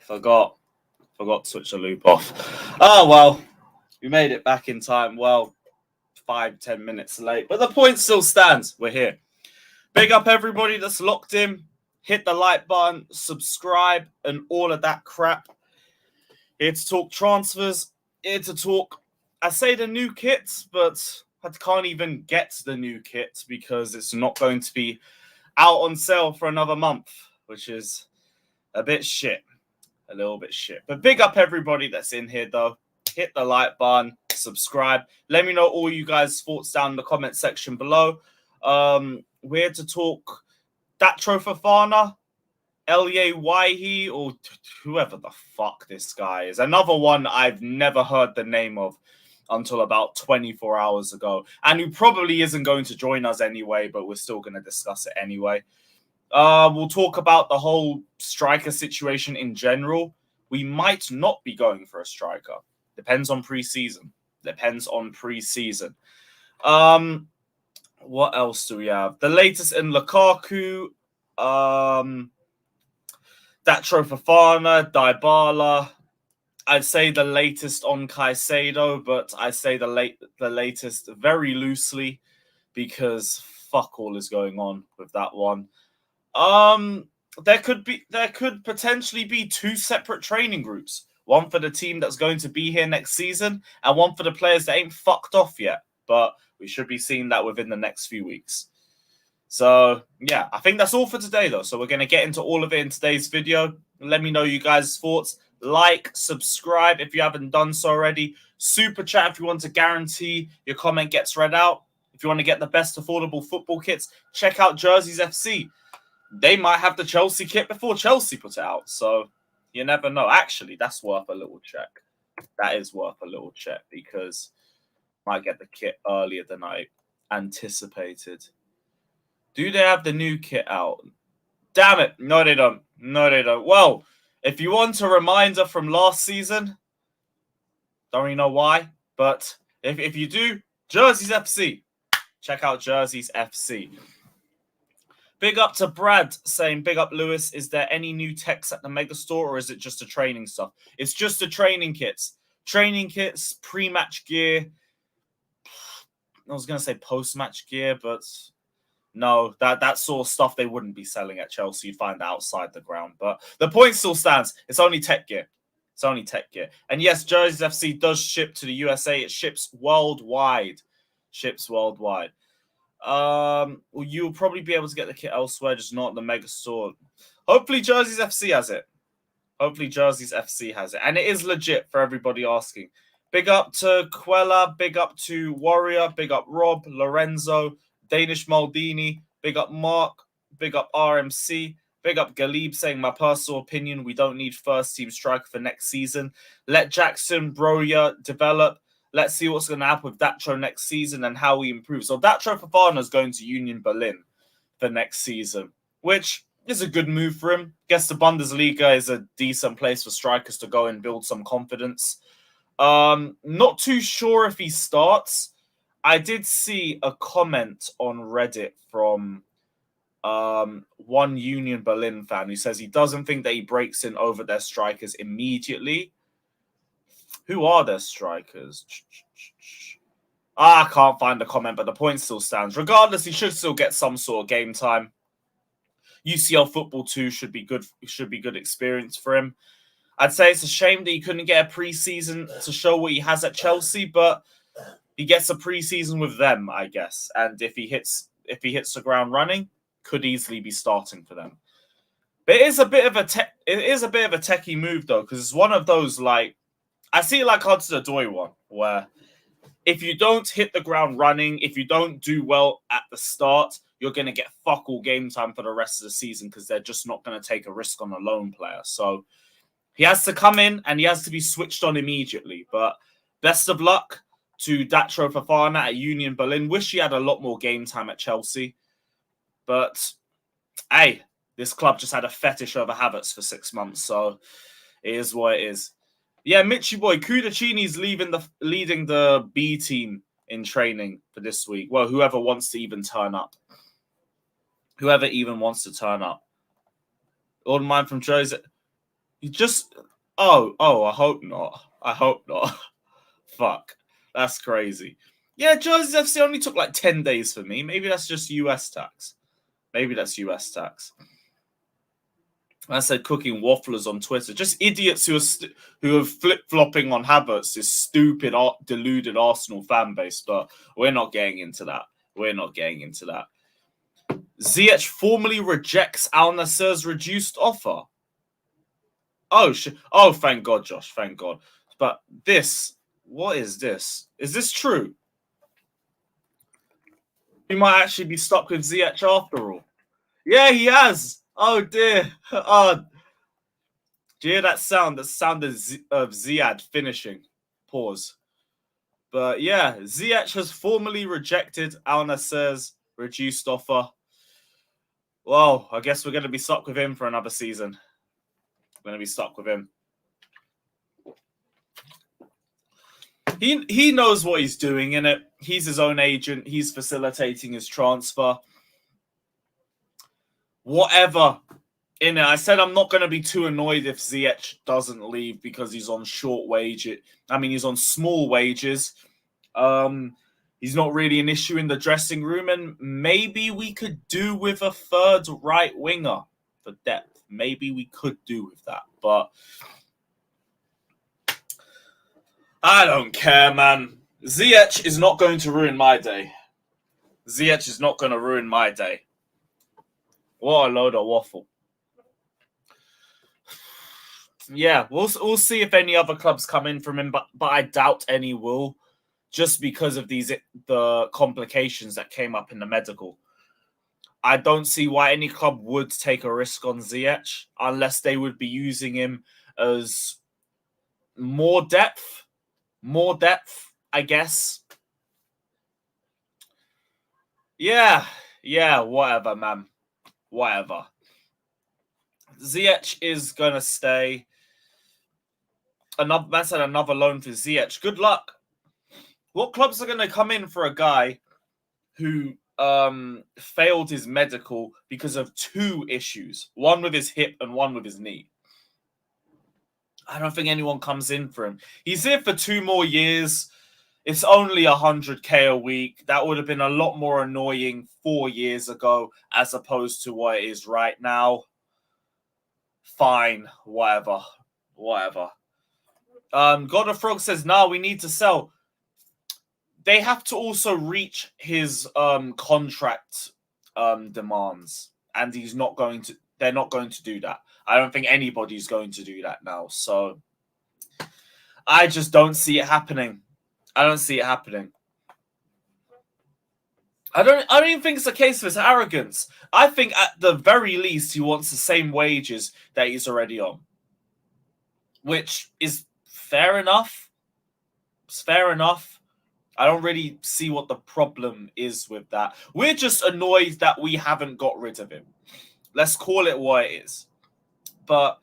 Forgot to switch the loop off. Oh, well, we made it back in time. Well, 5-10 minutes late, but the point still stands. We're here. Big up everybody that's locked in. Hit the like button, subscribe, and all of that crap. Here to talk transfers. Here to talk, I say the new kits, but I can't even get the new kit because it's not going to be out on sale for another month, which is a bit shit. A little bit shit. But big up everybody that's in here, though. Hit the like button, subscribe. Let me know all you guys' thoughts down in the comment section below. We're here to talk Datro Fofana, Levi, or whoever the fuck this guy is. Another one I've never heard the name of until about 24 hours ago. And who probably isn't going to join us anyway, but we're still going to discuss it anyway. We'll talk about the whole striker situation in general. We might not be going for a striker. Depends on preseason. What else do we have? The latest in Lukaku. Datro Fofana, Dybala. I'd say the latest on Caicedo, but I say the latest very loosely because fuck all is going on with that one. There could potentially be two separate training groups. One for the team that's going to be here next season, and one for the players that ain't fucked off yet. But we should be seeing that within the next few weeks. So, yeah, I think that's all for today, though. So we're going to get into all of it in today's video. Let me know you guys' thoughts. Like, subscribe if you haven't done so already. Super chat if you want to guarantee your comment gets read out. If you want to get the best affordable football kits, check out Jerseys FC. They might have the Chelsea kit before Chelsea put it out. So you never know. Actually, that's worth a little check. That is worth a little check because I might get the kit earlier than I anticipated. Do they have the new kit out? Damn it. No, they don't. Well, if you want a reminder from last season, don't really know why, but if you do, Jerseys FC. Check out Jerseys FC. Big up to Brad saying, big up Lewis. Is there any new techs at the mega store or is it just a training stuff? It's just the training kits. Training kits, pre-match gear. I was going to say post-match gear, but no, that sort of stuff they wouldn't be selling at Chelsea. You'd find outside the ground. But the point still stands. It's only tech gear. And yes, Jerseys FC does ship to the USA. It ships worldwide. Well, you'll probably be able to get the kit elsewhere, just not the mega store. Hopefully Jerseys FC has it. And it is legit for everybody asking. Big up to Quella, big up to Warrior, big up Rob, Lorenzo, Danish Maldini, big up Mark, big up RMC, big up Galib saying, my personal opinion, we don't need first team striker for next season. Let Jackson, Broya develop. Let's see what's going to happen with Datro next season and how he improves. So Datro Fofana is going to Union Berlin for next season, which is a good move for him. Guess the Bundesliga is a decent place for strikers to go and build some confidence. Not too sure if he starts. I did see a comment on Reddit from one Union Berlin fan who says he doesn't think that he breaks in over their strikers immediately. Who are their strikers? I can't find the comment, but the point still stands. Regardless, he should still get some sort of game time. UCL football 2 should be good experience for him. I'd say it's a shame that he couldn't get a preseason to show what he has at Chelsea, but he gets a preseason with them, I guess. And if he hits the ground running, could easily be starting for them. But it is a bit of a techie move though, because it's one of those like I see it like Hudson-Odoi one, where if you don't hit the ground running, if you don't do well at the start, you're going to get fuck all game time for the rest of the season because they're just not going to take a risk on a lone player. So he has to come in and he has to be switched on immediately. But best of luck to Datro Fofana at Union Berlin. Wish he had a lot more game time at Chelsea. But, hey, this club just had a fetish over Havertz for 6 months. So it is what it is. Yeah, Mitchy boy, Kudachini's leading the B team in training for this week. Well, whoever wants to even turn up. All mine from Jose. You just... Oh, I hope not. I hope not. Fuck. That's crazy. Yeah, Jersey's FC only took like 10 days for me. Maybe that's just US tax. Maybe that's US tax. I said cooking wafflers on Twitter. Just idiots who are flip-flopping on Havertz, this stupid, deluded Arsenal fan base. But we're not getting into that. We're not getting into that. Ziyech formally rejects Al Nassr's reduced offer. Oh, thank God, Josh. Thank God. But this, what is this? Is this true? We might actually be stuck with Ziyech after all. Yeah, he has. Oh, dear. Oh, do you hear that sound? The sound of Ziyad finishing. Pause. But yeah, Ziyech has formally rejected Al Nassr's reduced offer. Well, I guess we're going to be stuck with him for another season. We're going to be stuck with him. He knows what he's doing, innit? He's his own agent. He's facilitating his transfer. Whatever. In it, I said I'm not going to be too annoyed if Ziyech doesn't leave because he's on short wages. I mean, he's on small wages. He's not really an issue in the dressing room, and maybe we could do with a third right winger for depth. Maybe we could do with that, but I don't care, man. Ziyech is not going to ruin my day. Ziyech is not going to ruin my day. What a load of waffle. Yeah, we'll see if any other clubs come in from him, but I doubt any will, just because of the complications that came up in the medical. I don't see why any club would take a risk on Ziyech unless they would be using him as more depth, I guess. Yeah, whatever, man. Whatever. Ziyech is going to stay. Another loan for Ziyech. Good luck. What clubs are going to come in for a guy who failed his medical because of two issues? One with his hip and one with his knee. I don't think anyone comes in for him. He's here for 2 more years. It's only 100K a week. That would have been a lot more annoying 4 years ago as opposed to what it is right now. Fine, whatever. God of Frog says, "No, we need to sell." They have to also reach his contract demands, and they're not going to do that. I don't think anybody's going to do that now. So I just don't see it happening. I don't even think it's a case of his arrogance. I think at the very least he wants the same wages that he's already on, which is fair enough. It's fair enough. I don't really see what the problem is with that. We're just annoyed that we haven't got rid of him. Let's call it what it is. But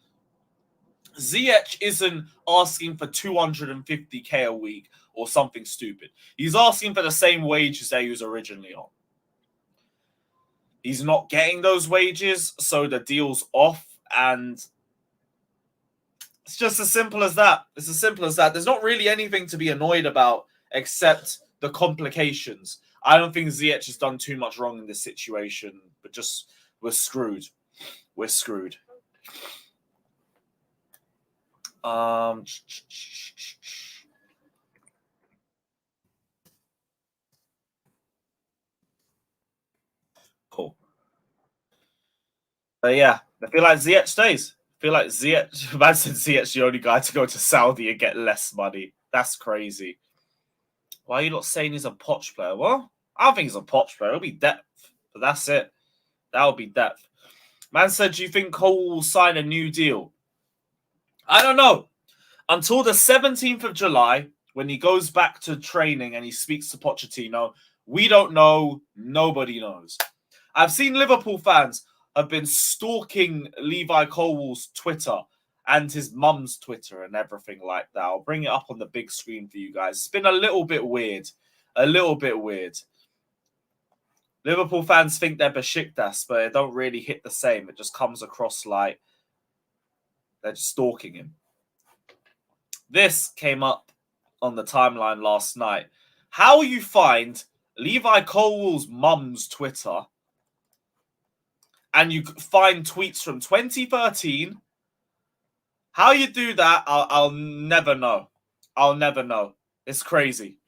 Ziyech isn't asking for 250K a week or something stupid. He's asking for the same wages that he was originally on. He's not getting those wages, so the deal's off, and it's just as simple as that. It's as simple as that. There's not really anything to be annoyed about except the complications. I don't think Ziyech has done too much wrong in this situation, but just we're screwed. We're screwed. Cool. But yeah, I feel like Ziyech stays. I feel like Ziyech, man said Ziyech's the only guy to go to Saudi and get less money. That's crazy. Why are you not saying he's a Poch player? Well, I don't think he's a Poch player. It'll be depth. But that's it. That'll be depth. Man said, do you think Cole will sign a new deal? I don't know. Until the 17th of July, when he goes back to training and he speaks to Pochettino, we don't know. Nobody knows. I've seen Liverpool fans have been stalking Levi Colwill's Twitter and his mum's Twitter and everything like that. I'll bring it up on the big screen for you guys. It's been a little bit weird. Liverpool fans think they're Besiktas, but it don't really hit the same. It just comes across like They're just stalking him. This came up on the timeline last night. How you find Levi Colwill's mum's Twitter and you find tweets from 2013. How you do that, I'll never know. I'll never know. It's crazy.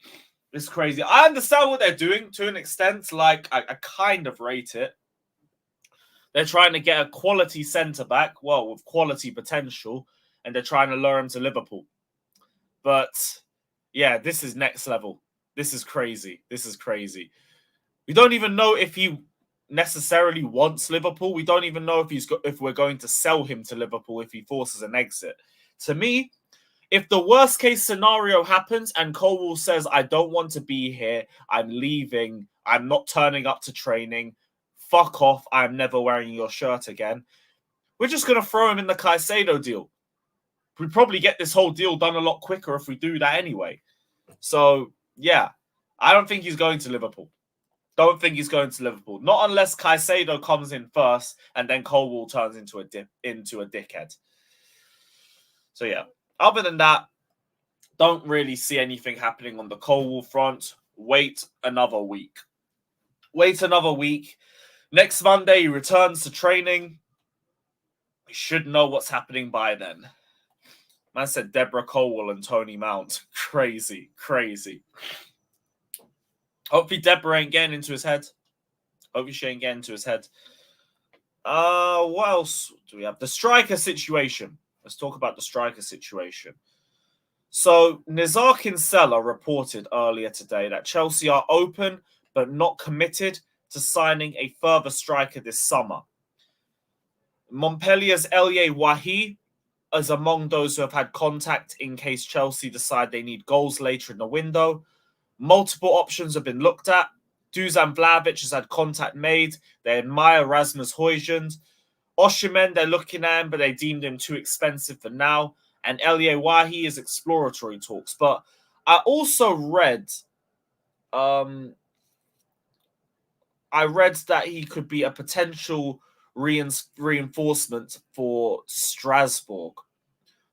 It's crazy. I understand what they're doing to an extent. Like, I kind of rate it. They're trying to get a quality centre-back, well, with quality potential, and they're trying to lure him to Liverpool. But, yeah, this is next level. This is crazy. This is crazy. We don't even know if he necessarily wants Liverpool. We don't even know if we're going to sell him to Liverpool if he forces an exit. To me, if the worst case scenario happens and Colwill says, I don't want to be here, I'm leaving, I'm not turning up to training, fuck off, I'm never wearing your shirt again, we're just going to throw him in the Caicedo deal. We'd probably get this whole deal done a lot quicker if we do that anyway. So, yeah, I don't think he's going to Liverpool. Don't think he's going to Liverpool. Not unless Caicedo comes in first and then Colwill turns into a dickhead. So, yeah. Other than that, don't really see anything happening on the Colwill front. Wait another week. Wait another week. Next Monday, he returns to training. We should know what's happening by then. Man said Deborah Colwill and Tony Mount. Crazy, crazy. Hopefully Deborah ain't getting into his head. Hopefully she ain't getting into his head. What else do we have? The striker situation. Let's talk about the striker situation. So, Nizar Kinsella reported earlier today that Chelsea are open but not committed to signing a further striker this summer. Montpellier's Elie Wahi is among those who have had contact in case Chelsea decide they need goals later in the window. Multiple options have been looked at. Dusan Vlahovic has had contact made. They admire Rasmus Højlund. Osimhen, they're looking at him, but they deemed him too expensive for now. And Elie Wahi is exploratory talks. But I also read, that he could be a potential reinforcement for Strasbourg.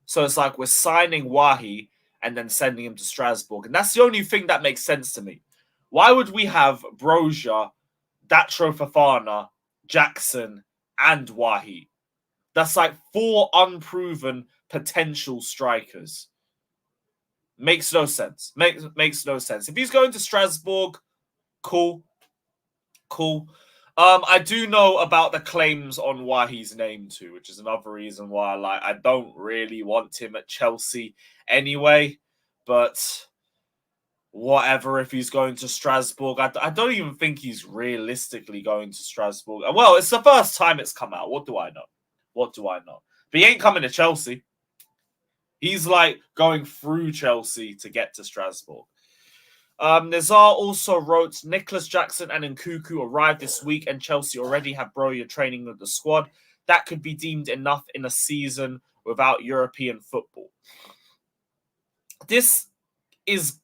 So it's like we're signing Wahi and then sending him to Strasbourg. And that's the only thing that makes sense to me. Why would we have Broja, Datro Fofana, Jackson, and Wahi? That's like 4 unproven potential strikers. Makes no sense. Makes no sense. If he's going to Strasbourg, cool. I do know about the claims on Wahi's name too, which is another reason why I don't really want him at Chelsea anyway. But whatever, if he's going to Strasbourg, I don't even think he's realistically going to Strasbourg. Well, it's the first time it's come out. What do I know? But he ain't coming to Chelsea. He's like going through Chelsea to get to Strasbourg. Nizar also wrote, Nicholas Jackson and Nkunku arrived this week and Chelsea already have Broja training with the squad. That could be deemed enough in a season without European football. This is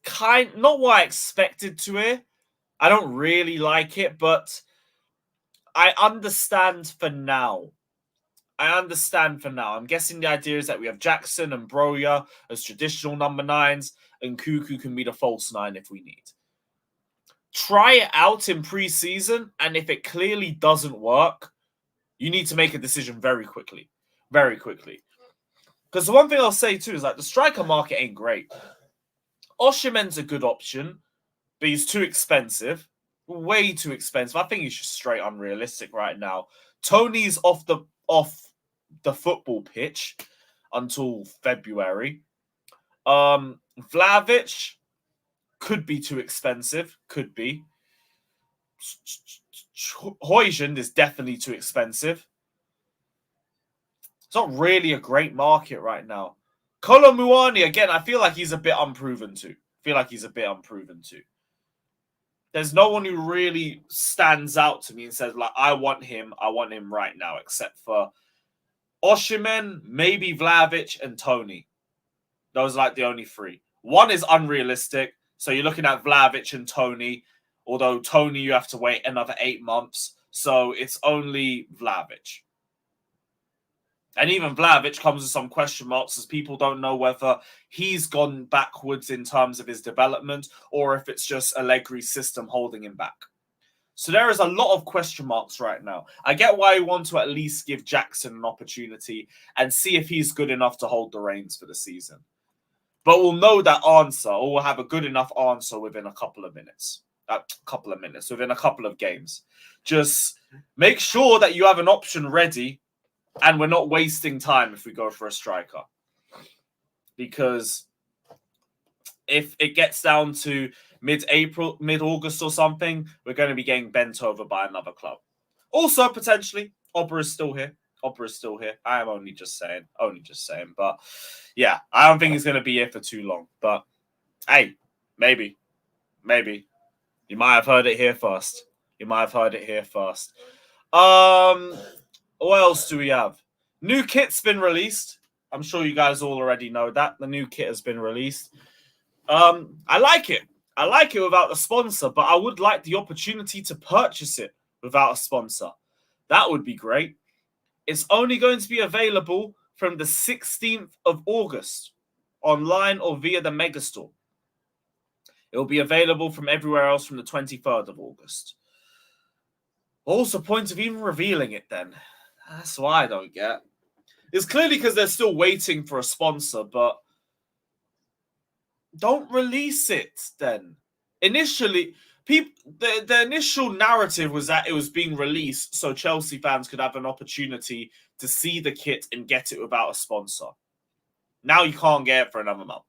not what I expected to hear. I don't really like it, but I understand for now. I'm guessing the idea is that we have Jackson and Broja as traditional number 9s, and Nkunku can be the false 9 if we need. Try it out in pre-season, and if it clearly doesn't work, you need to make a decision very quickly. Very quickly. Because the one thing I'll say too is the striker market ain't great. Osimhen's a good option, but he's too expensive. Way too expensive. I think he's just straight unrealistic right now. Tony's off the football pitch until February. Vlahovic could be too expensive. Could be. Højlund is definitely too expensive. It's not really a great market right now. Kolo Muani, again, I feel like he's a bit unproven too. There's no one who really stands out to me and says, I want him right now, except for Osimhen, maybe Vlahovic, and Tony. Those are the only 3. One is unrealistic, so you're looking at Vlahovic and Tony, although Tony you have to wait another 8 months, so it's only Vlahovic. And even Vlahovic comes with some question marks as people don't know whether he's gone backwards in terms of his development or if it's just Allegri's system holding him back. So there is a lot of question marks right now. I get why you want to at least give Jackson an opportunity and see if he's good enough to hold the reins for the season. But we'll know that answer, or we'll have a good enough answer within a couple of minutes. Within a couple of games. Just make sure that you have an option ready and we're not wasting time if we go for a striker. Because if it gets down to mid-April, mid-August or something, we're going to be getting bent over by another club. Also, potentially, Opera is still here. I am only just saying. But yeah, I don't think he's going to be here for too long. But hey, maybe. You might have heard it here first. What else do we have? New kit's been released. I'm sure you guys all already know that. The new kit has been released. I like it. I like it without a sponsor, but I would like the opportunity to purchase it without a sponsor. That would be great. It's only going to be available from the 16th of August, online or via the Megastore. It will be available from everywhere else from the 23rd of August. What's the point of even revealing it then? That's why I don't get. It's clearly because they're still waiting for a sponsor, but don't release it then. Initially, the initial narrative was that it was being released so Chelsea fans could have an opportunity to see the kit and get it without a sponsor. Now you can't get it for another month.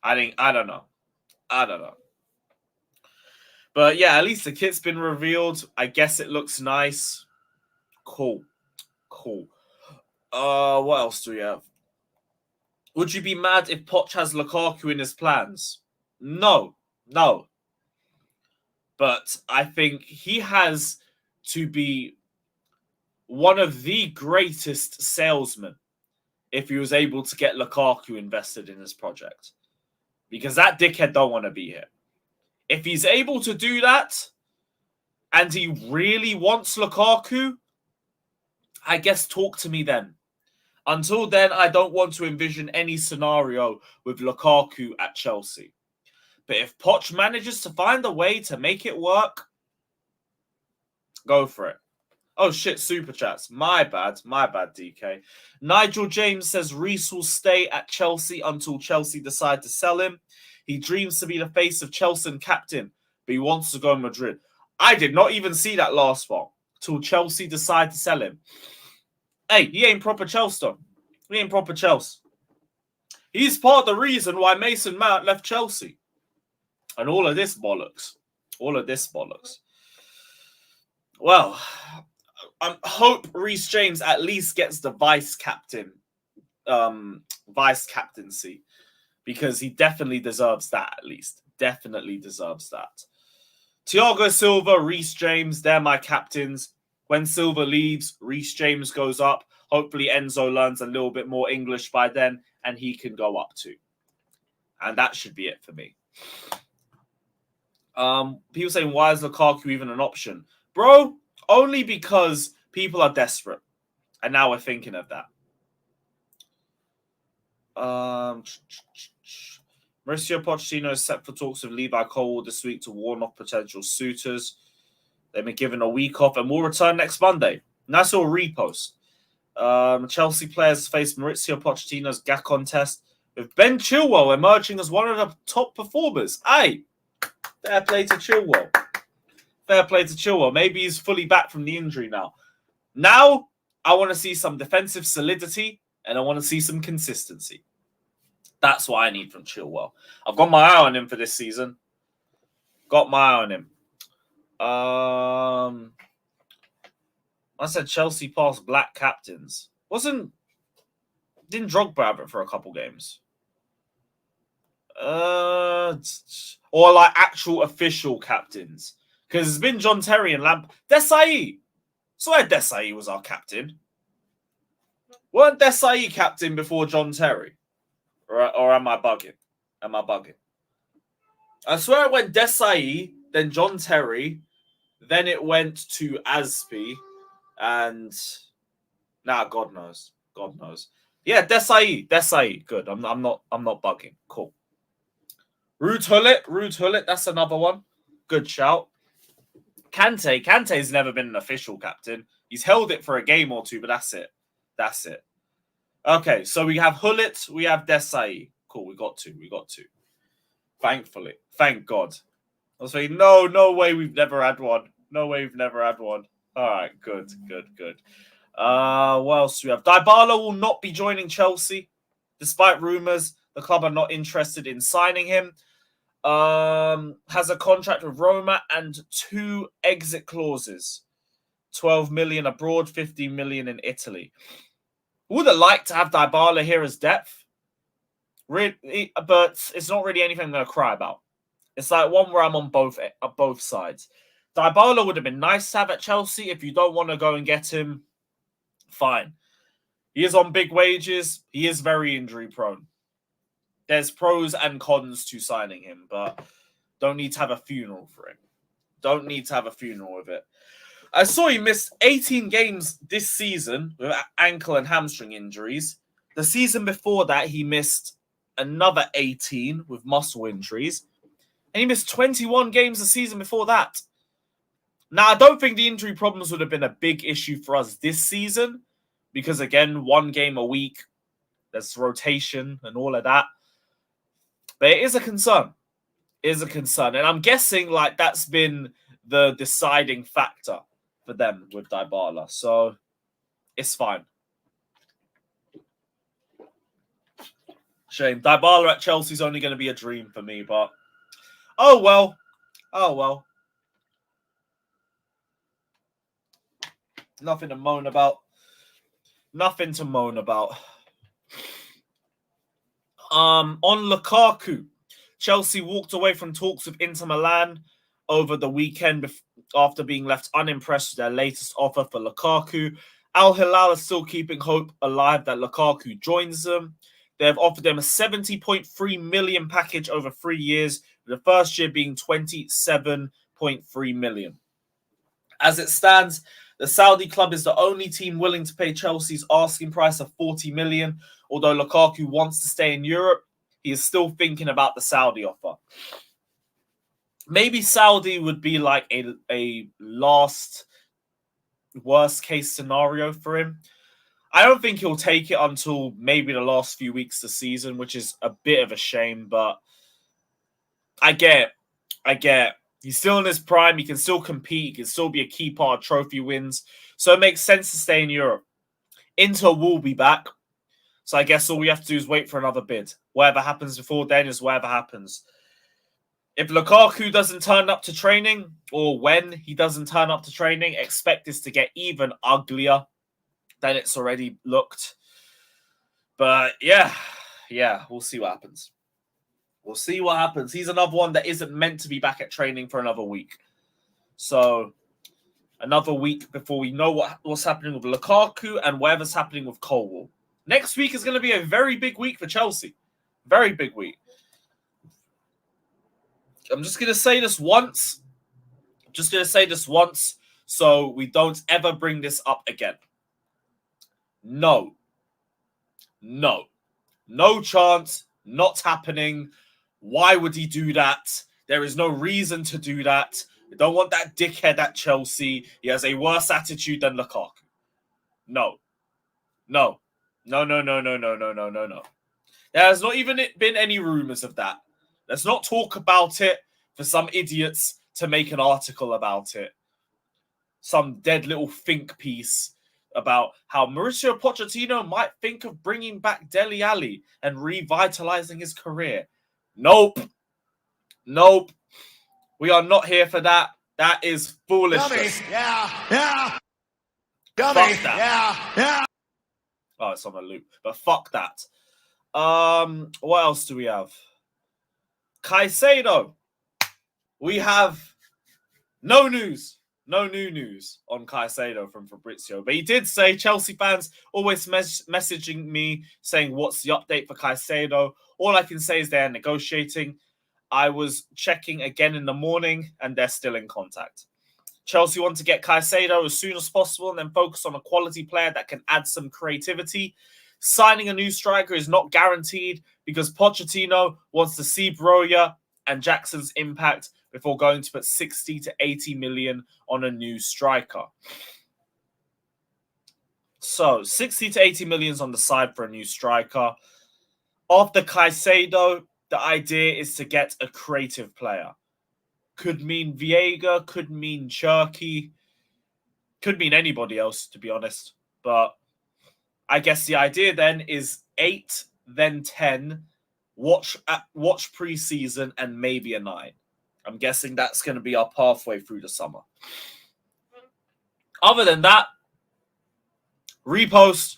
I don't know. But yeah, at least the kit's been revealed. I guess it looks nice. Cool. What else do we have? Would you be mad if Poch has Lukaku in his plans? No. But I think he has to be one of the greatest salesmen if he was able to get Lukaku invested in his project. Because that dickhead don't want to be here. If he's able to do that, and he really wants Lukaku, I guess talk to me then. Until then, I don't want to envision any scenario with Lukaku at Chelsea. But if Poch manages to find a way to make it work, go for it. Oh shit, super chats. My bad, DK. Nigel James says Reece will stay at Chelsea until Chelsea decide to sell him. He dreams to be the face of Chelsea and captain, but he wants to go to Madrid. I did not even see that last one. Till Chelsea decide to sell him. Hey, he ain't proper Chelsea. He's part of the reason why Mason Mount left Chelsea. And all of this bollocks. Well, I hope Reece James at least gets the vice captaincy, because he definitely deserves that. At least definitely deserves that. Thiago Silva, Reece James, they're my captains. When Silva leaves, Reece James goes up. Hopefully Enzo learns a little bit more English by then and he can go up too. And that should be it for me. People saying, why is Lukaku even an option? Bro, only because people are desperate. And now we're thinking of that. Mauricio Pochettino is set for talks with Levi Colwill this week to warn off potential suitors. They've been given a week off and will return next Monday. Nice little repost. Chelsea players face Mauricio Pochettino's GA contest with Ben Chilwell emerging as one of the top performers. Aye, fair play to Chilwell. Maybe he's fully back from the injury now. Now, I want to see some defensive solidity and I want to see some consistency. That's what I need from Chilwell. I've got my eye on him for this season. I said Chelsea passed black captains. Didn't Drogba have it for a couple games? Or like actual official captains. Because it's been John Terry and Desai. Swear Desai was our captain. Weren't Desai captain before John Terry? Or am I bugging? I swear it went Desai, then John Terry, then it went to Aspie, and Nah, God knows. God knows. Yeah, Desai. Good. I'm not bugging. Cool. Ruud Hullet. That's another one. Good shout. Kante's never been an official captain. He's held it for a game or two, but that's it. Okay, so we have Hullet, we have Desai. Cool, we got two. Thankfully. Thank God. I was saying, no way we've never had one. All right, good. What else do we have? Dybala will not be joining Chelsea. Despite rumours, the club are not interested in signing him. Has a contract with Roma and 2 exit clauses. 12 million abroad, 15 million in Italy. Would have liked to have Dybala here as depth. Really, but it's not really anything I'm going to cry about. It's like one where I'm on both sides. Dybala would have been nice to have at Chelsea. If you don't want to go and get him, fine. He is on big wages. He is very injury prone. There's pros and cons to signing him, but don't need to have a funeral for him. Don't need to have a funeral with it. I saw he missed 18 games this season with ankle and hamstring injuries. The season before that, he missed another 18 with muscle injuries. And he missed 21 games the season before that. Now, I don't think the injury problems would have been a big issue for us this season. Because, again, 1 game a week. There's rotation and all of that. But it is a concern. And I'm guessing like that's been the deciding factor for them with Dybala. So, it's fine. Shame. Dybala at Chelsea is only going to be a dream for me, but oh well. Nothing to moan about. On Lukaku, Chelsea walked away from talks with Inter Milan over the weekend after being left unimpressed with their latest offer for Lukaku. Al Hilal is still keeping hope alive that Lukaku joins them. They have offered him a 70.3 million package over 3 years, with the first year being 27.3 million. As it stands, the Saudi club is the only team willing to pay Chelsea's asking price of 40 million. Although Lukaku wants to stay in Europe, he is still thinking about the Saudi offer. Maybe Saudi would be like a last worst case scenario for him. I don't think he'll take it until maybe the last few weeks of the season, which is a bit of a shame, but I get. He's still in his prime. He can still compete. He can still be a key part of trophy wins. So it makes sense to stay in Europe. Inter will be back. So I guess all we have to do is wait for another bid. Whatever happens before then is whatever happens. If Lukaku doesn't turn up to training, or when he doesn't turn up to training, expect this to get even uglier than it's already looked. But yeah, we'll see what happens. He's another one that isn't meant to be back at training for another week. So, another week before we know what's happening with Lukaku and whatever's happening with Colwill. Next week is going to be a very big week for Chelsea. Very big week. I'm just going to say this once. So we don't ever bring this up again. No chance. Not happening. Why would he do that? There is no reason to do that. I don't want that dickhead at Chelsea. He has a worse attitude than Lukaku. No. There has not even been any rumours of that. Let's not talk about it for some idiots to make an article about it. Some dead little think piece about how Mauricio Pochettino might think of bringing back Dele Alli and revitalizing his career. Nope. We are not here for that. That is foolishness. Dummy. Yeah. Dummy. Fuck that. Yeah. Oh, it's on a loop. But fuck that. What else do we have? Caicedo. We have no news. No new news on Caicedo from Fabrizio. But he did say Chelsea fans always messaging me saying, what's the update for Caicedo? All I can say is they're negotiating. I was checking again in the morning and they're still in contact. Chelsea want to get Caicedo as soon as possible and then focus on a quality player that can add some creativity. Signing a new striker is not guaranteed because Pochettino wants to see Broja and Jackson's impact before going to put 60 to 80 million on a new striker. So 60 to 80 million on the side for a new striker. After Caicedo, the idea is to get a creative player. Could mean Viega, could mean Cherky, could mean anybody else, to be honest. But I guess the idea then is 8, then 10, watch pre-season, and maybe a 9. I'm guessing that's going to be our pathway through the summer. Other than that, repost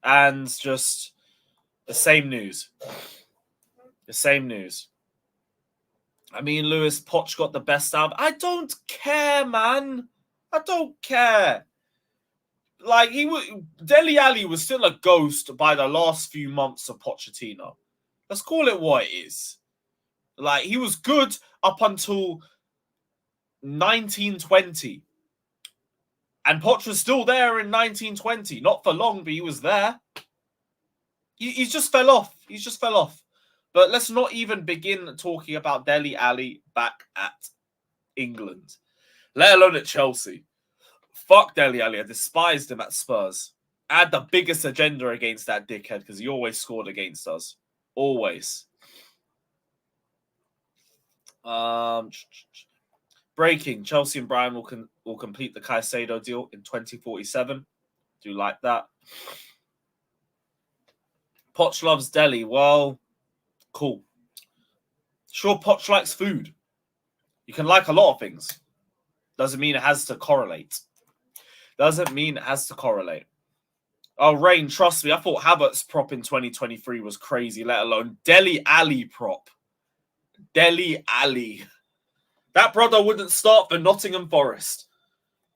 and just the same news. The same news. I mean, Lewis, Poch got the best out. I don't care, man. I don't care. Like, Dele Alli was still a ghost by the last few months of Pochettino. Let's call it what it is. Like, he was good up until 1920. And Poch was still there in 1920. Not for long, but he was there. He just fell off. He's just fell off. But let's not even begin talking about Dele Alli back at England, let alone at Chelsea. Fuck Dele Alli. I despised him at Spurs. I had the biggest agenda against that dickhead because he always scored against us. Always. Breaking. Chelsea and Brian will complete the Caicedo deal in 2047. Do like that. Poch loves Dele. Well, cool. Sure, Poch likes food. You can like a lot of things. Doesn't mean it has to correlate. Doesn't mean it has to correlate. Oh, Rain, trust me. I thought Havertz's prop in 2023 was crazy, let alone Dele Alli prop. Dele Alli. That brother wouldn't start for Nottingham Forest.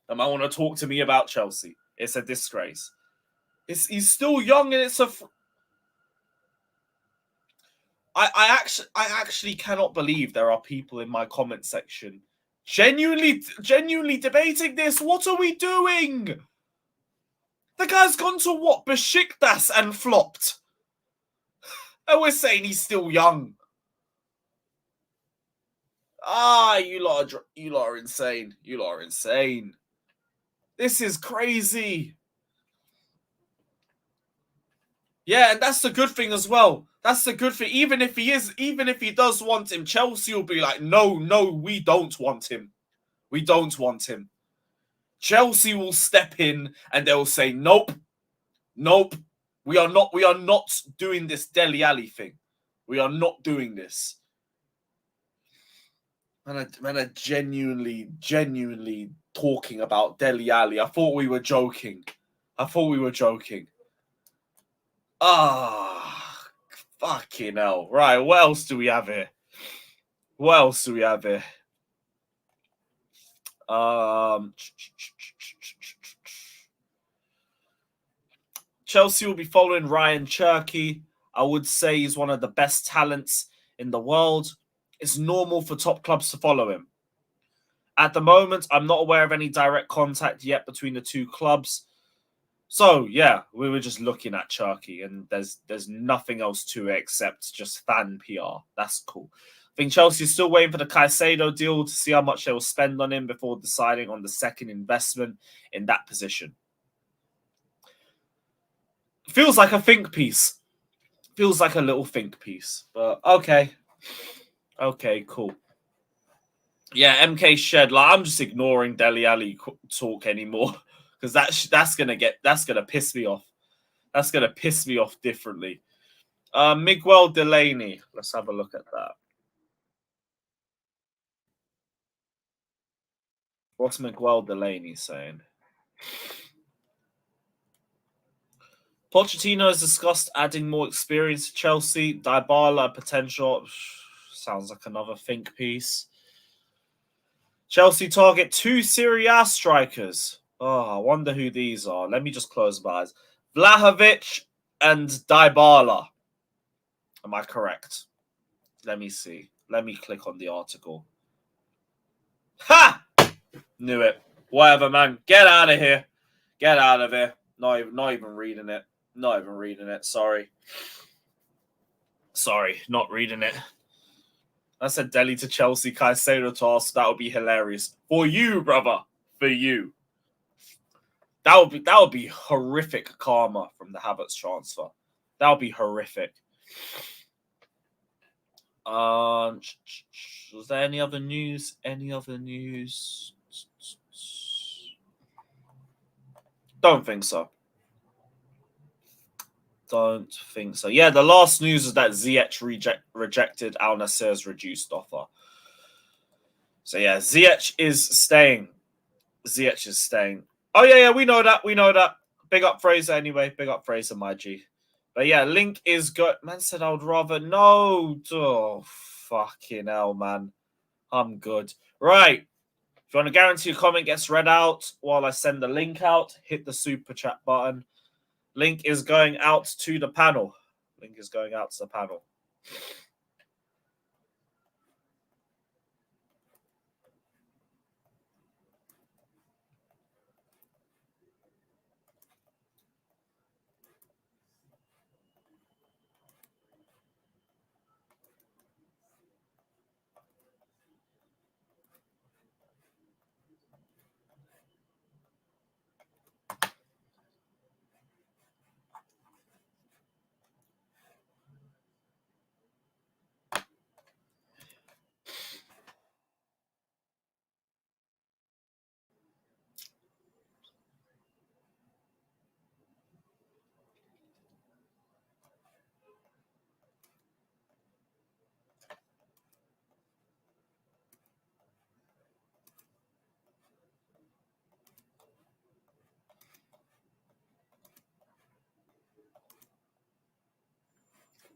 And I want to talk to me about Chelsea. It's a disgrace. He's still young and it's a... I actually cannot believe there are people in my comment section genuinely debating this. What are we doing? The guy's gone to what? Besiktas and flopped. And we're saying he's still young. You lot are insane. You lot are insane. This is crazy. Yeah, and that's the good thing as well. That's the good thing. Even if he does want him, Chelsea will be like, no, we don't want him. We don't want him. Chelsea will step in and they'll say, nope. We are not doing this Dele Alli thing. We are not doing this. Man, are genuinely talking about Dele Alli. I thought we were joking. Fucking hell. Right, what else do we have here? Chelsea will be following Ryan Cherky. I would say he's one of the best talents in the world. It's normal for top clubs to follow him. At the moment, I'm not aware of any direct contact yet between the two clubs. So, yeah, we were just looking at Cherky, and there's nothing else to it except just fan PR. That's cool. I think Chelsea is still waiting for the Caicedo deal to see how much they will spend on him before deciding on the second investment in that position. Feels like a think piece. Feels like a little think piece. But, okay. Okay, cool. Yeah, MK Shed. Like, I'm just ignoring Dele Alli talk anymore. Because that's gonna piss me off. That's gonna piss me off differently. Miguel Delaney. Let's have a look at that. What's Miguel Delaney saying? Pochettino has discussed adding more experience to Chelsea. Dybala potential. Sounds like another think piece. Chelsea target 2 Serie A strikers. Oh, I wonder who these are. Let me just close my eyes. Vlahovic and Dybala. Am I correct? Let me see. Let me click on the article. Ha! Knew it. Whatever, man. Get out of here. Get out of here. Not even reading it. Not even reading it. Sorry. Sorry, not reading it. I said Dele to Chelsea, Caicedo to us. That would be hilarious. For you, brother. For you. That would be horrific karma from the Havertz transfer. That would be horrific. Was there any other news? Any other news? Don't think so. Don't think so. Yeah, the last news is that Ziyech rejected Al Nassr's reduced offer. So yeah, Ziyech is staying. Ziyech is staying. Oh yeah, we know that. We know that. Big up Fraser anyway. Big up Fraser, my G. But yeah, Link is good. Man said I would rather no. Oh, fucking hell, man. I'm good. Right. If you want to guarantee a comment gets read out while I send the link out, hit the super chat button. Link is going out to the panel. Link is going out to the panel.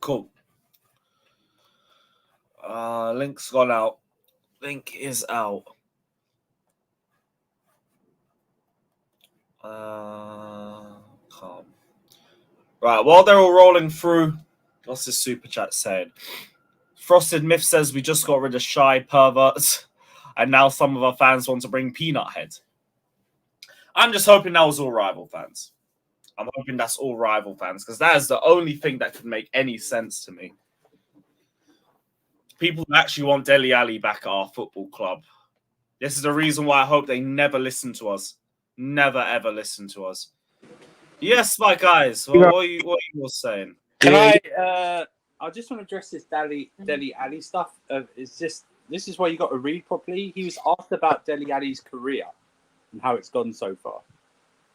Cool. Link's gone out. Link is out. Calm. Right, while they're all rolling through, what's this super chat saying? Frosted Myth says we just got rid of shy perverts, and now some of our fans want to bring Peanut Head. I'm just hoping that was all rival fans. I'm hoping that's all rival fans, because that is the only thing that could make any sense to me. People actually want Dele Alli back at our football club. This is the reason why I hope they never listen to us. Never, ever listen to us. Yes, my guys. What are you saying? Can I just want to address this Dele Alli stuff. This is why you got to read properly. He was asked about Dele Alli's career and how it's gone so far.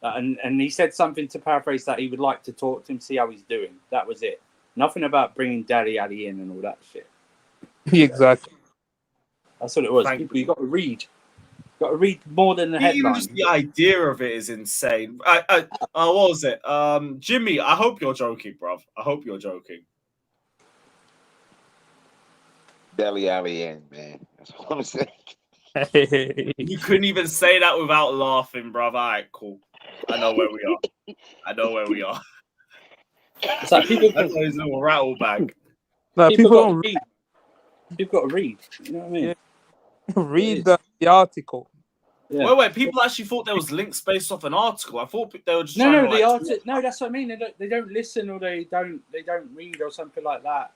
And he said something, to paraphrase, that he would like to talk to him, see how he's doing. That was it. Nothing about bringing Dele Alli in and all that shit. Exactly. That's what it was. People, you got to read. Got to read more than the headline. Even just the idea of it is insane. What was it? Jimmy, I hope you're joking, bruv. I hope you're joking. Dele Alli in, man. That's what I'm saying. You couldn't even say that without laughing, bruv. All right, cool. I know where we are. I know where we are. It's like people That's his little rattle bag. No, people don't read. People got to read. You know what I mean? Yeah. Read the article. Yeah. Wait. People actually thought there was links based off an article. I thought they were just No, that's what I mean. They don't listen, or they don't read, or something like that.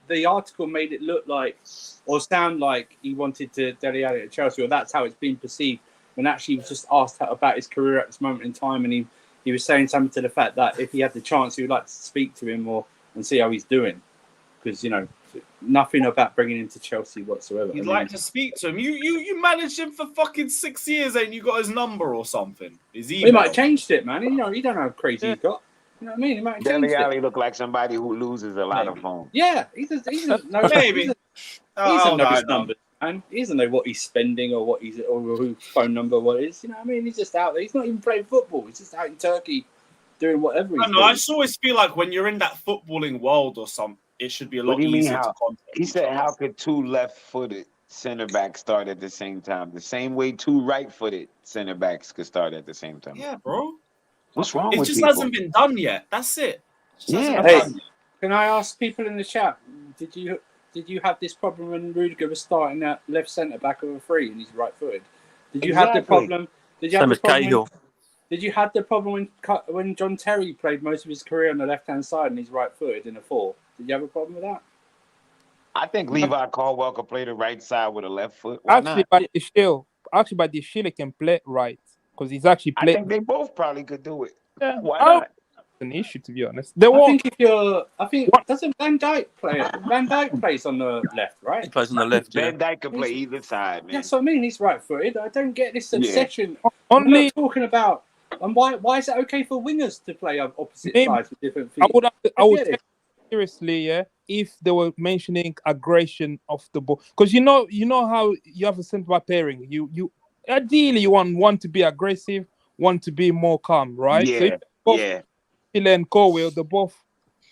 The article made it look like or sound like he wanted to Dele Alli at Chelsea, or that's how it's been perceived. When actually he was just asked about his career at this moment in time, and he was saying something to the fact that if he had the chance, he would like to speak to him and see how he's doing, because nothing about bringing him to Chelsea whatsoever. You'd like to speak to him. You managed him for fucking 6 years, and you got his number or something. He might have changed it, man. You don't know how crazy he's got. You know what I mean? He might have changed Dele Alli it. look like somebody who loses a lot of phones. Yeah, he doesn't know. Maybe. He doesn't know his numbers, and he doesn't know what he's spending or whose phone number what is. You know what I mean? He's just out there. He's not even playing football. He's just out in Turkey doing whatever he's doing. I just always feel like when you're in that footballing world or something, it should be a lot easier to contact. He said, how could two left-footed center backs start at the same time? The same way two right-footed center backs could start at the same time. Yeah, bro. What's wrong with it? It people? just hasn't been done yet. That's it. Yeah. Hey, can I ask people in the chat? Did you have this problem when Rudiger was starting at left centre back of a free and he's right-footed? Did you have the Exactly. problem? Did you have Same the as problem? Cahill. Did you have the problem when John Terry played most of his career on the left-hand side and he's right-footed in a 4? Did you have a problem with that? I think Levi Colwill could play the right side with a left foot. Why Actually, not? by the shield, he can play right because he's actually I played. think they both probably could do it. Yeah, Why I don't not? think it's an issue, to be honest. I think What? doesn't Van Dijk play it? Van Dijk plays on the left, He right? plays on the left. Yeah. Van Dijk could play either side, man. That's what I mean. He's right-footed. I don't get this Yeah. obsession. We're Only not talking about. And why is it okay for wingers to play on opposite Maybe- sides with different feet? I would get take it. it seriously, yeah, if they were mentioning aggression of the ball, because you know how you have a centre back pairing. You ideally you want one to be aggressive, one to be more calm, right? So Yeah, if both yeah. Hill and Colwill, they're both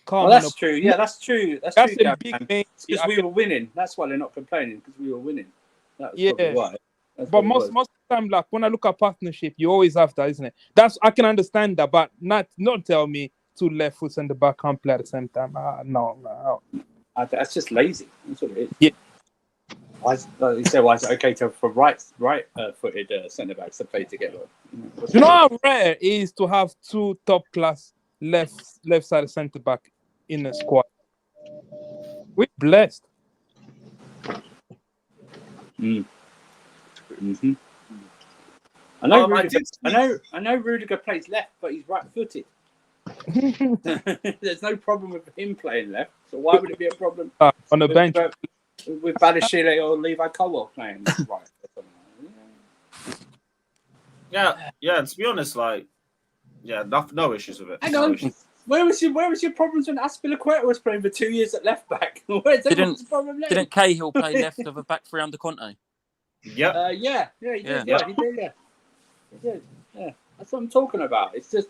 calm. Well, and that's true. Yeah, that's true. That's That's true. a big main. Because we were winning. That's why they're not complaining. Because we were winning. That's Yeah. probably why. That's But what it was. most of the time, like when I look at partnership, you always have that, isn't it? I can understand that, but not tell me two left foots and the back can't play at the same time. No. That's just lazy. That's what it is. Yeah. Like you said, why is it okay for right-footed centre backs to play together? You know how rare it is to have two top class left side centre back in a squad. We're blessed. Mm-hmm. I know. I I know. Rudiger plays left, but he's right-footed. There's no problem with him playing left. So why would it be a problem On the bench. with Badashile or Levi Colwill playing right? Yeah. To be honest, no issues with it. Hang No on. issues. Where was your problems when Aspilicueta was playing for 2 years at left back? Where's everyone's problem there? Didn't Cahill play left of a back three under Conte? Yep. He did. Yeah. He did. Yeah. That's what I'm talking about. It's just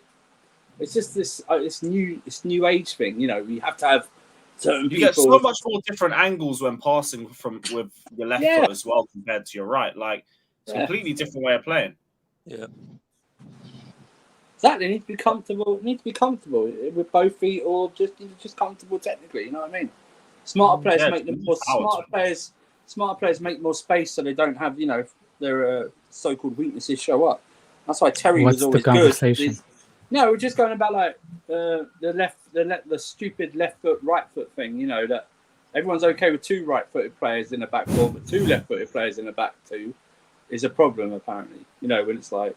this new age thing. You know, you have to have certain You people. get so much more different angles when passing with your left Yeah. foot as well compared to your right. Like it's a completely different way of playing. Yeah. Exactly. You need to be comfortable. With both feet, or just comfortable technically. You know what I mean? Smarter players make them more. Smarter players make more space, so they don't have their so-called weaknesses show up. That's why Terry What's was always the conversation? good. No, we're just going about like the stupid left foot, right foot thing. You know that everyone's okay with two right-footed players in a back four, but two left-footed players in a back two is a problem apparently. You know when it's like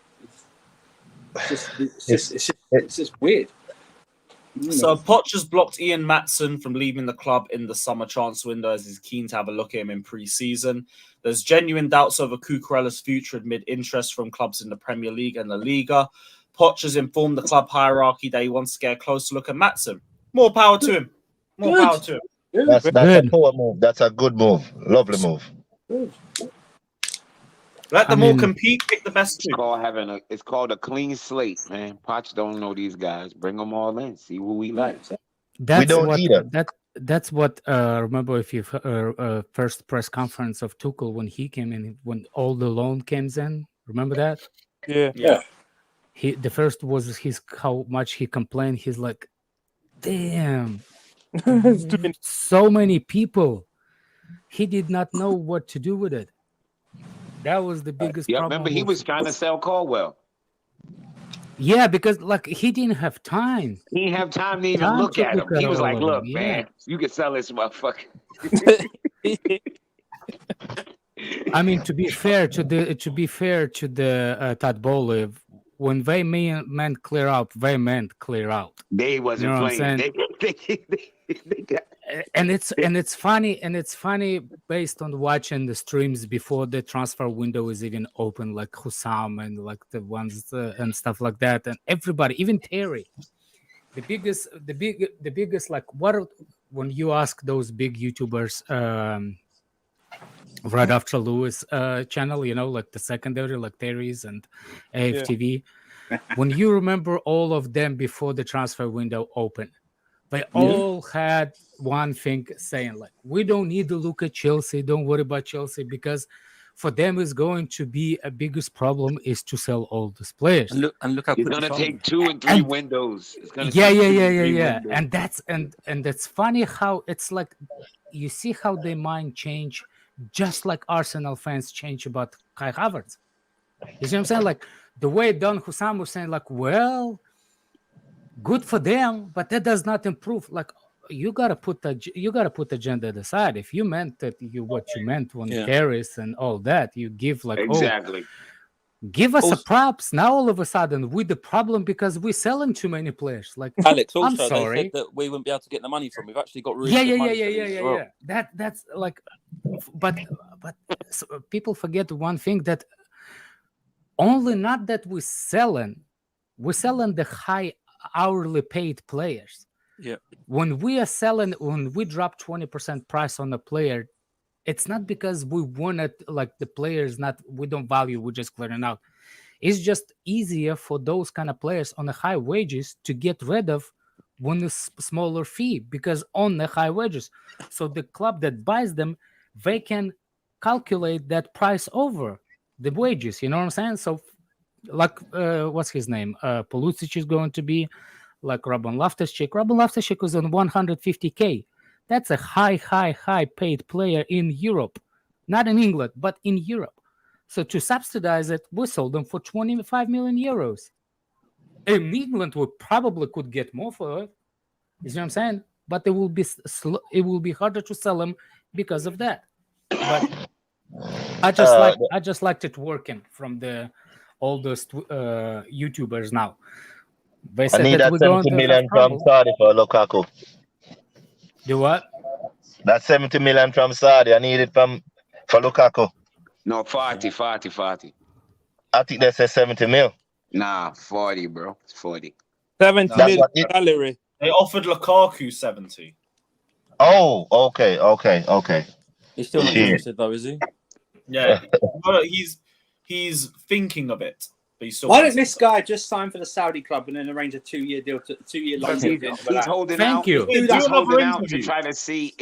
it's just weird. So Poch has blocked Ian Matson from leaving the club in the summer transfer window as he's keen to have a look at him in pre-season. There's genuine doubts over Cucurella's future amid interest from clubs in the Premier League and La Liga. Poch has informed the club hierarchy that he wants to get a closer look at Matson. More power to him. Power to him. That's a power move. That's a good move. Lovely move. Let them all compete, pick the best two. It's called a clean slate, man. Poch don't know these guys. Bring them all in. See who we like. That's what. Remember, if you first press conference of Tuchel when he came in, when all the loan came in. Remember that? Yeah. The first was how much he complained. He's like, damn, so many people. He did not know what to do with it. That was the biggest problem. Remember he was trying to sell Colwill. Yeah, because he didn't have time. He didn't have time to even look at him. He was like, "Look, man, you can sell this motherfucker." I mean, to be fair to the Tadbole, when they meant clear out, they meant clear out. They wasn't playing. And it's funny based on watching the streams before the transfer window is even open, like Hussam and like the ones and stuff like that, and everybody, even Terry, the biggest like when you ask those big YouTubers right after Lewis channel, like the secondary, like Terry's and AFTV, when you remember all of them before the transfer window opened. They all had one thing saying, like, we don't need to look at Chelsea. Don't worry about Chelsea, because for them is going to be a biggest problem is to sell all these players. And look how it's going to take 2 and 3 windows. It's gonna yeah. And that's funny how it's like you see how their mind change, just like Arsenal fans change about Kai Havertz. You see what I'm saying? Like the way Don Hussam was saying, like, well, good for them, but that does not improve. Like you gotta put the agenda aside. If you meant that what you meant when Paris and all that, you give like Exactly. give us a props. Now all of a sudden we the problem because we're selling too many players. Like Alex, I'm also, they sorry. said that we wouldn't be able to get the money from. We've actually got really good money for these as well. That's like, but people forget one thing that only not that we're selling the high hourly paid players. Yeah. When we drop 20% price on a player, it's not because we wanted like the players we don't value, we're just clearing out. It's just easier for those kind of players on the high wages to get rid of when the smaller fee because on the high wages. So the club that buys them, they can calculate that price over the wages. You know what I'm saying? So like what's his name? Pulisic is going to be like Robin Loftus-Cheek. Robin Loftus-Cheek was on 150k. That's a high paid player in Europe, not in England, but in Europe. So to subsidize it, we sold them for 25 million euros. In England, we probably could get more for it. You see what I'm saying? But it will be harder to sell them because of that. But I just liked it working from the oldest YouTubers now. They said I need that 70 million from Saudi for Lukaku. Do what? That 70 million from Saudi. I need it for Lukaku. No, 40. I think they said 70 mil. Nah, 40, bro. It's 40. 70 million salary. They offered Lukaku 70. Oh, okay. He's still not interested though, is he? Yeah, he's thinking of it. But he's still Why don't this guy just sign for the Saudi club and then arrange a 2-year deal, 2-year loan? He's holding Thank out. you. He's holding out to try to see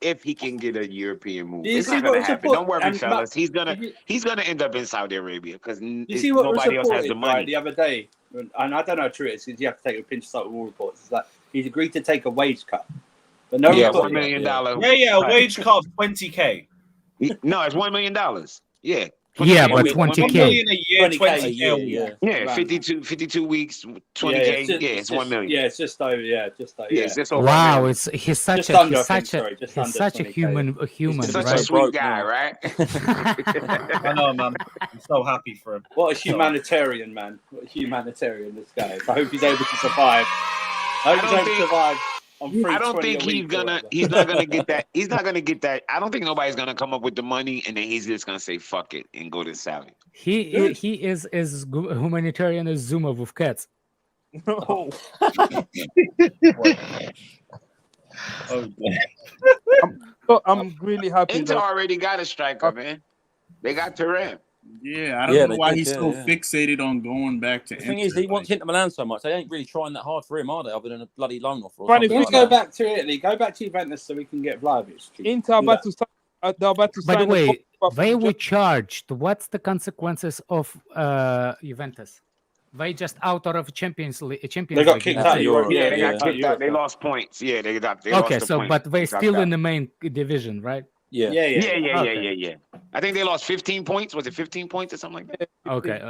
if he can get a European move. It's not going to happen. Don't worry, fellas. He's gonna end up in Saudi Arabia because nobody else has the money. Right, the other day, and I don't know how true it is because you have to take a pinch of salt with all reports. It's like he's agreed to take a wage cut, but no, $1 million. A wage cut of 20k. No, it's $1 million. Yeah. Yeah, but 20k. 1 million a year, 20k a year. Yeah, 52 weeks, 20k. Yeah, it's 1 million. Yeah, it's just over. It's just over. Wow, he's such a human. He's such right? a sweet guy, right? I know, man. I'm so happy for him. What a humanitarian, man! What a humanitarian this guy is. I hope he's able to survive. I don't think he's not gonna get that. He's not gonna get that. I don't think nobody's gonna come up with the money and then he's just gonna say fuck it and go to Saudi. He is as humanitarian as Zuma with cats. No. I'm really happy. Inter already got a striker, man. They got Turan. Yeah, I don't know why he's so fixated on going back to. The thing is, he wants Inter Milan so much. They ain't really trying that hard for him, are they? Other than a bloody loan offer. Let's go back to Italy. Go back to Juventus so we can get Vlahovic. Inter about to sign. By the way, they were charged. What's the consequences of Juventus? They just out of Champions League. They got kicked out. Yeah, they got kicked out. They lost points. Yeah, they lost the points. But they still in the main division, right? Yeah. I think they lost 15 points. Was it 15 points or something like that? Okay.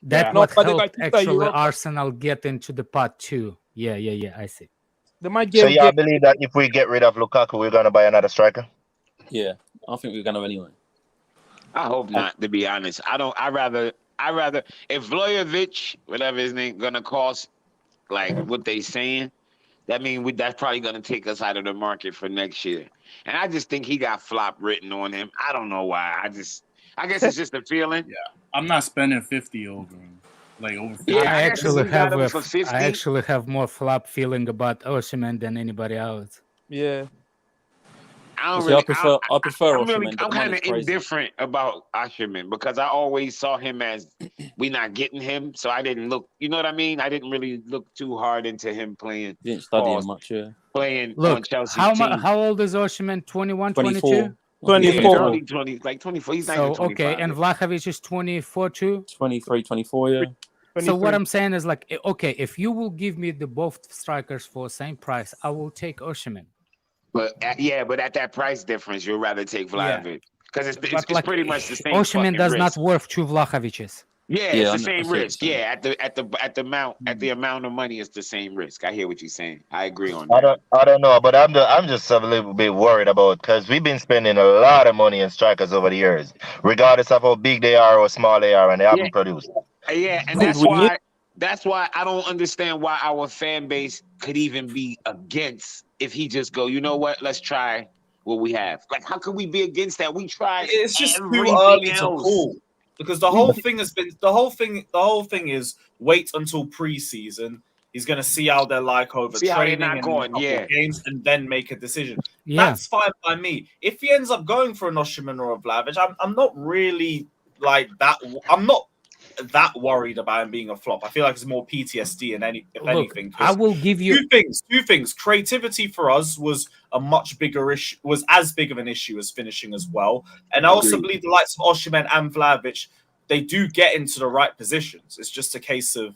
That what helped actually Arsenal get into the pot too. Yeah. I see. So I believe that if we get rid of Lukaku, we're gonna buy another striker. Yeah, I think we're gonna anyway. I hope not. To be honest, I rather if Vlahovic, whatever his name, gonna cost like what they saying. That means that's probably going to take us out of the market for next year. And I just think he got flop written on him. I don't know why. I guess it's just a feeling. Yeah, I'm not spending 50 over him. Like over 50. Yeah, I actually have more flop feeling about Osimhen than anybody else. Yeah. I prefer Osimhen. I'm kind of indifferent about Osimhen because I always saw him as we not getting him, so I didn't look. You know what I mean? I didn't really look too hard into him playing. You didn't study him much, yeah. Playing on Chelsea. How old is Osimhen? 21, 22? 24. 24. He's not so, even 25. Okay, and Vlahovic is 24 too? 23, 24, yeah. 23. So what I'm saying is like, okay, if you will give me the both strikers for the same price, I will take Osimhen. But at that price difference, you'd rather take Vlahovic. because it's But pretty much the same. Osimhen does risk. not worth 2 Vlahovic's. Yeah, Yeah, it's the I same see what you're risk. saying. Yeah, at the amount of money, it's the same risk. I hear what you're saying. I agree on that. I don't know, but I'm just a little bit worried about because we've been spending a lot of money in strikers over the years, regardless of how big they are or small they are, and they haven't produced. Yeah, and Could we need- that's why I don't understand why our fan base could even be against if he just go, you know what, let's try what we have. Like, how could we be against that? We tried It's just too everything early to else. call because the whole thing has been the whole thing is wait until preseason. He's going to see how they're like over See how they're training not and going, a couple yeah. games, and then make a decision. Yeah. That's fine by me. If he ends up going for an Osimhen or a Vlahovic, I'm not really like that. I'm not that worried about him being a flop. I feel like it's more PTSD and Look, anything. I will give you Two things. Creativity for us was a much bigger issue, was as big of an issue as finishing as well. And I also believe the likes of Osimhen and Vlahovic, they do get into the right positions. It's just a case of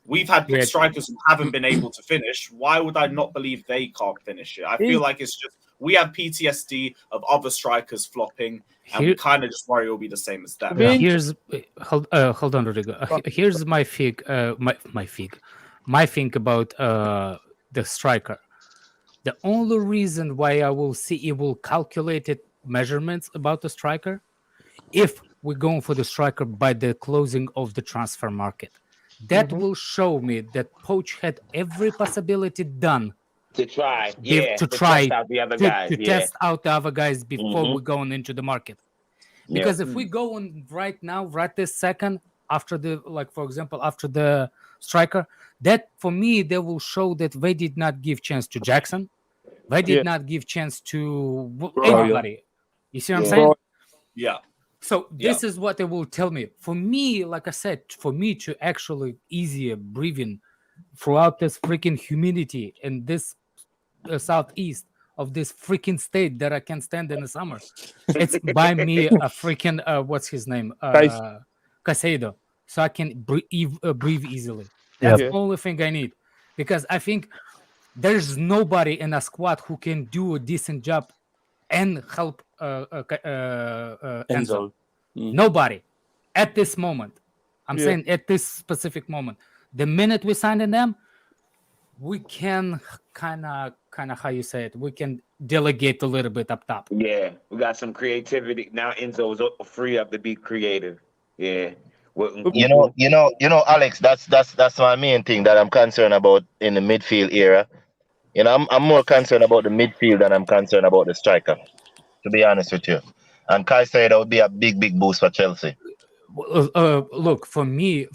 we've had strikers who haven't been able to finish. Why would I not believe they can't finish it? I feel like it's just we have PTSD of other strikers flopping, and we kind of just worry it'll be the same as them. Here's hold on, Rodrigo. Here's my thing about the striker. The only reason why I will see it will calculated measurements about the striker if we're going for the striker by the closing of the transfer market. That will show me that Poach had every possibility done to try, test out the other guys, test out the other guys before we're going into the market. Because if we go on right now, right this second, after the for example, after the striker, that for me they will show that they did not give chance to Jackson, they did not give chance to anybody. You see what I'm saying? Yeah. So this is what they will tell me. For me, like I said, for me to actually easier breathing throughout this freaking humidity in this southeast of this freaking state that I can stand in the summer, it's by me a freaking what's his name, Casado, so I can breathe easily. That's the only thing I need, because I think there's nobody in a squad who can do a decent job and help Enzo. Nobody at this moment. I'm saying at this specific moment. The minute we sign in them, we can kind of how you say it, we can delegate a little bit up top. Yeah, we got some creativity now. Enzo's free up to be creative. Yeah. You know, Alex, that's my main thing that I'm concerned about in the midfield era. You know, I'm more concerned about the midfield than I'm concerned about the striker, to be honest with you. And Kai said that would be a big boost for Chelsea. Look, for me,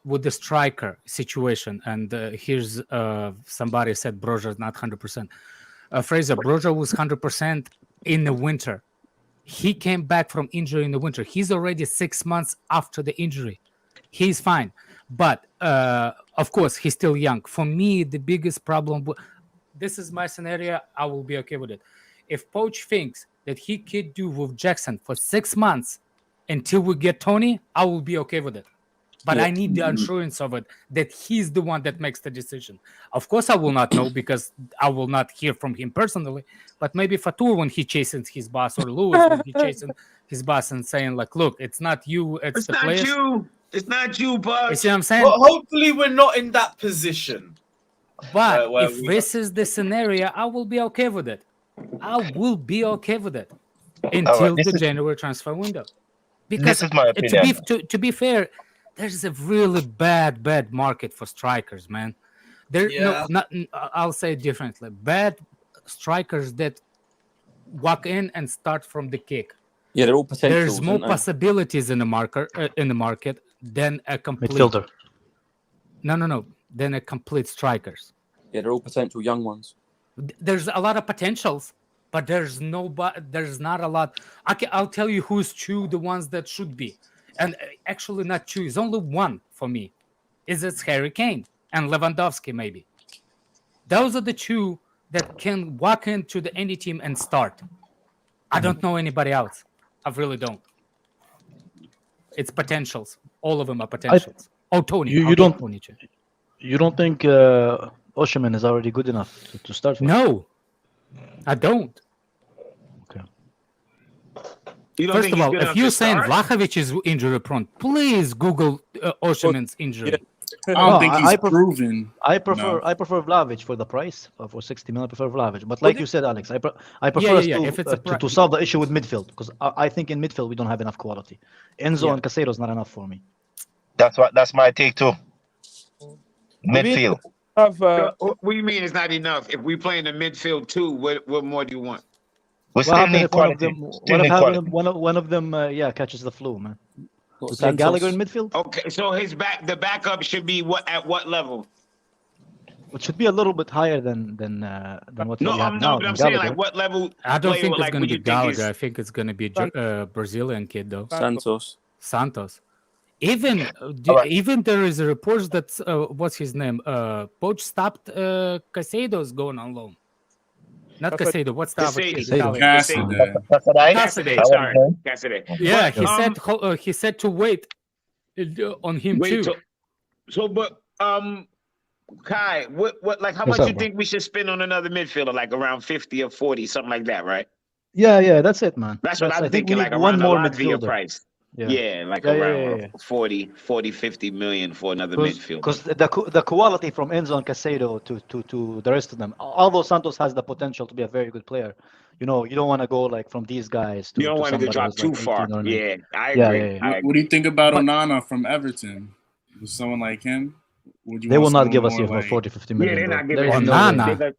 with the striker situation, and here's somebody said Broja not 100%. Fraser, Broja was 100% in the winter. He came back from injury in the winter. He's already 6 months after the injury. He's fine. But, of course, he's still young. For me, the biggest problem, this is my scenario, I will be okay with it. If Poach thinks that he could do with Jackson for 6 months until we get Tony, I will be okay with it. But I need the assurance of it, that he's the one that makes the decision. Of course, I will not know because I will not hear from him personally. But maybe Fatur, when he chases his boss, or Lewis, when he chases his boss and saying, like, look, it's not you, it's the players. It's not you, Buck. You see what I'm saying? Well, hopefully we're not in that position. But if this is the scenario, I will be okay with it. I will be okay with it until the January transfer window. Because this is my opinion. To be fair, there's a really bad market for strikers, man. I'll say it differently. Bad strikers that walk in and start from the kick. Yeah, they're all potentials. There's more possibilities in the market than a complete midfielder. No. Than a complete strikers. Yeah, they're all potential young ones. There's a lot of potentials, but there's not a lot. I'll tell you who's the ones that should be. And actually not two, it's only one for me. It's Harry Kane and Lewandowski, maybe. Those are the two that can walk into any team and start. I don't know anybody else. I really don't. It's potentials. All of them are potentials. Tony. You don't think Osimhen is already good enough to start with? No, I don't. Okay. You don't First think of he's all, good if enough you're to saying start? Vlahovic is injury prone, please Google Osimhen's injury. I don't No, think he's proven. I prefer enough. I prefer Vlahovic for the price for 60 million. I prefer Vlahovic, but like you said, Alex, I prefer us If it's to solve the issue with midfield because I think in midfield we don't have enough quality. Enzo and Casado is not enough for me. That's my take too. Midfield. Have So, what do you mean it's not enough? If we play in the midfield too, what more do you want? We What still happens need if one of quality. them Still need quality. one of them catches the flu, man? What, We play Gallagher in Santos? midfield. Okay, so the backup should be at what level? It should be a little bit higher than what No, we have I'm now. but I'm than saying Gallagher. like what level? I don't player, think it's like, going would to be you think Gallagher. is- I think it's going to be a Brazilian kid, though. Santos. Santos. Even even there is a report that what's his name? Poch stopped Casado's going on loan. Not Casado. What's the other kid? Casado. Italian. Cassidy. Sorry, Cassidy. Yeah, But, he said to wait on him too. But Kai, what like how What's much up, you bro? think we should spend on another midfielder? Like around 50 or 40, something like that, right? Yeah, that's it, man. That's what I'm I think thinking, we like need one around more a Latvia midfielder. price. Yeah, Like Yeah, around yeah. 40, 50 million for another midfielder. Because the quality from Enzo and Casado to the rest of them, although Santos has the potential to be a very good player, you don't want to go like from these guys to You don't want to somebody drop who's too like 18 far. or 19. Yeah, I Yeah, agree. yeah. What do you think about But- Onana from Everton? With someone like him? Would you They want will not someone give us more even like... 40, 50 Yeah, million. they're bro. not There giving is him no way. Onana.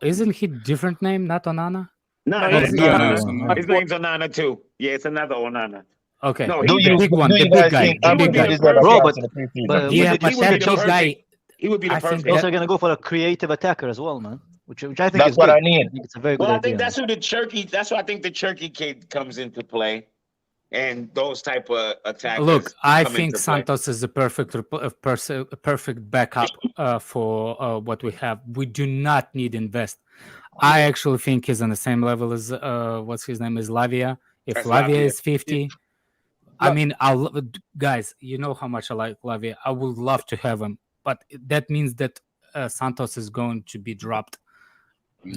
Isn't he different name? Not Onana. No, No, it's it's Onana. Onana. His name's Onana too. Yeah, it's another Onana. Okay. No, Do he's you big one, do the you big guys guy, think the he would big be Ampadu guy. the deserves a Bro, chance but- in the preseason? but Yeah, would but he would that be the big guy. perfect. He would be the I think perfect. also that- going to go for a creative attacker as well, man. Which I think That's is what good. I need. I think it's a very good Well, I idea. think that's who the Turkey. That's why I think the Turkey kid comes into play, and those type of attackers. Look, I come think into play. Santos is a perfect backup for what we have. We do not need invest. I actually think he's on the same level as what's his name is Lavia. If That's Lavia Lavia. is 50, I mean, guys, you know how much I like Lavia. I would love to have him, but that means that Santos is going to be dropped.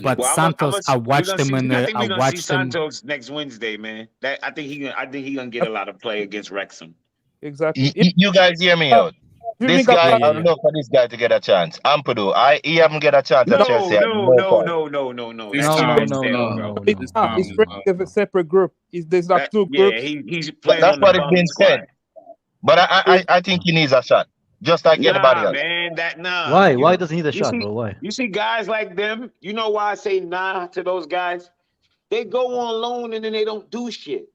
But Well, Santos, I watched him I in think I we're gonna see watched him. Santos next Wednesday, man. I think he gonna get a lot of play against Wrexham. exactly. You guys hear me out. You This think guy, Yeah. I'd love for this guy to get a chance. Ampadu, he haven't get a chance at Chelsea. No. That's This No, time no, is no, no. no, no. This time It's is breaking no. as a separate group. There's like two Yeah, groups. he's playing That's on the what is bum being squad. said. But I think he needs a shot, just like anybody Nah, else. man, Why? You Why know, does he need a you shot, see- bro? Why? You see guys like them. You know why I say nah to those guys? They go on loan and then they don't do shit.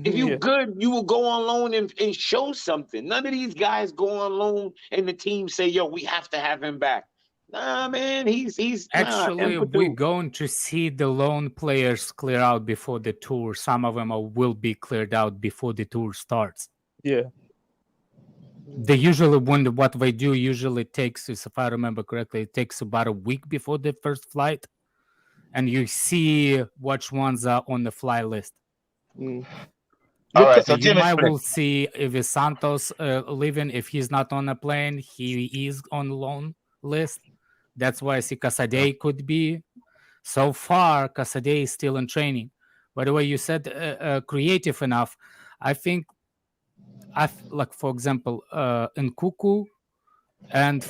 If you Yeah. good, you will go on loan and show something. None of these guys go on loan and the team say, "Yo, we have to have him back." Nah, man, he's Actually, Ampadu. we're going to see the loan players clear out before the tour. Some of them will be cleared out before the tour starts. Yeah. They usually, what they do usually takes, if I remember correctly, it takes about a week before the first flight, and you see which ones are on the fly list. All right, so You Jimmy might Split. will see if it's Santos leaving. If he's not on a plane, he is on loan list. That's why I see Casade could be. So far, Casade is still in training. By the way, you said creative enough. I think, like for example, in Cuckoo, and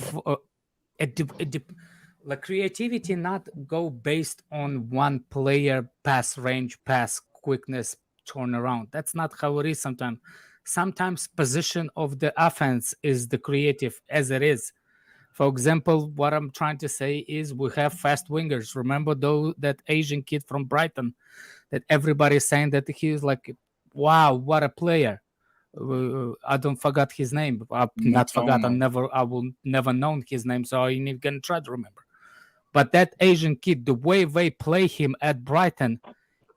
like creativity not go based on one player, pass range, pass quickness, turnaround. That's not how it is sometimes. Sometimes position of the offense is the creative as it is. For example, what I'm trying to say is we have fast wingers. Remember that Asian kid from Brighton that everybody's saying that he's like, wow, what a player. I don't forgot his name. I will never known his name, so I ain't gonna try to remember. But that Asian kid, the way they play him at Brighton,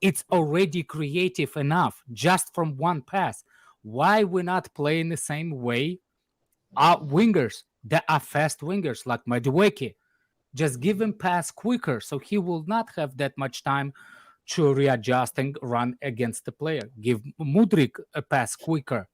it's already creative enough just from one pass. Why we not playing the same way? Our wingers that are fast wingers like Madueke, just give him pass quicker, so he will not have that much time to readjust and run against the player. Give Mudryk a pass quicker,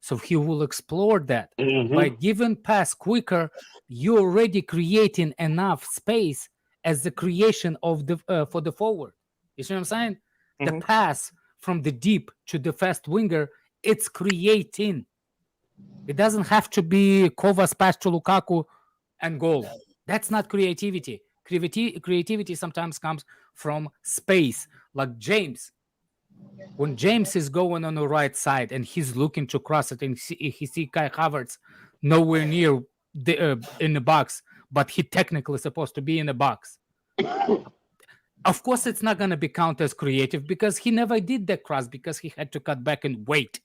so he will explore that. By giving pass quicker, you're already creating enough space as the creation of the for the forward. You see what I'm saying? The pass from the deep to the fast winger, it's creating. It doesn't have to be Kovac pass to Lukaku and goal. That's not creativity. Creativity sometimes comes from space, like James. When James is going on the right side and he's looking to cross it, and he see Kai Havertz nowhere near in the box, but he technically supposed to be in the box. Of course, it's not going to be counted as creative because he never did that cross because he had to cut back and wait.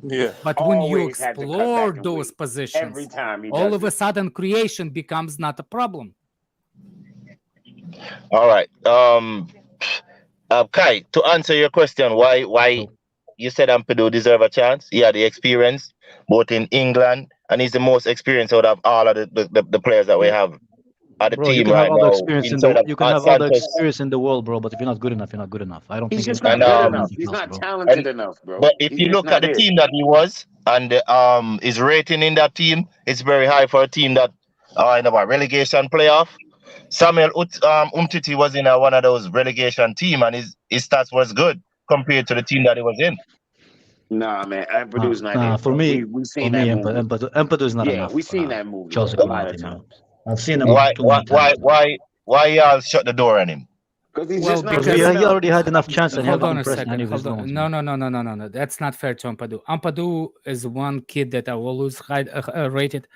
Yeah. But when you Always had to cut explore back and those wait. positions, Every time he all does of a it. sudden creation becomes not a problem. All right. Kai, to answer your question, why you said Ampadu deserve a chance? He had the experience both in England, and he's the most experienced out of all of the players that we have at the Bro, you team can right have all the now. experience in Inside the of you can have all the Santos. experience in the world, bro. But if you're not good enough, you're not good enough. I don't He's think just you not can good do enough. anything He's else, not bro. talented enough, bro. But if He's you just look at not the it. team that he was and his rating in that team, it's very high for a team that in a relegation playoff. Samuel Umtiti was in one of those relegation team, and his stats was good compared to the team that he was in. Nah, man, Ampadu's not it. For bro. me, we seen that movie. Empadu is not Yeah, enough. we seen that movie Chelsea a lot of quality, man. times. I've seen him Why too many times. why y'all shut the door on him? Because he's Well, just not because good He enough. already had enough chance and he hold hasn't on a impressed any second. of his Hold loans. on. No. That's not fair to Ampadu. Ampadu is one kid that I always rated,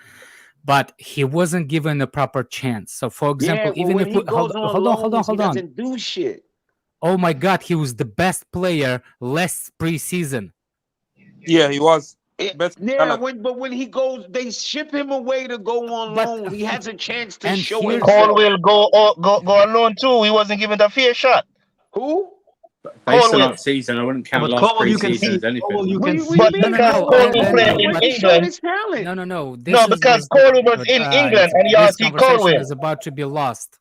but he wasn't given a proper chance. So, for example, Yeah, even when if he we, goes on loans, he hold on. doesn't do shit. Oh my God, he was the best player last preseason. Yeah, he was. Best Yeah, talent. but when he goes, they ship him away to go on loan. He has a chance to and show here's- himself. Colwill go on loan too. He wasn't given a fair shot. Who? Based on Colwill. last season, I wouldn't count But last Colwill, you can pre-season see. as anything. Colwill, you can What see. do you mean? Because Colwill played in He showed England. his talent. No. No, because Colwill was in England and y'all this see conversation Colwill. is about to be lost.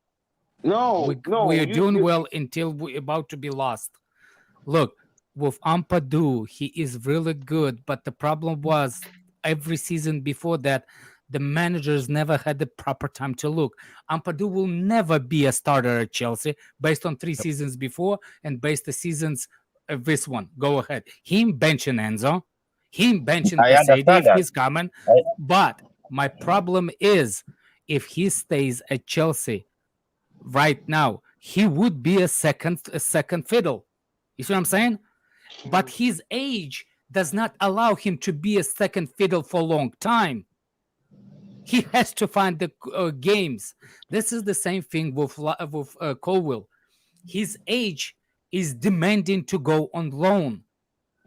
No, we are doing well until we're about to be lost. Look, with Ampadu, he is really good, but the problem was every season before that, the managers never had the proper time to look. Ampadu will never be a starter at Chelsea based on 3 seasons before and based the seasons of this one. Go ahead. Him benching Enzo, him benching I Besedi understand if that. he's coming. But my problem is if he stays at Chelsea right now, he would be a second fiddle. You see what I'm saying? But his age does not allow him to be a second fiddle for a long time. He has to find the games. This is the same thing with Colwill. His age is demanding to go on loan.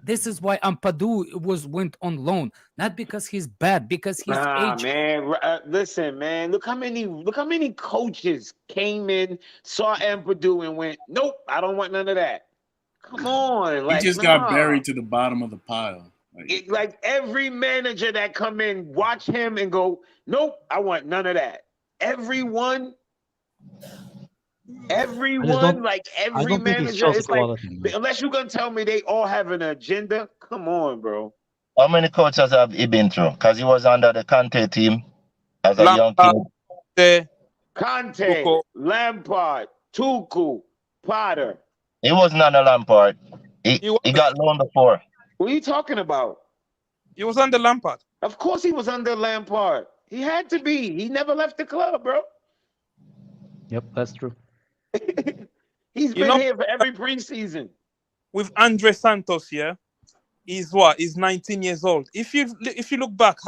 This is why Ampadu went on loan, not because he's bad, because his age. Man, listen, man. Look how many coaches came in, saw Ampadu, and went, "Nope, I don't want none of that." Come on, He just got buried to the bottom of the pile. Like every manager that come in, watch him and go, "Nope, I want none of that." Everyone, every manager is like, unless you're gonna tell me they all have an agenda. Come on, bro. How many coaches have he been through? Because he was under the Conte team as a young kid. Conte, Lampard, Tuchel, Potter. He wasn't under Lampard. He got loaned before. What are you talking about? He was under Lampard. Of course he was under Lampard. He had to be. He never left the club, bro. Yep, that's true. He's been here for every preseason. With Andre Santos here, he's 19 years old. If you look back,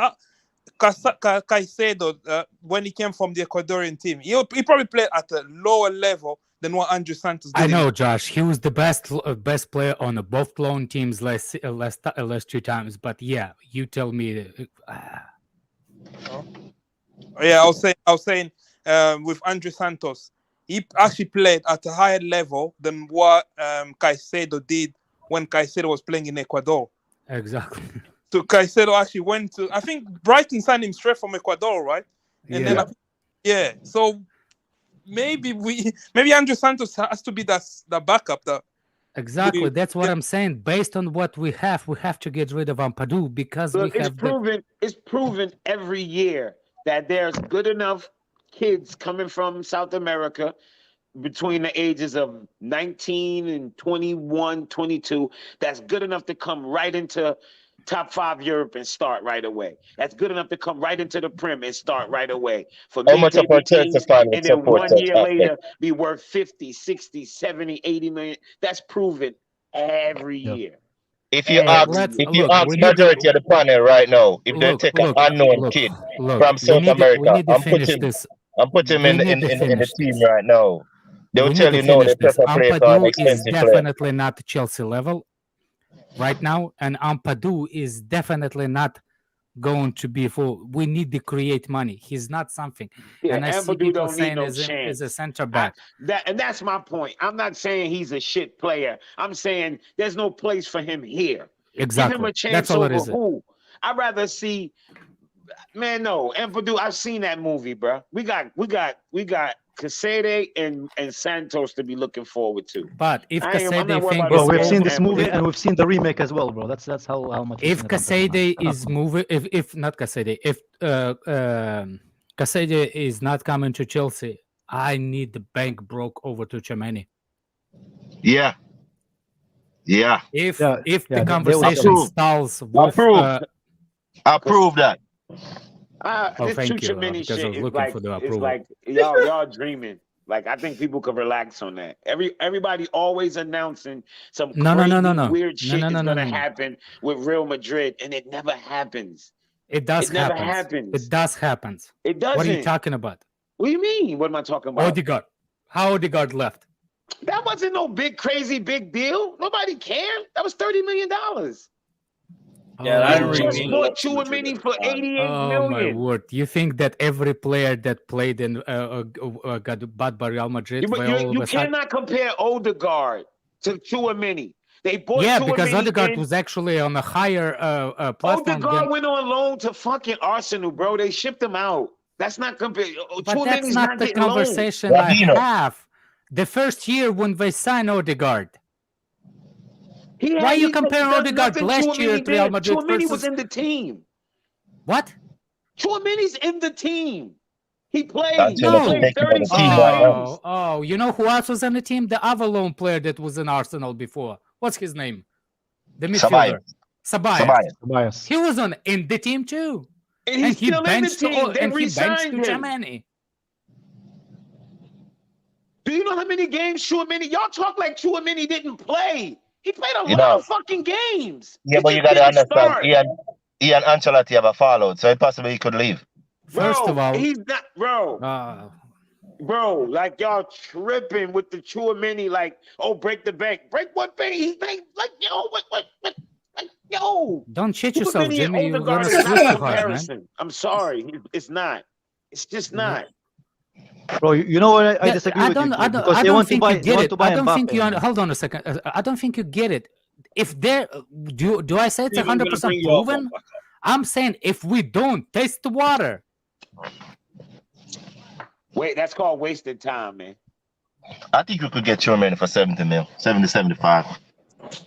Caicedo, when he came from the Ecuadorian team, he probably played at a lower level than what Andre Santos did. I know, Josh. He was the best player on both loan teams last 2 times. But yeah, you tell me. Yeah, I was saying with Andre Santos, he actually played at a higher level than what Caicedo did when Caicedo was playing in Ecuador. Exactly. So Caicedo actually went to, I think Brighton signed him straight from Ecuador, right? And then so maybe Andre Santos has to be the backup. Exactly. That's what I'm saying. Based on what we have to get rid of Ampadu because it's proven every year that there's good enough kids coming from South America between the ages of 19 and 21, 22, that's good enough to come right into top 5 Europe and start right away. That's good enough to come right into the Prem and start right away. For How much of mid-table our Chelsea teams, fan would and then support 1 such year aspect? later be worth 50, 60, 70, 80 million. That's proven every Yeah. year. If you Every ask, year. if you look, ask we need majority of the panel right now, if they take an unknown look, kid look. from We South need we America need to and finish this. put him We in need to the finish team this. right now, they will We tell need you to no, finish they this. prefer play for an Ampadu is expensive player. definitely not Chelsea level right now, and Ampadu is definitely not going to be for. We need to create money. He's not something. Yeah, And I see Ampadu people don't need saying no is him chance. is a center back. And that's my point. I'm not saying he's a shit player. I'm saying there's no place for him here. Exactly. Give him a chance That's all it over is. who? I'd rather see. Man, no, Ampadu. I've seen that movie, bro. We got Casede and Santos to be looking forward to. But if I'm Casede not worried thing about Bro, is we've seen over, this movie and we've seen the remake as well, bro. That's how much. if Casede is moving, if not Casede, if Casede is not coming to Chelsea, I need the bank broke over to Chemeni. Yeah. If Yeah, if yeah, the they conversation Approve. stalls with Approve that. This thank you, Chouameni because I shit was is looking like for the it's approval. like y'all dreaming. Like I think people could relax on that. Everybody always announcing some No, crazy no. weird shit No, is no, gonna no. happen with Real Madrid, and it never happens. It does It never happen. happens. It does happen. It doesn't. What are you talking about? What do you mean? What am I talking about? Odegaard. How Odegaard left? That wasn't no crazy big deal. Nobody cared. That was $30 million. Yeah, Oh, I You really just mean a bought lot to Madrid Chouameni at for the time. 88 Oh my million. word! You think that every player that played in got bought by Real Madrid? You cannot compare Odegaard to Chouameni. They bought Yeah, Chouameni because Odegaard in. was actually on a higher platform. Odegaard went on loan to fucking Arsenal, bro. They shipped him out. That's not compared. But that's Chouameni's not the getting loaned. conversation I Rabino. have. The first year when they signed Odegaard. He Why had- you he compare done Odegaard nothing last year Chouameni to Real did. Madrid Chouameni was versus- in the team. What? Chouameni's in the team. He played. That's He enough to played take him out of the 36 team right now. games. Oh, you know who else was on the team? The Avalon player that was in Arsenal before. What's his name? The midfielder. Savić. Bias. He was in the team too. And he's he still in the benched team. They and he benched re-signed to him. Chemeni. Do you know how many games Chouameni? Y'all talk like Chouameni didn't play. He played a You lot know. of fucking games. Yeah, He but you just gotta didn't understand, start. Ian Ancelotti have a fallout, so it's possible he could leave. First of all, he's not, bro. Like y'all tripping with the Chouameni, like, oh, break the bank. Break what bank? He's like, yo, what, like, yo. don't shit yourself, Chouameni and Jimmy. You're Odegaard gonna is sleep not too a hard, man. comparison. I'm sorry, it's not. It's just not. Bro, you know what? I Yeah, disagree with you. I Because don't they want to think buy. you They get want it. to buy I don't think Mbappe, you. man. Hold on a second. I don't think you get it. If there, do I say it's Even gonna 100% bring you up proven? on Baka. I'm saying if we don't taste the water, Wait, that's called wasted time, man. I think you could get Chouameni for 70 mil, 70, 75.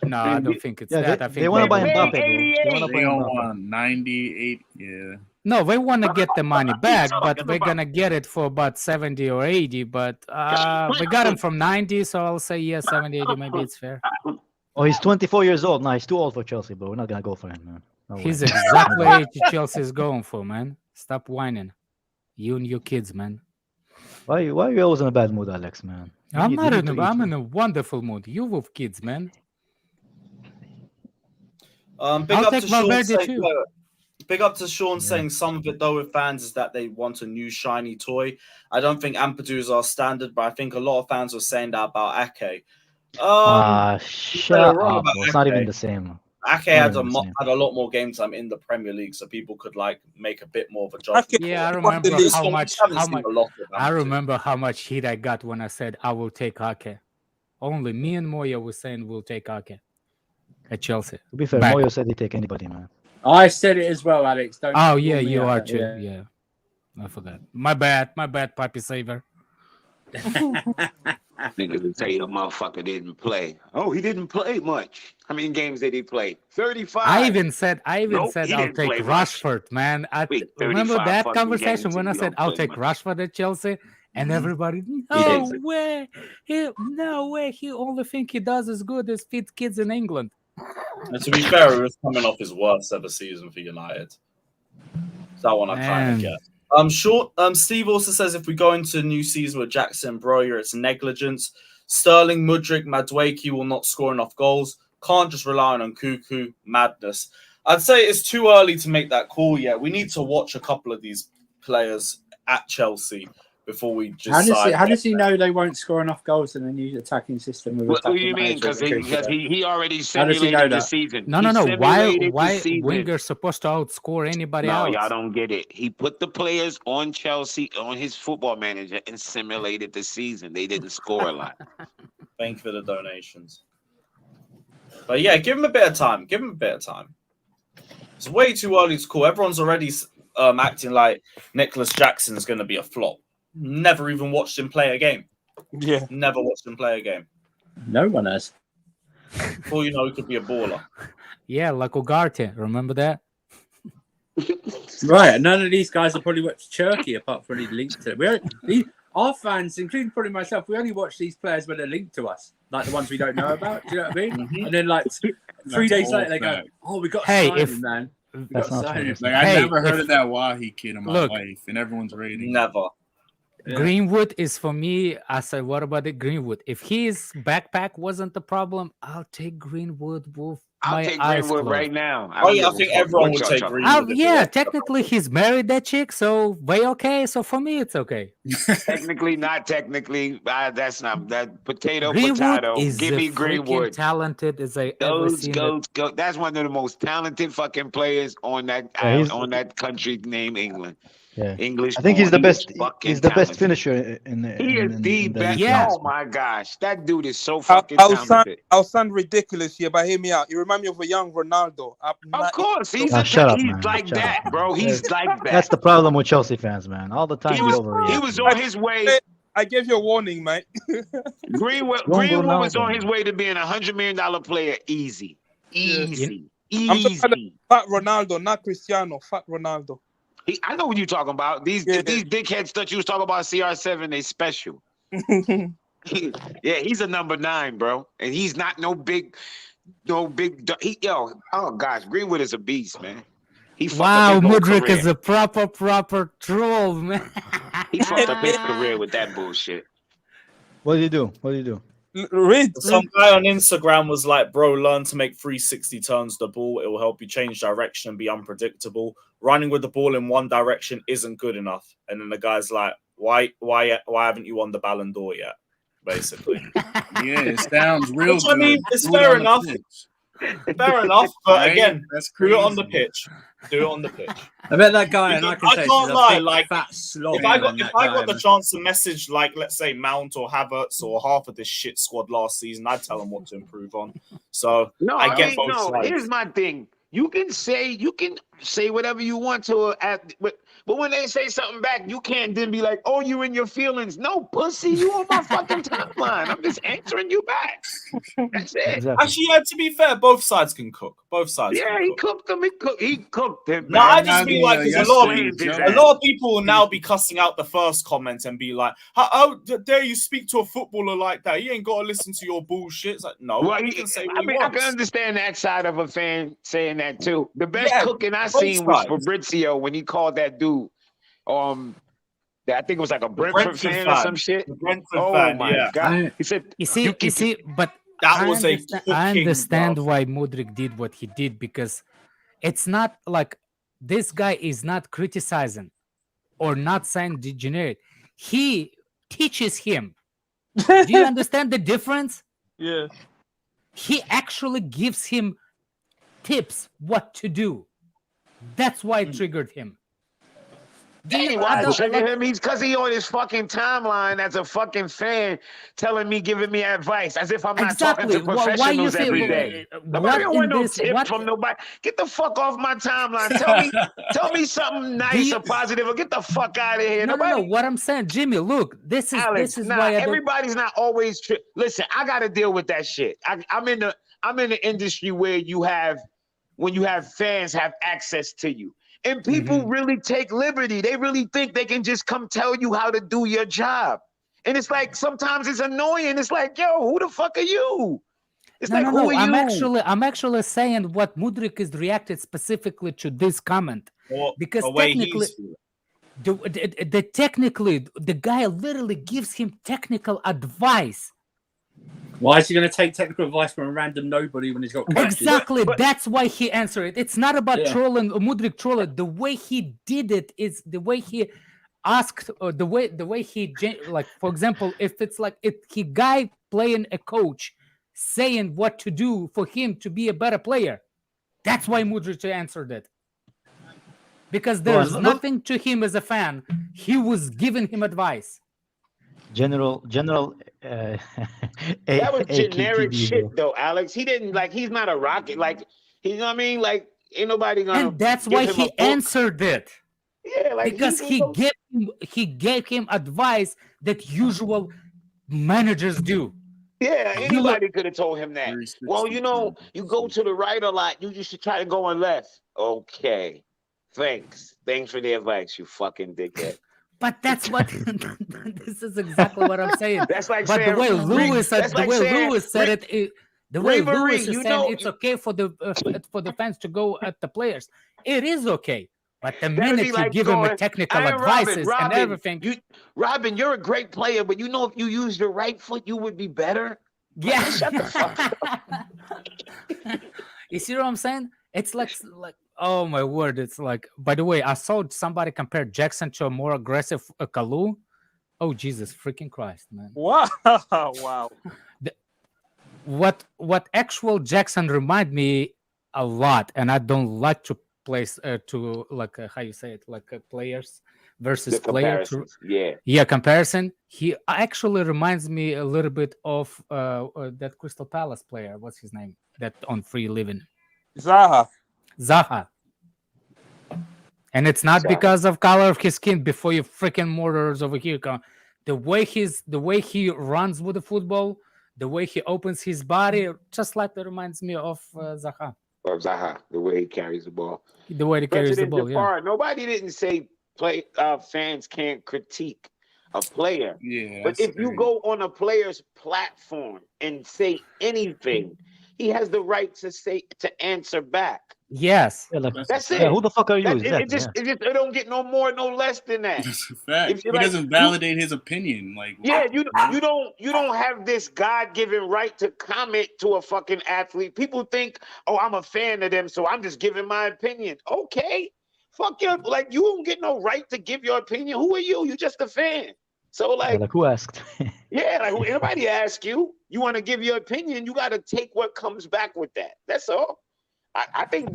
no, I don't think it's Yeah, that. I they think want to buy They Mbappe, paid bro. They want to They buy don't Mbappe. want 98. Yeah. No, they want to get the money back, but talking they're about? gonna get it for about 70 or 80. But we got him from 90, so I'll say yes, 70, 80. Maybe it's fair. Oh, he's 24 years old. Nah, he's too old for Chelsea, bro. We're not gonna go for him, man. No He's way. exactly age Chelsea is going for, man. Stop whining. You and your kids, man. Why are you always in a bad mood, Alex, man? I'm not in. to I'm eat. in a wonderful mood. You with kids, man. Big I'll up take to Sean Valverde saying, too. big up to Sean saying some of it though with fans is that they want a new shiny toy. I don't think Ampadu is our standard, but I think a lot of fans were saying that about Ake. Shut wrong up, about bro. It's not even Ake. the same. Ake had a lot more game time in the Premier League, so people could like make a bit more of a judgment. Yeah, I call. remember This how one, we much. haven't How seen much. a lot of I Ampadu. remember how much heat I got when I said I will take Ake. Only me and Moya were saying we'll take Ake at Chelsea. To be fair, Back. Moyo said he'd take anybody, man. I said it as well, Alex. Don't Oh rule yeah, me you out, are but too. Yeah. I forgot. My bad, Puppy Saver. Niggas will tell you the motherfucker didn't play. Oh, he didn't play much. How many games did he play? 35. I even said Nope, I'll he didn't take play much. Rashford, man. Wait, Remember 35 that fucking conversation games when and I you said don't I'll play take much. Rashford at Chelsea, And everybody, did. no way. He only think he does as good as fit kids in England. And to be fair, he was coming off his worst ever season for United. So that one I kind of get. Steve also says if we go into a new season with Jackson and Broyer, it's negligence. Sterling, Mudryk, Madueke will not score enough goals. Can't just rely on Cuckoo. Madness. I'd say it's too early to make that call yet. We need to watch a couple of these players at Chelsea before we just. How does he know they won't score enough goals in the new attacking system? What do you mean? Because he already How simulated the season. No. Why wingers supposed to outscore anybody else? No, y'all don't get it. He put the players on Chelsea on his football manager and simulated the season. They didn't score a lot. Thank you for the donations. But yeah, give him a bit of time. It's way too early to call. Everyone's already acting like Nicholas Jackson is going to be a flop. Never even watched him play a game. Yeah. Never watched him play a game. No one has. Before you know, he could be a baller. Yeah, like Ugarte. Remember that? Right. None of these guys have probably watched Turkey apart from any linked to it. Our fans, including probably myself, we only watch these players when they're linked to us, like the ones we don't know about. Do you know what I mean? Mm-hmm. And then, like 3 days later, they go, "Oh, we got to sign him, man. We got to sign him." Like I never heard of that Wahi kid in my life, and everyone's rating. Never. Yeah. Greenwood is for me. I said, what about it? Greenwood. If his backpack wasn't the problem, I'll take Greenwood with I'll my take eyes Greenwood closed. right now. I think everyone would take Greenwood. Yeah, technically he's married that chick, so way okay. So for me, it's okay. Technically, not technically. That's not that potato. Greenwood is Give me Greenwood. Talented as I ever seen. Go. That's one of the most talented fucking players on that on that country named England. Yeah, English. I think he's the best. He's the best finisher in He is the best. Yeah. Oh my gosh, that dude is so fucking I'll talented. sound ridiculous here, but hear me out. You remind me of a young Ronaldo. Of course, he's shut up, he's man. like Shut that, up. bro. He's like that. That's the problem with Chelsea fans, man. All the time He was on his way. I gave you a warning, mate. Greenwood was on his way to being $100 million player. Easy. I'm talking about fat Ronaldo, not Cristiano. Fat Ronaldo. I know what you're talking about. These dickheads that you was talking about CR7, they special. Yeah, he's a number 9, bro, and he's not no big. Oh gosh, Greenwood is a beast, man. Wow, Mudryk is a proper troll, man. He fucked up his career with that bullshit. What do you do? Some guy on Instagram was like, bro, learn to make 360 turns the ball. It will help you change direction and be unpredictable. Running with the ball in one direction isn't good enough. And then the guy's like, why haven't you won the Ballon d'Or yet? Basically. Yeah, it sounds real good. I mean, it's fair enough. Fair enough, but again, do it on the pitch. I bet that guy, and I can't lie, like fat slob. If I got the chance to message, like, let's say Mount or Havertz or half of this shit squad last season, I'd tell them what to improve on. So I get both sides. Here's my thing. You can say whatever you want to, but when they say something back, you can't then be like, "Oh, you in your feelings." No, pussy, you on my fucking timeline. I'm just answering you back. That's it. Exactly. Actually, yeah, to be fair, both sides can cook. Both sides. Yeah, he cooked them. He cooked them. No, I just mean like, because a lot of people will now be cussing out the first comment and be like, "How dare you speak to a footballer like that? You ain't got to listen to your bullshit." It's like, no, well, he can say what he I wants. can understand that side of a fan saying that too. The best cooking I seen was Fabrizio when he called that dude. I think it was like a Brentford fan or some shit. Fan, my God. He said, you see, but that I understand why Mudryk did what he did, because it's not like this guy is not criticizing or not saying degenerate. He teaches him. Do you understand the difference? Yeah. He actually gives him tips what to do. That's why it triggered him. He's because he on his fucking timeline as a fucking fan giving me advice as if I'm not talking to professionals every day. I don't want no tip from nobody. Get the fuck off my timeline. Tell me something nice or positive, or get the fuck out of here. No. What I'm saying, Jimmy, look, this is why everybody's not always. Listen, I got to deal with that shit. I'm in the industry where when you have fans have access to you. And people really take liberty. They really think they can just come tell you how to do your job. And it's like, sometimes it's annoying. It's like, yo, who the fuck are you? It's No, like, no, who no. are you? I'm actually saying what Mudrik is reacted specifically to this comment. Because technically, technically, the guy literally gives him technical advice. Why is he going to take technical advice from a random nobody when he's got crashes? Exactly. That's why he answered it. It's not about trolling Mudrik trolling. The way he did it is the way he asked, or the way he, like, for example, if it's like if he guy playing a coach saying what to do for him to be a better player, that's why Mudrik answered it. Because there's nothing to him as a fan. He was giving him advice. General. That was generic shit, though, Alex. He didn't like. He's not a rocket. Like, you know what I mean? Like, ain't nobody gonna. And that's why he answered it. Yeah, like because he gave him advice that usual managers do. Yeah, anybody could have told him that. Well, you know, you go to the right a lot. You should try to go on left. Okay, thanks for the advice, you fucking dickhead. But that's what this is exactly what I'm saying. That's like but saying, the way Lewis said, Lewis said it, the way Lewis is saying it's okay for the fans to go at the players. It is okay. But the minute you give him a technical advices and everything, Robin, you're a great player, but you know if you use the right foot, you would be better. Yeah. Shut the fuck up. You see what I'm saying? It's like oh my word! It's like. By the way, I saw somebody compare Jackson to a more aggressive Kalu. Oh Jesus freaking Christ, man! Wow, wow. What actual Jackson remind me a lot, and I don't like to place to like how you say it, like players versus players. Yeah, comparison. He actually reminds me a little bit of that Crystal Palace player. What's his name? That on free living. Zaha. And it's not because of color of his skin. Before you freaking murderers over here, the way he runs with the football, the way he opens his body, just like that reminds me of Zaha. Of Zaha, the way he carries the ball. The way he carries the ball. Jafar, nobody didn't say fans can't critique a player. Yeah, but if you go on a player's platform and say anything, he has the right to answer back. Yes. Yeah, that's it. Yeah, who the fuck are you? It don't get no more, no less than that. That's a fact. He doesn't validate his opinion. Like, yeah, you don't have this God-given right to comment to a fucking athlete. People think, oh, I'm a fan of them, so I'm just giving my opinion. Okay, fuck you. Like, you don't get no right to give your opinion. Who are you? You just a fan. So like who asked? Yeah, like who, anybody ask you, you want to give your opinion, you got to take what comes back with that. That's all. I think,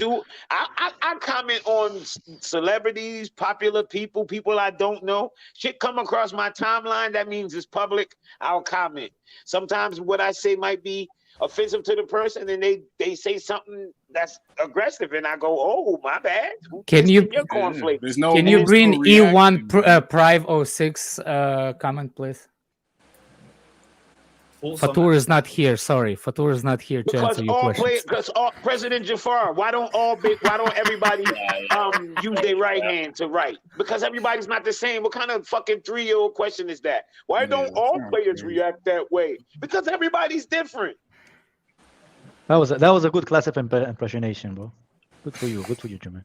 I comment on celebrities, popular people I don't know. Shit come across my timeline, that means it's public, I'll comment. Sometimes what I say might be offensive to the person, and they say something that's aggressive, and I go, oh, my bad. Can you your cornflake? Can you bring E1 Prive 06 comment, please? Fatur is not here. Sorry, Fatur is not here to answer your questions. Because President Jafar, why don't everybody use their right hand to write? Because everybody's not the same. What kind of fucking 3-year-old question is that? Why don't all players react that way? Because everybody's different. That was a good class of impersonation, bro. Good for you, Jermaine.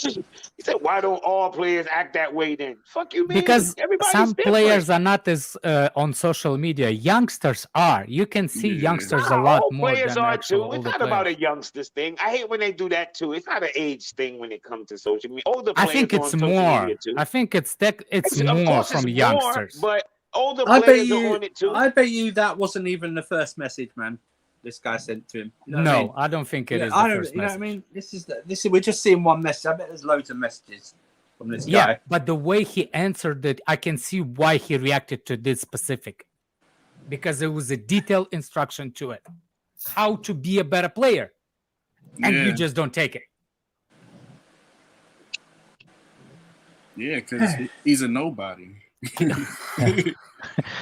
He said, why don't all players act that way then? Fuck you, man. Because some different. players are not as on social media. Youngsters are. You can see youngsters a lot more players than are too. It's not players. about a youngsters thing. I hate when they do that too. It's not an age thing when it comes to social media. Older players I think it's more. I think it's more from youngsters. But older players are on it too. I bet you that wasn't even the first message, man. This guy sent to him. You know no, what I mean? I don't think it is. I the don't. first you know message. what I mean? This is. We're just seeing one message. I bet there's loads of messages from this guy. Yeah, but the way he answered it, I can see why he reacted to this specific, because there was a detailed instruction to it, how to be a better player, and you just don't take it. Yeah, because he's a nobody.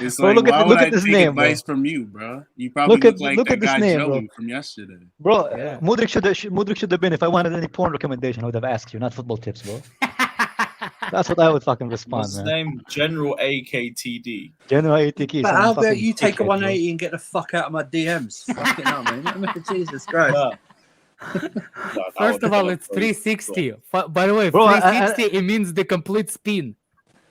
It's Bro, like, look at why the- would look I at this take name, bro. advice from you, bro? You probably look like that this guy name, bro. Joey from yesterday. Bro, Yeah. Mudrik should have been. If I wanted any porn recommendation, I would have asked you, not football tips, bro. That's what I would fucking respond, What's his man. name? General AKTD. General ATK. But some how about fucking you take a dickhead, bro. 180 and get the fuck out of my DMs? Fucking hell, man. Jesus Christ. First of all, it's 360. By the way, Bro, 360 it means the complete spin.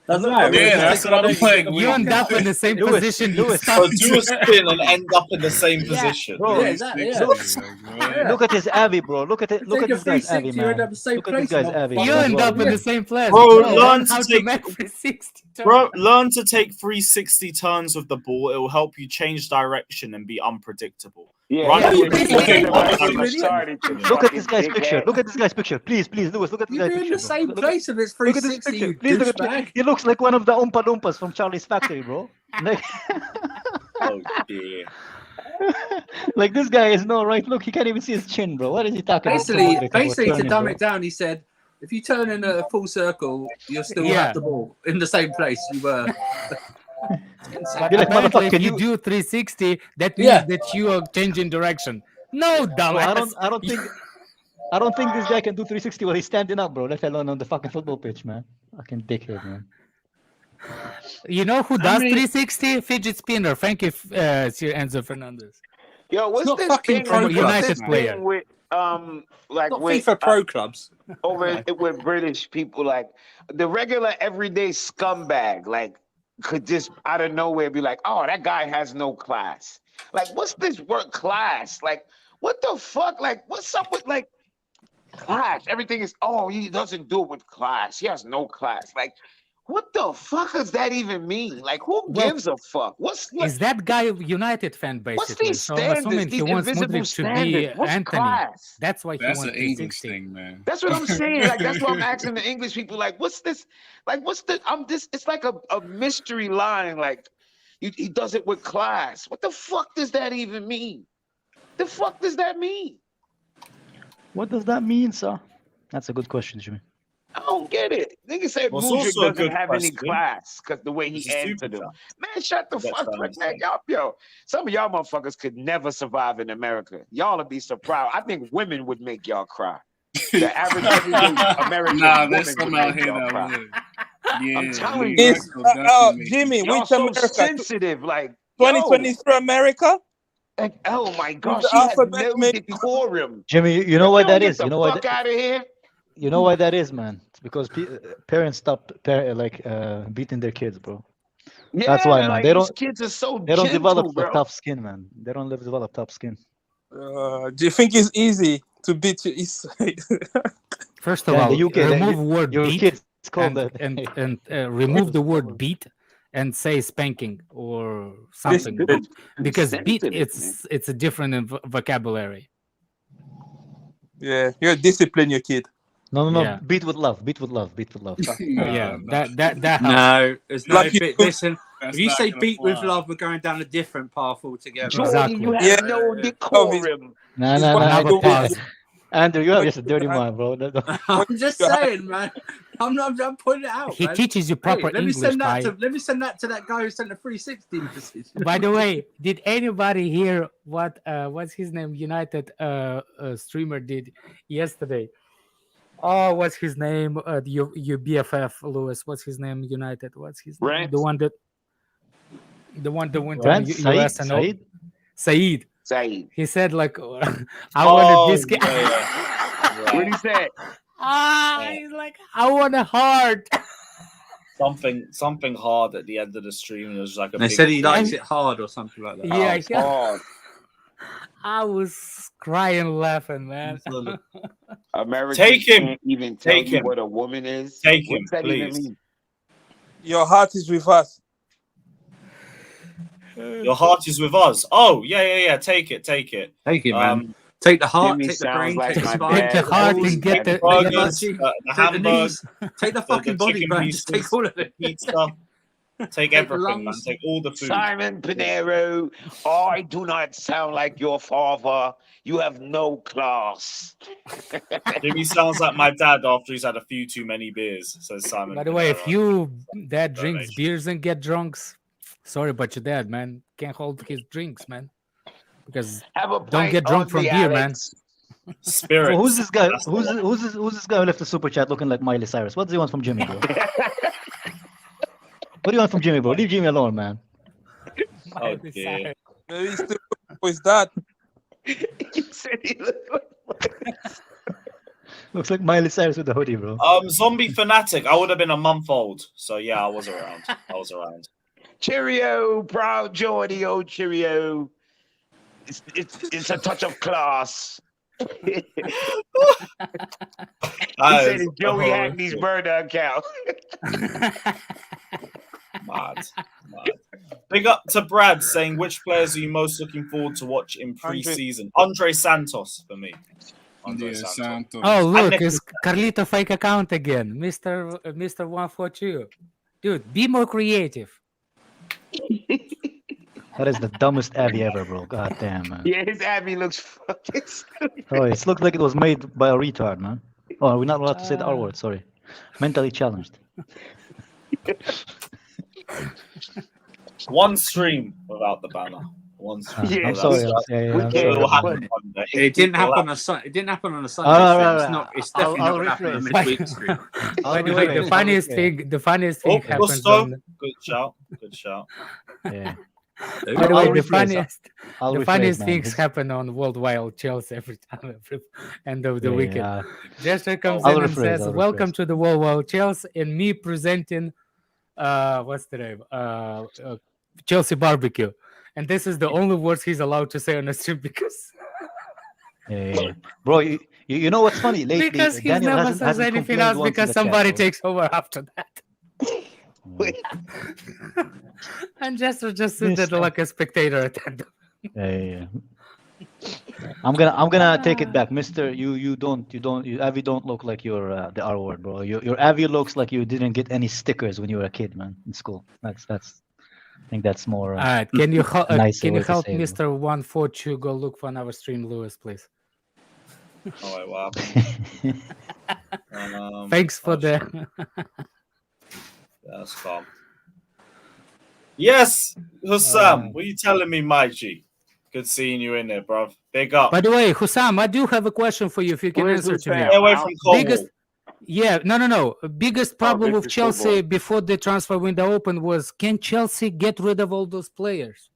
Doesn't matter. Yeah, Just that's take what I'm 180. like. You end up in the same Lewis, position. You Lewis. start. So do a spin and end up in the same position. Bro, Yeah, exactly. Yeah. Look at his Avi, bro. Look at it. Look at Take a this guy's Avi, 360, you end man. up the same Look at this place, guy's Avi. You as end well, up in man. the same place. Bro, learn learn to how take- to make 360 turns. Bro, learn to take 360 turns with the ball. It will help you change direction and be unpredictable. Yeah, Run that's with what it. you said Look about at when you this started, you Look at this fucking guy's picture. dickhead. Look at this guy's picture. Please, Lewis, look at this You're guy's in picture. the same Look- place if it's Look at this 360, picture. you Please look at douchebag. He looks like one of the Oompa Loompas from Charlie's Factory, bro. Like, Oh dear. like this guy is no right. Look, he can't even see his chin, bro. What is he talking Basically, about? to dumb it down, he said, if you turn in a full circle, you're still at the ball in the same place you were. But You're like, apparently, motherfucker, if can you you- do 360, that means that you are changing direction. No, Bro, dumbass. I don't think this guy can do 360 while he's standing up, bro. Let alone on the fucking football pitch, man. Fucking dickhead, man. You know who does 360? Fidget spinner. Thank you, Sir Enzo Fernandez. Yo, what's not this fucking thing? pro what's United this player. thing with like Not with FIFA Pro Clubs. over with British people, like the regular everyday scumbag, like could just out of nowhere be like, oh, that guy has no class. Like, what's this word class? Like, what the fuck? Like, what's up with like class? Everything is, oh, he doesn't do it with class. He has no class. Like, what the fuck does that even mean? Like, who gives a fuck? Is that guy a United fan, what's basically? these So I'm standards? assuming he These wants invisible Modric to be standards? What's Anthony. class? That's why he That's wants an English 360. thing, man. That's what I'm saying. Like, that's why I'm asking the English people, like, what's this? Like, what's the, it's like a mystery line. Like, he does it with class. What the fuck does that even mean? The fuck does that mean? What does that mean, sir? That's a good question, Jimmy. I don't get it. Nigga said Well, it's Mudryk also a doesn't good have any question. class because the way he It's a stupid answered him. one. Man, shut the That's fuck what I'm up, man. saying. Yo, some of y'all motherfuckers could never survive in America. Y'all would be surprised. I think women would make y'all cry. The average everyday American Nah, woman there's some would out make here y'all that cry. would. Yeah, I'm telling you. Yes, Jimmy, Y'all which so America? sensitive, like, yo, 2023 America? like, oh my With gosh, the she has alphabet no maybe. decorum. Jimmy, you know why that Get is? the You know why? fuck out of here. You know why that is, man? It's because parents stop beating their kids, bro. Yeah, That's why, man. like, They these don't. kids are so They don't gentle, develop bro. tough skin, man. They don't develop tough skin. Do you think it's easy to beat your East Side? First of Yeah, all, the UK, remove word your beat kids call and, that. and remove the word beat and say spanking or something. Because beat, it's a different vocabulary. Yeah, you're discipline your kid. No. Yeah. Beat with love. Beat with love. Beat with love. Yeah, that helps. No, there's no Like bit. Listen, That's if you not say gonna beat with fly. love, we're going down a different path altogether. Jordan, Exactly. you have Yeah. no decorum. Nah. Another pause. Andrew, you have just a dirty mind, bro. I'm just saying, man. I'm pointing it out. He man. teaches you proper Hey, let me English, send guy. that to that guy who sent the 360 position. By the way, did anybody hear what's his name? United streamer did yesterday. Oh, what's his name? Your BFF Lewis. What's his name? United. What's his name? Rant? The one that went Rant? on US and all. Said. He said like, I wanted this guy. Yeah. What he said? He's like, I want a heart. Something hard at the end of the stream. It was like a They big said he likes it hard or something like that. Yeah, Oh, yeah. hard. I was crying laughing, man. Americans Take him. can't even tell Take you him. what a woman is. Take What him, does that even please. mean? Your heart is with us. Your heart is with us. Oh, yeah. Take it. Take it, man. Take the heart, Jimmy take the sounds brain, like take the my spine, Take the dad. heart balls, and get the burgers, take the the hamburger, knees, take the fucking body, chicken man. Just pieces, take all of it. pizza. Take everything, man. Take all the food. Simon Pinero, I do not sound like your father. You have no class. Jimmy sounds like my dad after he's had a few too many beers, says Simon. By the way, if Pinero. dad drinks beers and get drunks, sorry about your dad, man. Can't hold his drinks, man. Because don't get drunk from beer, man. Spirits. So who's this guy? Who's this guy who left the super chat looking like Miley Cyrus? What does he want from Jimmy, bro? What do you want from Jimmy, bro? Leave Jimmy alone, man. Oh, dear. Maybe still with that. You said he looked Looks like Miley Cyrus with the hoodie, bro. Zombie Fanatic. I would have been a month old. So, yeah, I was around. Cheerio, proud Geordie, oh cheerio. It's a touch of class. He said it's Joey Hackney's burner account. Mad. Big up to Brad saying, which players are you most looking forward to watch in pre-season? Andre Santos for me. Andre Santos. Oh, look, it's Carlito fake account again. Mr. 142. Dude, be more creative. That is the dumbest Abby ever, bro. God damn, man. Yeah, his Abby looks fucking stupid. Oh, it looks like it was made by a retard, man. Oh, we're not allowed to say the R word, sorry. Mentally challenged. One stream without the banner. One stream. I'm sorry. I'm sorry. It didn't happen on a Sunday. It didn't happen on a Sunday. Stream. It's definitely not happening on a midweek stream. By the way, the funniest thing happens Gusto. on... Good shout. Yeah. By the way, the funniest man. things happen on Worldwide Chelsea every time, end of the weekend. Jester comes in and says, "Welcome to the Worldwide Chelsea," and me presenting, what's the name? Chelsea barbecue, and this is the only words he's allowed to say on the stream because. Bro, you know what's funny? Lately, because he Daniel never says anything else because somebody takes over after that. And Jester just sit there like a spectator attendant. Yeah. I'm gonna take it back, Mister. You Avi don't look like you're the R word, bro. Your Avi looks like you didn't get any stickers when you were a kid, man, in school. That's. I think that's more. All right, can you help Mr. 142 go look for another stream, Lewis, please? Oh wait, what happened? Thanks for the. That's calm. Yes, Hussam, what are you telling me, my G? Good seeing you in there, bro. Big up. By the way, Hussam, I do have a question for you if you can answer to me. Stay away from Colwill. No. Biggest problem with Chelsea before the transfer window opened was, can Chelsea get rid of all those players?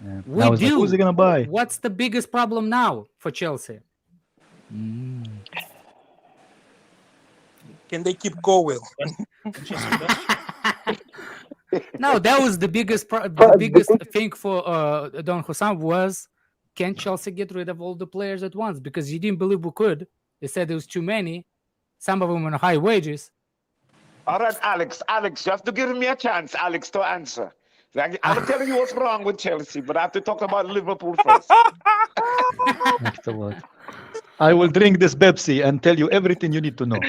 Yeah. We do. Who's he gonna buy? What's the biggest problem now for Chelsea? Can they keep Colwill? No, that was the biggest thing for Don Hussam was, can Chelsea get rid of all the players at once? Because you didn't believe we could. They said there was too many. Some of them on high wages. All right, Alex, you have to give me a chance, Alex, to answer. I'm telling you what's wrong with Chelsea, but I have to talk about Liverpool first. I will drink this Pepsi and tell you everything you need to know.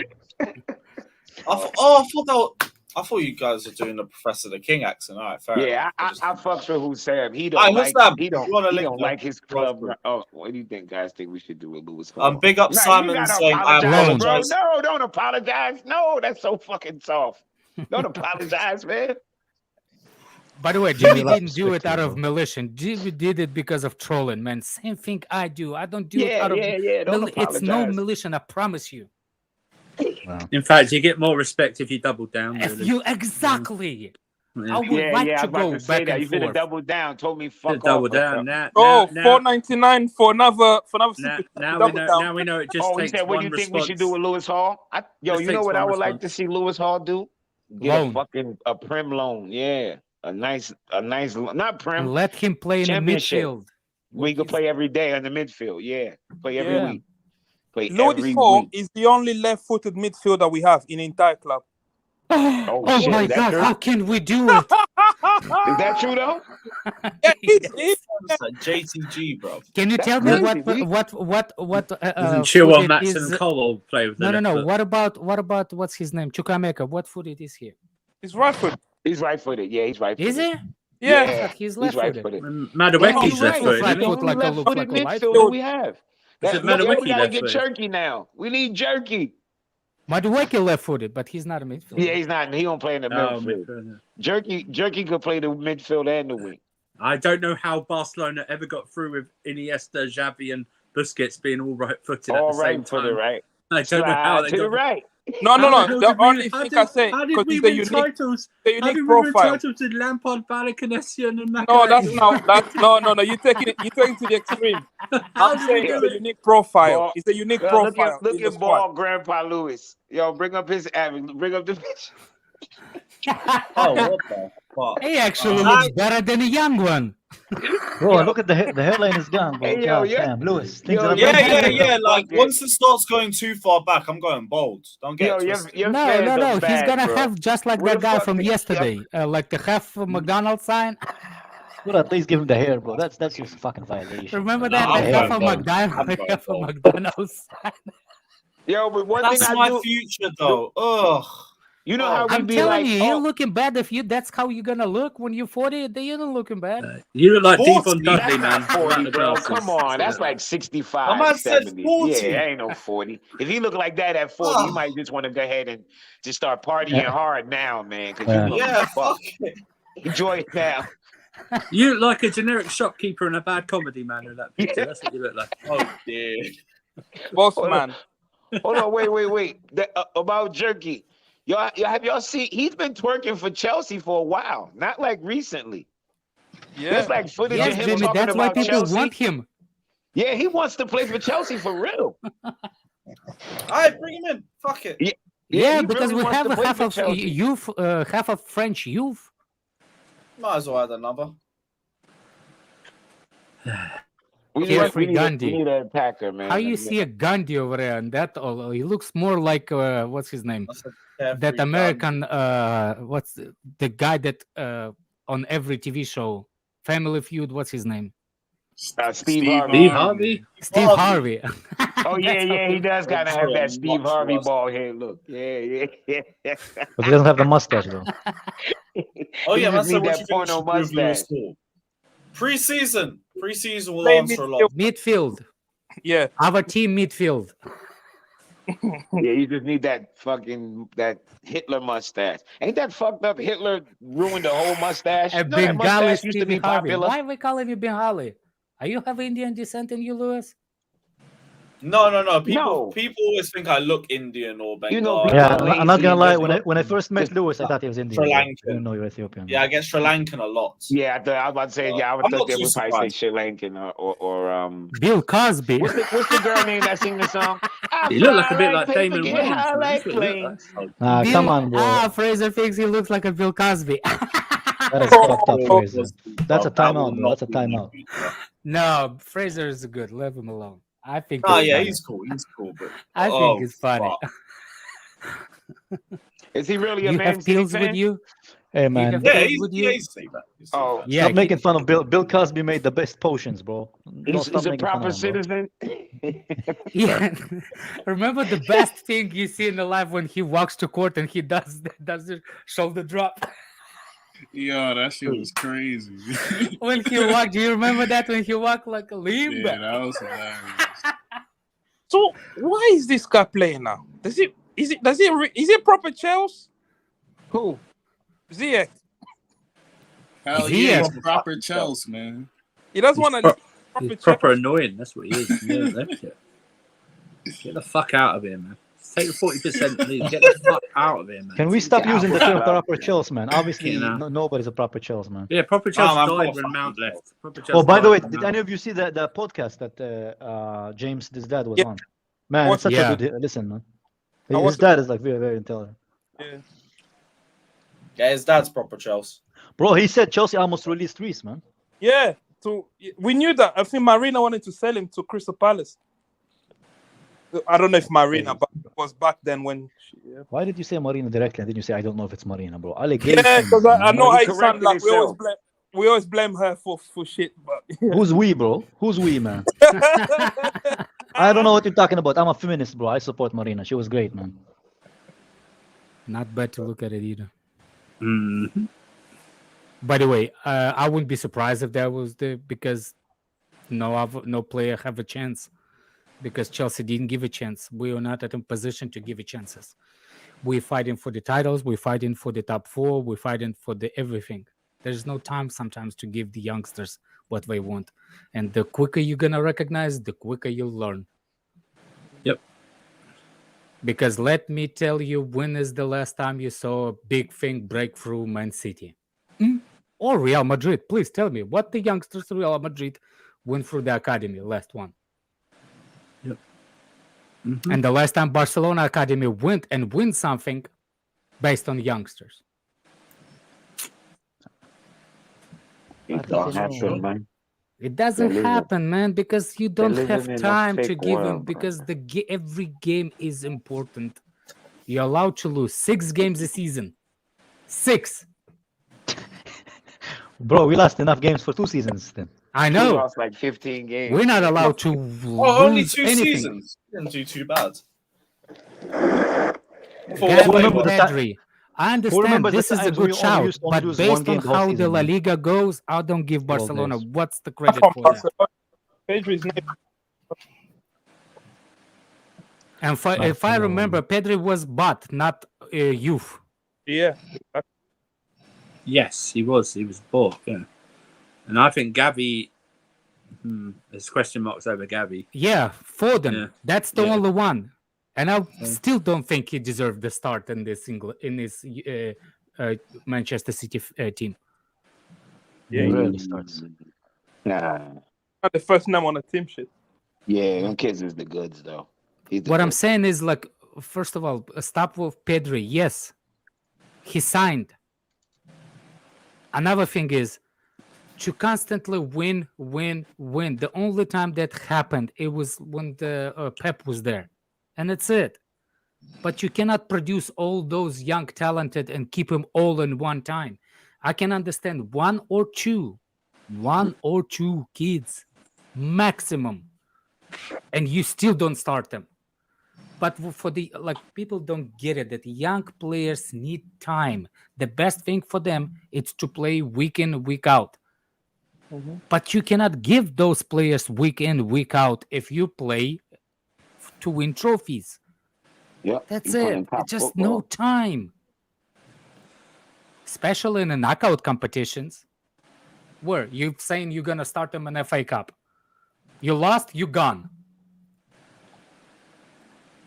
I thought you guys were doing the Professor the King accent. All right, fair enough. I fucks with Hussein. He don't like his club. Oh, what do you think guys think we should do with Lewis Hall? Big up Simon saying I apologize. No, don't apologize. No, that's so fucking soft. Don't apologize, man. By the way, Jimmy didn't do it out of malicious. Jimmy did it because of trolling, man. Same thing I do. I don't do it out of it's no malicious, I promise you. Wow. In fact, you get more respect if you double down. Exactly. I would like to go back and forth. You should have doubled down. Told me fuck off. Double down. Now, $4.99 for another now we know it just takes one response. What do you think we should do with Lewis Hall? You know what I would like to see Lewis Hall do? Get a prim loan. Yeah. A nice, not prim. And let him play in the midfield. We could play every day in the midfield. Yeah. Play every week. Lewis Hall is the only left-footed midfielder we have in the entire club. Oh my God! How can we do it? Is that true though? JTG, bro. Can you tell me what? Chilwell, Matson, and Colwill play with? No. What about what's his name? Chukwuemeka. What foot it is here? He's right-footed. He's right-footed. Yeah, he's right-footed. Is he? Yeah. I thought he's left-footed. Madueke's Yeah, left-footed, right. isn't he? Look like a left-footed light midfielder foot. we have. Is it We gotta Madueke get left-footed? Jerky now. We need Jerky. Madueke left-footed, but he's not a midfielder. Yeah, he's not. He don't play in the midfield. Jerky could play the midfield and the wing. I don't know how Barcelona ever got through with Iniesta, Xavi, and Busquets being all right-footed at All the same time. right-footed, right? I don't know how they to the got. right. No. How The did we- only how thing did- I say How did because we it's the win unique, titles? the How unique did we win profile. titles with Lampard, Balakhanessian, and No, that's Magalhaes? no. You're taking it to the extreme. How I'm did saying we it's do a it? unique profile. Ball- It's a unique Look profile. at in the squad. ball, Grandpa Lewis. Yo, bring up his bring up the pitch. Oh, what the fuck? He actually looks better than a young one. Bro, look at the hairline is gone, bro. Hey, yo, God yeah. damn, Lewis. Yo, Yeah. Like Fuck it. once it starts going too far back, I'm going bold. Don't get Yo, it twisted. your No. fans are He's bad, gonna bro. have just like Where that the guy fuck from did- yesterday, like the half McDonald's sign. Well, at least give him the hair, bro. That's just fucking violation. Remember No, that? I'm The going half of bold. I'm McDonald's, going half of bold. McDonald's sign. Yo, but one That's thing I my do, future, though. Ugh. you know how we I'm be telling like, you, you're oh, looking bad. If that's how you're gonna look when you're 40, then you're not looking bad. You look like 40, Devon Dudley, that's man. not 40, without the bro. glasses. Come on, that's like 65, My man said 70. 40. Yeah, that ain't no 40. If he look like that at 40, you might just want to go ahead and just start partying hard now, man. Because Yeah. you look Yeah, fuck. fuck it. Enjoy it now. You look like a generic shopkeeper in a bad comedy, man. In that picture, that's what you look like. Oh, dear. Boss Hold man. Hold on, wait. About Jerky. Y'all, have y'all seen? He's been twerking for Chelsea for a while, not like recently. Yeah. There's like footage Yes, of him Jimmy, talking that's why about people Chelsea. want him. Yeah, he wants to play for Chelsea for real. All right, bring him in. Fuck it. Yeah, he because really we wants have to a play half for of Chelsea. youth, half of French youth. Might as well add another. We Jeffrey need Gandhi. an attacker, man. How you see a Gandhi over there? And that he looks more like what's his name? That's a carefree That gun. American what's the guy that on every TV show, Family Feud? What's his name? Steve Harvey. Steve Harvey. Steve Harvey. Oh yeah, That's how he does kind of have that Steve Much Harvey worse. ball head look. Yeah. But he doesn't have the mustache, though. Oh, yeah, He man. just So need what that you think we porno should review your mustache. score? Preseason will Play answer a lot. Midfield. Yeah. Our team midfield. Yeah, you just need that Hitler mustache. Ain't that fucked up? Hitler ruined the whole mustache. A You know that Bengali mustache used to Stevie be Harvey. popular. Why are we calling you Bengali? Are you have Indian descent in you, Lewis? No. No. People always think I look Indian or Bengali. You know, Yeah, people I'm not gonna lie. Indian. When I first met Lewis, I thought he was Indian. Sri I Lankan. didn't know you're Ethiopian. Yeah, I get Sri Lankan a lot. Yeah, I was about to say. Yeah, I would I'm thought not they too would probably say surprised. Sri Lankan or Bill Cosby. what's the girl name that sing the song? You look like a bit like paper, Damon get Wayans. high man. like That's what you look planes. like. Nah, Bill- come on, bro. Fraser thinks he looks like a Bill Cosby. That is fucked up, Fraser. That's a timeout, bro. That's a timeout. No, Fraser is good. Leave him alone. I think. Oh it's yeah, funny. he's cool, but I think it's funny. fuck. Is he really a You Man have City pills fan? with you? Hey, man. have- Yeah, Would you- he's see that. He's see Oh, that. Yeah, Stop making fun of Bill. Bill Cosby made the best potions, bro. Don't he's stop a making fun proper of him, bro. citizen. yeah. Remember the best thing you see in the life when he walks to court and he does the shoulder drop. Yo, that shit was crazy. When he walked, do you remember that when he walked like a limb? Yeah, that was hilarious. So why is this guy playing now? Is it proper Chelsea? Who? Ziyech. Hell He yeah, is it's proper Chelsea, man. He doesn't want to. He's proper annoying. That's what he is. Yeah, left it. Get the fuck out of here, man. Take the 40% lead. Get the fuck out of here, man. Can we stop Yeah, using the bro. term proper Chelsea, man? Obviously, You know. nobody's a proper Chelsea, man. Yeah, proper Chelsea man, died fuck when Mount you. left. Proper Oh, Chelsea by the died way, when did Mount any of you see the podcast that James, his dad, was Yeah. on? Man, it's such Yeah. a good listen, man. I His watched dad is like very, very intelligent. Yeah, his dad's proper Chelsea. Bro, he said Chelsea almost released Reece, man. Yeah. So we knew that. I think Marina wanted to sell him to Crystal Palace. I don't know if Marina, but it was back then when. Why did you say Marina directly and then you say I don't know if it's Marina, bro? Yeah, Allegation. because I know how He it sounds corrected like. himself. We always blame her for shit, but Who's we, bro? Who's we, man? I don't know what you're talking about. I'm a feminist, bro. I support Marina. She was great, man. Not bad to look at it either. Mhm. By the way, I wouldn't be surprised if that was because no player have a chance, because Chelsea didn't give a chance. We are not in a position to give it chances. We're fighting for the titles. We're fighting for the top 4. We're fighting for the everything. There's no time sometimes to give the youngsters what they want. And the quicker you're going to recognize, the quicker you'll learn. Yep. Because let me tell you, when is the last time you saw a big thing break through Man City? Or Real Madrid? Please tell me what the youngsters of Real Madrid went through the academy, last one. Yep. Mm-hmm. And the last time Barcelona Academy went and win something based on youngsters. It don't happen, man. It doesn't happen, man, because you don't have living in a time to fake give them, world, bro. because every game is important. You're allowed to lose 6 games a season. 6. Bro, we lost enough games for 2 seasons then. I We know. lost like 15 games. We're not allowed to only lose 2 anything. seasons. Didn't do too bad. Gavi remember the Pedri. I understand remembers the this is a times we good only shout, used to only but lose one based game on the whole how season, the La man. Liga goes, I don't give Well, Barcelona days. what's the credit From for that. Barcelona, Pedri's name. And if I remember, Pedri was bought, not youth. Yeah. Yes, he was. He was bought. Yeah, and I think Gavi. There's question marks over Gavi. Yeah, Foden. Yeah. That's the Yeah. only one. And I still don't think he deserved the start in this Manchester City team. He rarely starts. Nah. Not the first name on the team sheet. Yeah, them kids is the goods, though. He's the What I'm goods. saying is, like, first of all, stop with Pedri. Yes, he signed. Another thing is to constantly win. The only time that happened, it was when the Pep was there, and that's it. But you cannot produce all those young talented and keep them all in one time. I can understand one or two kids maximum, and you still don't start them. But for the people don't get it that young players need time. The best thing for them is to play week in, week out. But you cannot give those players week in, week out if you play to win trophies. Yep. That's you it. playing top It's just football. no time. Especially in the knockout competitions, where you're saying you're gonna start them in FA Cup. You lost, you gone.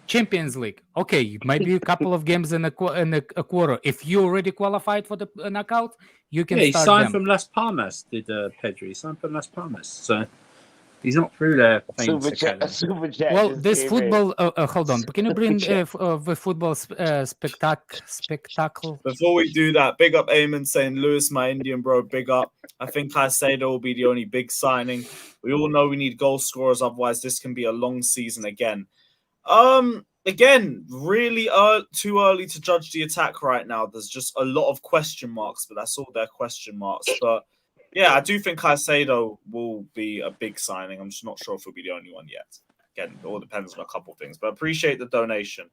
Champions League. Okay, maybe a couple of games in a quarter. If you already qualified for the knockout, you can He start signed them. from Las Palmas. Did Pedri? He signed from Las Palmas, so he's not through there. Super chat. Well, just this came football. Hold on. Can you bring the football spectacle? Before we do that, big up Eamon saying, Lewis, my Indian bro, big up. I think Caicedo will be the only big signing. We all know we need goal scorers, otherwise this can be a long season again. Again, really too early to judge the attack right now. There's just a lot of question marks, but that's all their question marks. But yeah, I do think Caicedo will be a big signing. I'm just not sure if he'll be the only one yet. Again, it all depends on a couple of things, but appreciate the donation.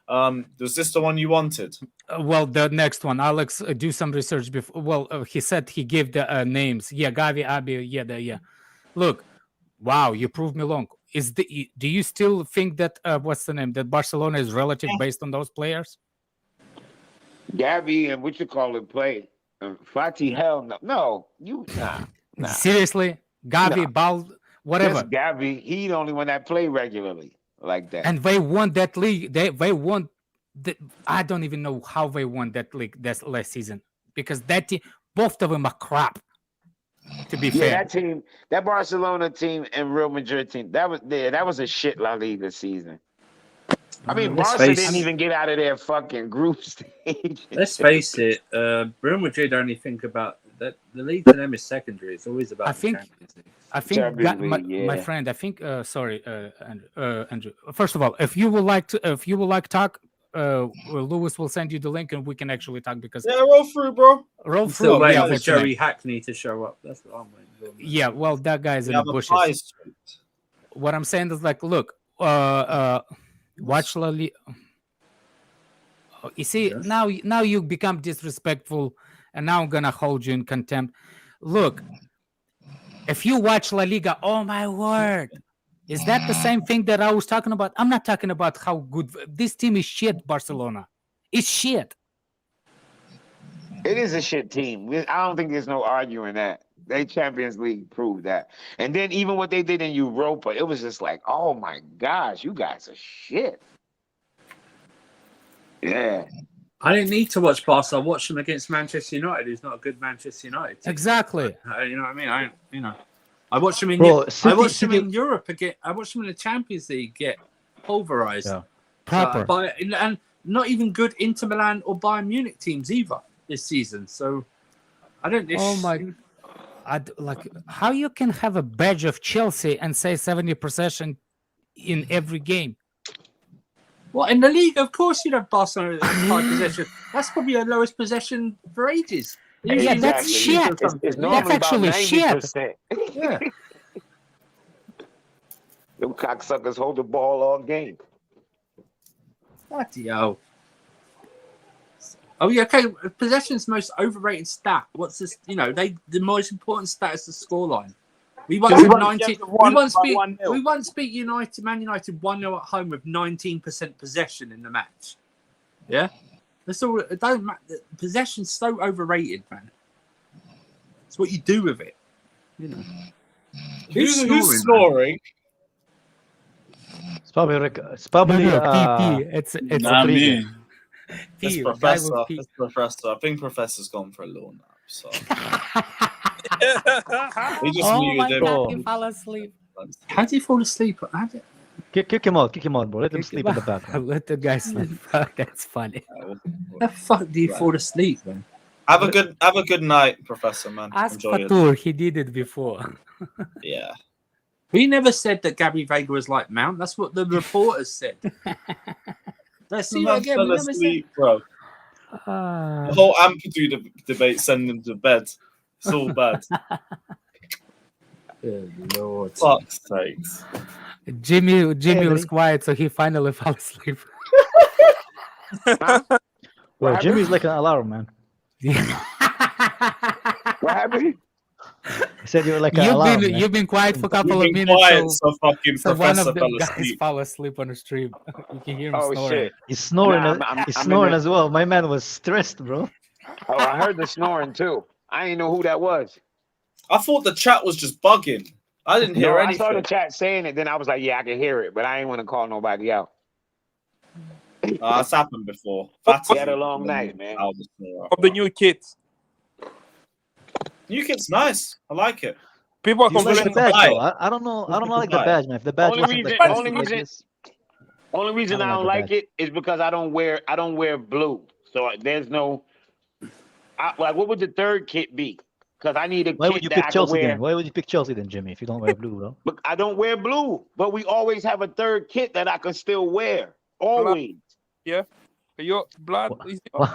Was this the one you wanted? Well, the next one, Alex, do some research before. Well, he said he gave the names. Yeah, Gavi, Abi, yeah. Look, wow, you proved me wrong. Do you still think that what's the name? That Barcelona is relative based on those players? Gavi and what you call it play. Fati, hell no. Nah. Seriously? Gavi, Bal, whatever. Just Gavi, he the only one that play regularly like that. And they won that league. They won. I don't even know how they won that league that last season, because that team, both of them are crap. To be fair, that team, that Barcelona team and Real Madrid team, that was a shit La Liga season. I mean, Barca didn't even get out of their fucking group stage. Let's face it, Real Madrid only think about that. The league to them is secondary. It's always about. I think my friend. I think. Sorry, Andrew. First of all, if you would like to talk, Lewis will send you the link and we can actually talk, because roll through, bro. Roll Still through. waiting for Joey Hackney to show up. That's what I'm waiting for. Yeah, well, that guy's in the bushes. What I'm saying is, like, look, watch La Liga. You see, now you become disrespectful, and now I'm gonna hold you in contempt. Look, if you watch La Liga, oh my word, is that the same thing that I was talking about? I'm not talking about how good this team is. Shit, Barcelona, it's shit. It is a shit team. I don't think there's no arguing that. They Champions League proved that. And then even what they did in Europa, it was just like, oh my gosh, you guys are shit. Yeah. I didn't need to watch Barca. I watched them against Manchester United. Who's not a good Manchester United team. Exactly. You know what I mean? I watched them in. City, I watched them in Europe again. I watched them in the Champions League get pulverized. Yeah. Proper. And not even good Inter Milan or Bayern Munich teams either this season. So I don't. Oh my! Like how you can have a badge of Chelsea and say 70% in every game? Well, in the league, of course, you'd have Barcelona high possession. That's probably the lowest possession for ages. Yeah, that's shit. It's That's actually shit. Yeah. Them cocksuckers hold the ball all game. Bloody hell. Oh yeah, okay. Possession's most overrated stat. What's this? You know, the most important stat is the scoreline. We once beat Man United 1-0 at home with 19% possession in the match. Yeah, that's all. It don't matter. Possession's so overrated, man. It's what you do with it. You know. Who's snoring? It's probably PP. It's Not me. It's Professor. It's Professor. I think Professor's gone for a little nap. So he just muted him. God, he fell asleep. How did he fall asleep? kick him out, bro. Let him sleep in the back. Let the guy sleep. That's funny. How the fuck do you fall asleep, man? Have a good night, Professor, man. Ask Enjoy Fatur. He did it before. Yeah. We never said that Gabby Vega was like Mount. That's what the reporters said. Let's see what again. Fell asleep, bro. The whole Ampadu debate, send him to bed. It's all bad. Good Lord. Fuck's sakes. Jimmy was quiet, so he finally fell asleep. Well, Jimmy's like an alarm, man. What happened? I said you were like an alarm. You've been quiet for a couple of minutes. Quiet, so fucking so one of Professor the fell guys asleep. fell asleep on the stream. You can hear him snoring. Shit. He's snoring. Nah, He's snoring as well. My man was stressed, bro. Oh, I heard the snoring too. I didn't know who that was. I thought the chat was just bugging. I didn't hear anything. I saw the chat saying it, then I was like, yeah, I can hear it, but I ain't want to call nobody out. That's happened before. He had a long night, man. Of the new kit. New kit's nice. I like it. People are You like the complaining. badge, though. I don't know. I don't like the badge, man. If the badge Only wasn't Only reason I don't like it is because I don't wear blue. So there's no like what would the third kit be? Because I need a Why kit would you that pick I Chelsea can wear. then? Why would you pick Chelsea then, Jimmy, if you don't wear blue, bro? But I don't wear blue. But we always have a third kit that I can still wear. Always. Yeah. Your blood.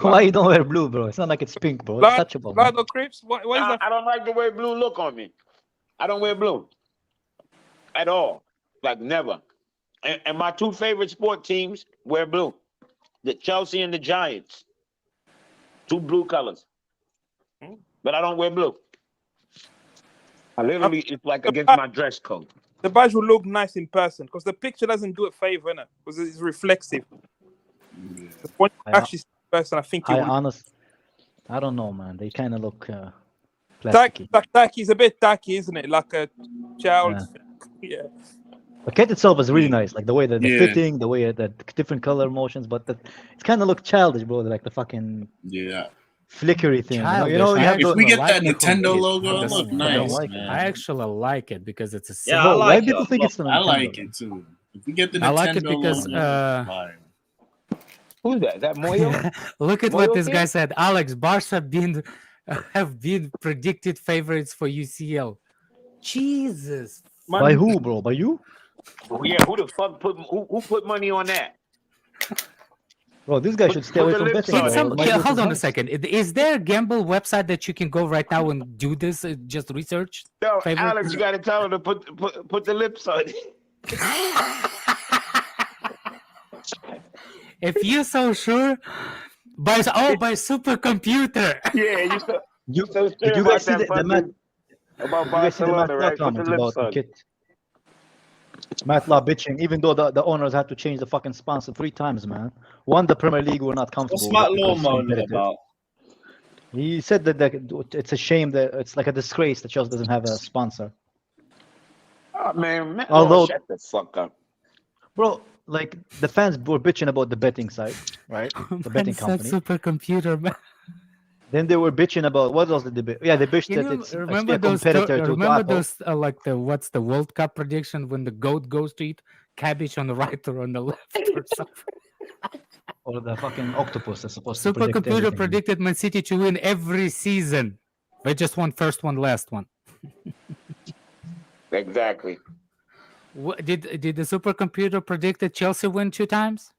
Why you don't wear blue, bro? It's not like it's pink, bro. It's touchable. Blood or Crips? Why is that? I don't like the way blue look on me. I don't wear blue at all. Like never. And my two favorite sport teams wear blue. The Chelsea and the Giants. Two blue colors. But I don't wear blue. I literally, it's like against my dress code. The badge will look nice in person because the picture doesn't do it favor, innit? Because it's reflexive. When you actually see the person, I think I don't know, man. They kind of look plasticky. Tacky is a bit tacky, isn't it? Like a child. Yeah. The kit itself is really nice, like the way that the fitting, the way that different color motions, but it kind of look childish, bro. Like the fucking flickery thing. Childish. You know, if we get that like Nintendo logo, it look nice. I actually like it because it's a Yeah, I like why it. people think it's the Nintendo? I like it too. If we get the Nintendo I like it because logo, Who's that? Is that Moyo? look at Moyo what this kid? guy said. Alex, Barca have been predicted favorites for UCL. Jesus. By who, bro? By you? Oh, yeah, who the fuck who put money on that? Bro, this guy should stay away the from lips betting. on bro. it. Why do Hold on a this? second. Is there a gamble website that you can go right now and do this? Just research? No, Favorite? Alex, you gotta tell him to put the lips on it. If you're so sure, by supercomputer. Yeah, you so Did sure you about guys see that the Matt? fucking about Did you guys see the Matt Barcelona, Law right? Put the comment lips about on. Kit? Matt Law bitching, even though the owners had to change the fucking sponsor 3 times, man. One, the Premier League were not comfortable What's Matt with it Law because it's moaning competitive. about? He said that it's a shame that it's like a disgrace that Chelsea doesn't have a sponsor. Oh man, Matt Although- Law, shut the fuck up. Bro, like the fans were bitching about the betting site, right? The betting company. Supercomputer, man. Then they were bitching about what else did they bitch? Yeah, they bitched Can that you it's remember a those? competitor to Remember Apple. those like the what's the World Cup prediction when the goat goes to eat cabbage on the right or on the left or something? Or the fucking octopus is supposed to predict Supercomputer everything. predicted Man City to win every season. They just won first one, last one. Exactly. Did the supercomputer predict that Chelsea win 2 times?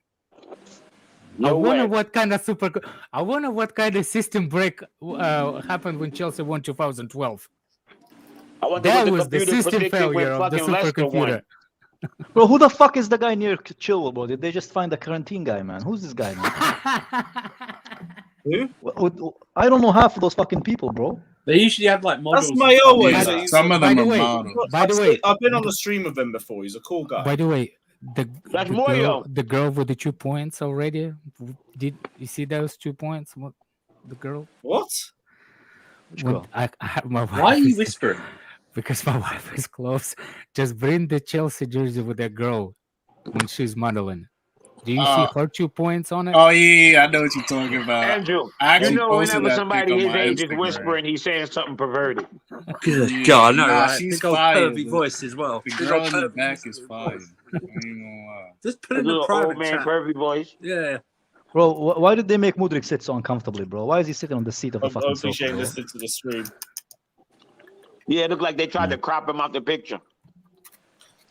No I wonder way. what kind of system break happened when Chelsea won 2012. I wonder That what the was the computer system predicted when failure of the fucking Leicester won. supercomputer. Bro, who the fuck is the guy near Chilwell, bro? Did they just find the quarantine guy, man? Who's this guy, man? Who? I don't know half of those fucking people, bro. They usually have like models. That's my always. Yeah, He's- some of By them the are way, models. by the way, I've been on the stream with him before. He's a cool guy. by the way, That's Moyo. the girl with the 2 points already. Did you see those 2 points? What the girl? What? Which When girl? Why my are wife you is- whispering? Because my wife is close. Just bring the Chelsea jersey with that girl when she's modeling. Do you see her 2 points on it? Oh yeah, I know what you're talking about. Andrew, I you actually know posted whenever that somebody pic on his my age is Instagram. whispering, he's saying something perverted. Good Yeah, God, no, nah, right? she's Big old fire. pervy voice as well. The Big girl old in the pervy back voice. is fire. I ain't gonna lie. Just put A in the little private old man chat. pervy voice. Yeah. Bro, why did they make Mudryk sit so uncomfortably, bro? Why is he sitting on the seat of the fucking sofa, OPJ bro? listened to the stream. Yeah, it looked like they tried to crop him out the picture.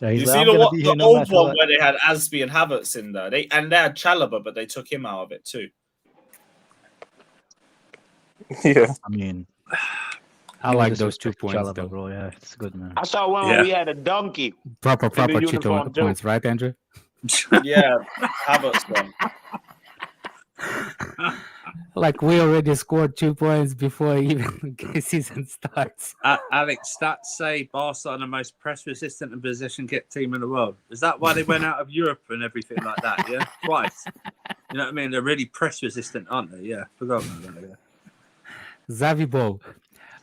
Yeah, he's You like, see I'm the, gonna be here no old matter one what. where they had Asby and Havertz in there. They had Chalobah, but they took him out of it too. Yeah. I mean, I no like those 2 disrespect to points Chalobah, though. bro. Yeah, it's good, man. I saw one Yeah. where we had a donkey. Proper the uniform, Cheeto too. points, right, Andrew? Yeah, Havertz one. Like we already scored 2 points before even the season starts. Alex, stats say Barca are the most press-resistant and possession-kept team in the world. Is that why they went out of Europe and everything like that? Yeah, twice. You know what I mean? They're really press-resistant, aren't they? Yeah, forgot about that. Yeah. Xavi Ball.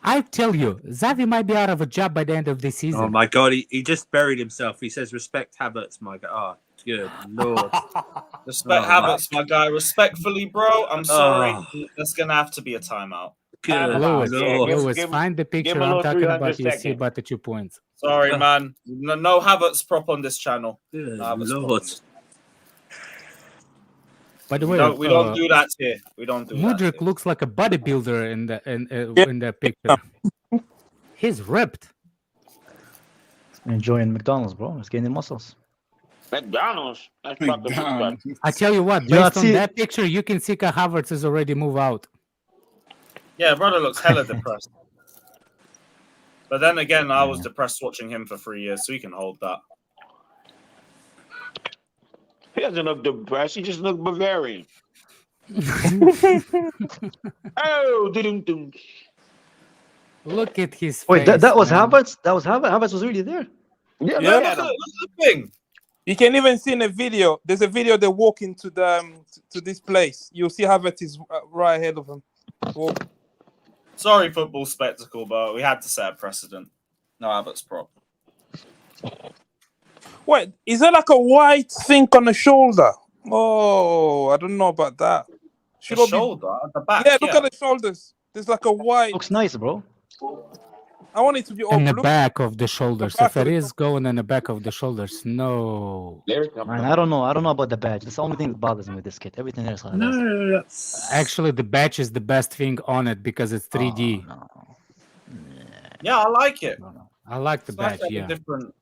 I tell you, Xavi might be out of a job by the end of the season. Oh my God, he just buried himself. He says, "Respect Havertz, my God." Oh, good Lord. Respect Oh, Havertz, my guy. Respectfully, bro. I'm sorry. Oh. There's gonna have to be a timeout. Good Lewis, Lord. Lewis, give- find the picture him a I'm little talking 300 about. You see seconds. about the 2 points. Sorry, man. No Havertz prop on this channel. Good No Havertz prop on Lord. this. By the We way, we don't do that here. We don't do that. Mudryk here. looks like a bodybuilder in the picture. He's ripped. Enjoying McDonald's, bro. He's gaining muscles. McDonald's. That's fucking McDonald's. disgusting. I tell you what, You not based on see- that picture, you can see Kai Havertz has already moved out. Yeah, brother looks hella depressed. But then again, I was depressed watching him for 3 years, so he can hold that. He doesn't look depressed. He just looks Bavarian. Oh, doo-doo-doo. Look at his Wait, face. that was man. Havertz? That was Havertz? Havertz was really there? Yeah, Yeah. look at him. Look at the thing. You can even see in a video. There's a video they walk into the to this place. You'll see Havertz is right ahead of him. Walk. Sorry, football spectacle, but we had to set a precedent. No Havertz prop. Wait, is there like a white thing on the shoulder? Oh, I don't know about that. Should The all be- shoulder, the back. Yeah, look at the shoulders. There's like a white. Looks nice, bro. I want it to be all In the blue. back of the shoulders. back If of it the- is going in the back of the shoulders, no. Man, I don't know. I don't know about the badge. That's the only thing that bothers me with this kit. Everything else I like. No, that's Actually, the badge is the best thing on it because it's 3D. Oh, no. Yeah, I like it. No. I like the It's nice badge, to have yeah. a different.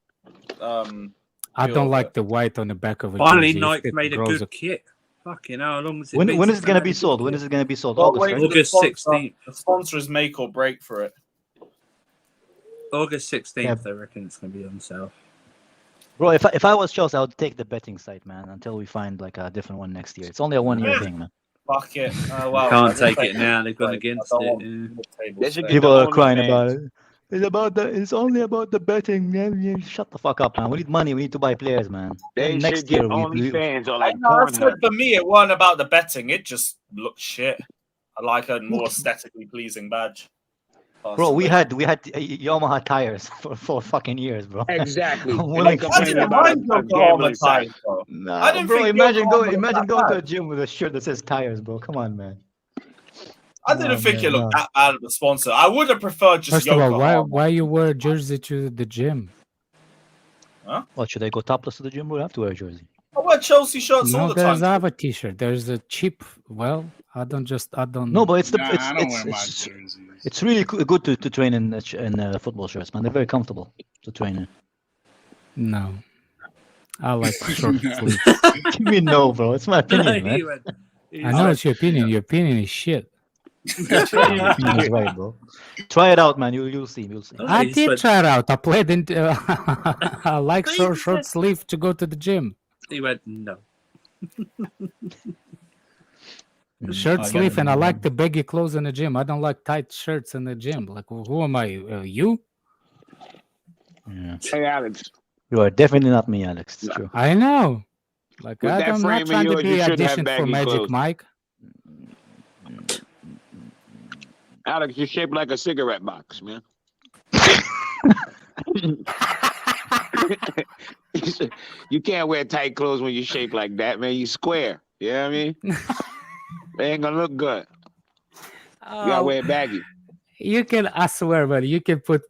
I feel don't of like it. the white on the back of a finally jersey. Nike It made a grows good kit. Fucking hell, how long was it? When been is since it they gonna had be a good sold? When kit? is it gonna be sold? Well, August, wait right? for the August sponsor. 16th. The sponsor is make or break for it. August 16th, Yeah. they reckon it's going to be on sale. Bro, if I was Chelsea, I would take the betting site, man, until we find like a different one next year. It's only a 1-year thing, man. Fuck it. Well, Can't take it now. They've gone I against don't it. want Yeah. mid-table They should stay. get People the are crying OnlyFans. about it. It's only about the betting, man. Yeah, shut the fuck up, man. We need money. We need to buy players, man. They Then should next get year, we OnlyFans or I like know, I said Pornhub. for me, it wasn't about the betting. It just looked shit. I like a more aesthetically pleasing badge. bro, we personally. had Yamaha tires for 4 fucking years, bro. Exactly. I'm And willing they to I complaining didn't about mind a Yokohama gambling site. tires, though. I Nah, didn't bro. think Imagine Yokohama was imagine that going to bad. a gym with a shirt that says tires, bro. Come on, man. I didn't Oh, think man, it looked no. that bad of a sponsor. I would have preferred just First of all, Yokohama. why you wear a jersey to the gym? What, should I go topless to the gym? We'll have to wear a jersey. I wear Chelsea shirts all No, the time. guys, I have a T-shirt. There's a cheap. Well, I don't. No, but it's the Nah, it's I don't wear my it's jerseys. it's really good to train in football shirts, man. They're very comfortable to train in. No, I like short sleeves. What do you mean no, bro? It's my opinion, man. I know it's your opinion. Your opinion is shit. Your opinion is right, bro. Try it out, man. You'll see. You'll see. I did try it out. I played in. I like short sleeve to go to the gym. He went, no. Shirt sleeve, and I like the baggy clothes in the gym. I don't like tight shirts in the gym. Like, who am I? You? Yeah. Hey, Alex. You are definitely not me, Alex. It's true. I know. Like, With that I'm frame not of trying to yours, be you shouldn't have auditioned for baggy Magic clothes. Mike. Alex, you're shaped like a cigarette box, man. You can't wear tight clothes when you're shaped like that, man. You square. You know what I mean? They ain't gonna look good. You gotta wear baggy. You can, I swear, buddy, you can put.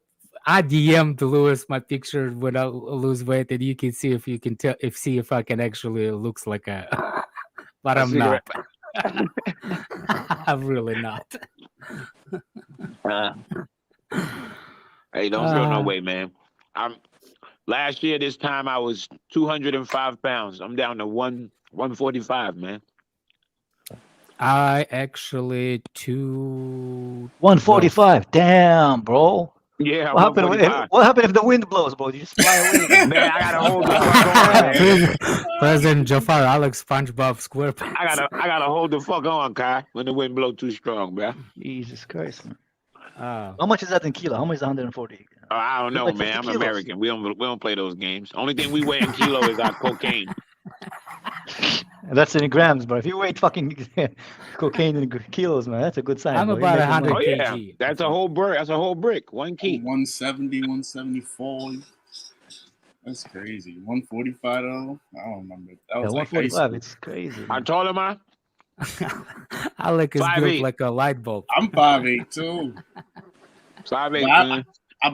I DM'd Lewis my picture when I lose weight, and you can see if you can tell, see if I can actually looks like a. But I'm not. I'm really not. Hey, don't feel no way, man. Last year this time I was 205 pounds. I'm down to 145, man. I actually 145. Damn, bro. Yeah, What happened if the wind blows, bro? You just fly away. Man, I gotta hold the fuck on. President Jafar, Alex, SpongeBob SquarePants. I gotta hold the fuck on, Kai, when the wind blow too strong, bro. Jesus Christ, man. How much is that in kilo? How much is 140? I don't know, Like man. 50 I'm kilos. American. We don't play those games. Only thing we weigh in kilo is our cocaine. That's in grams, bro. If you weigh fucking cocaine in kilos, man, that's a good sign. I'm bro. about You're making 100 money. Oh yeah, kg. that's a whole brick. That's a whole brick. 1 key. 170, 174. That's crazy. 145 though. I don't remember. That Yeah, was like high 145. school. It's crazy. How Man. tall am I? Alex is 5'8". built like a light bulb. I'm 5'8" too. 5'8", But man. I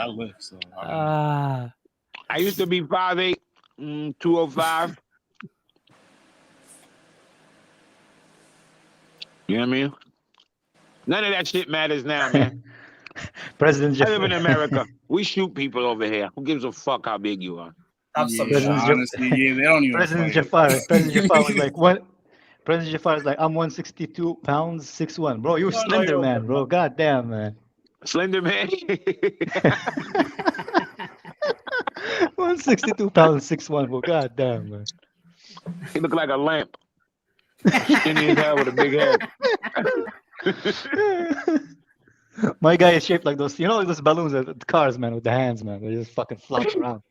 lift, so I used to be 5'8", 205. You know what I mean? None of that shit matters now, man. President I live in Jafar. America. We shoot people over here. Who gives a fuck how big you are? Have some yeah, shit. honestly, yeah, they don't even. President play. Jafar. President Jafar was like, what? President Jafar is like, I'm 162 pounds, 6'1". Bro, you're No, no, slender, you're man, good, bro. man. God damn, man. Slender man. 162 pounds, 6'1", bro. God damn, man. He look like a lamp. Skinny as hell with a big head. My guy is shaped like those, you know, those balloons at the cars, man, with the hands, man. They just fucking flops around.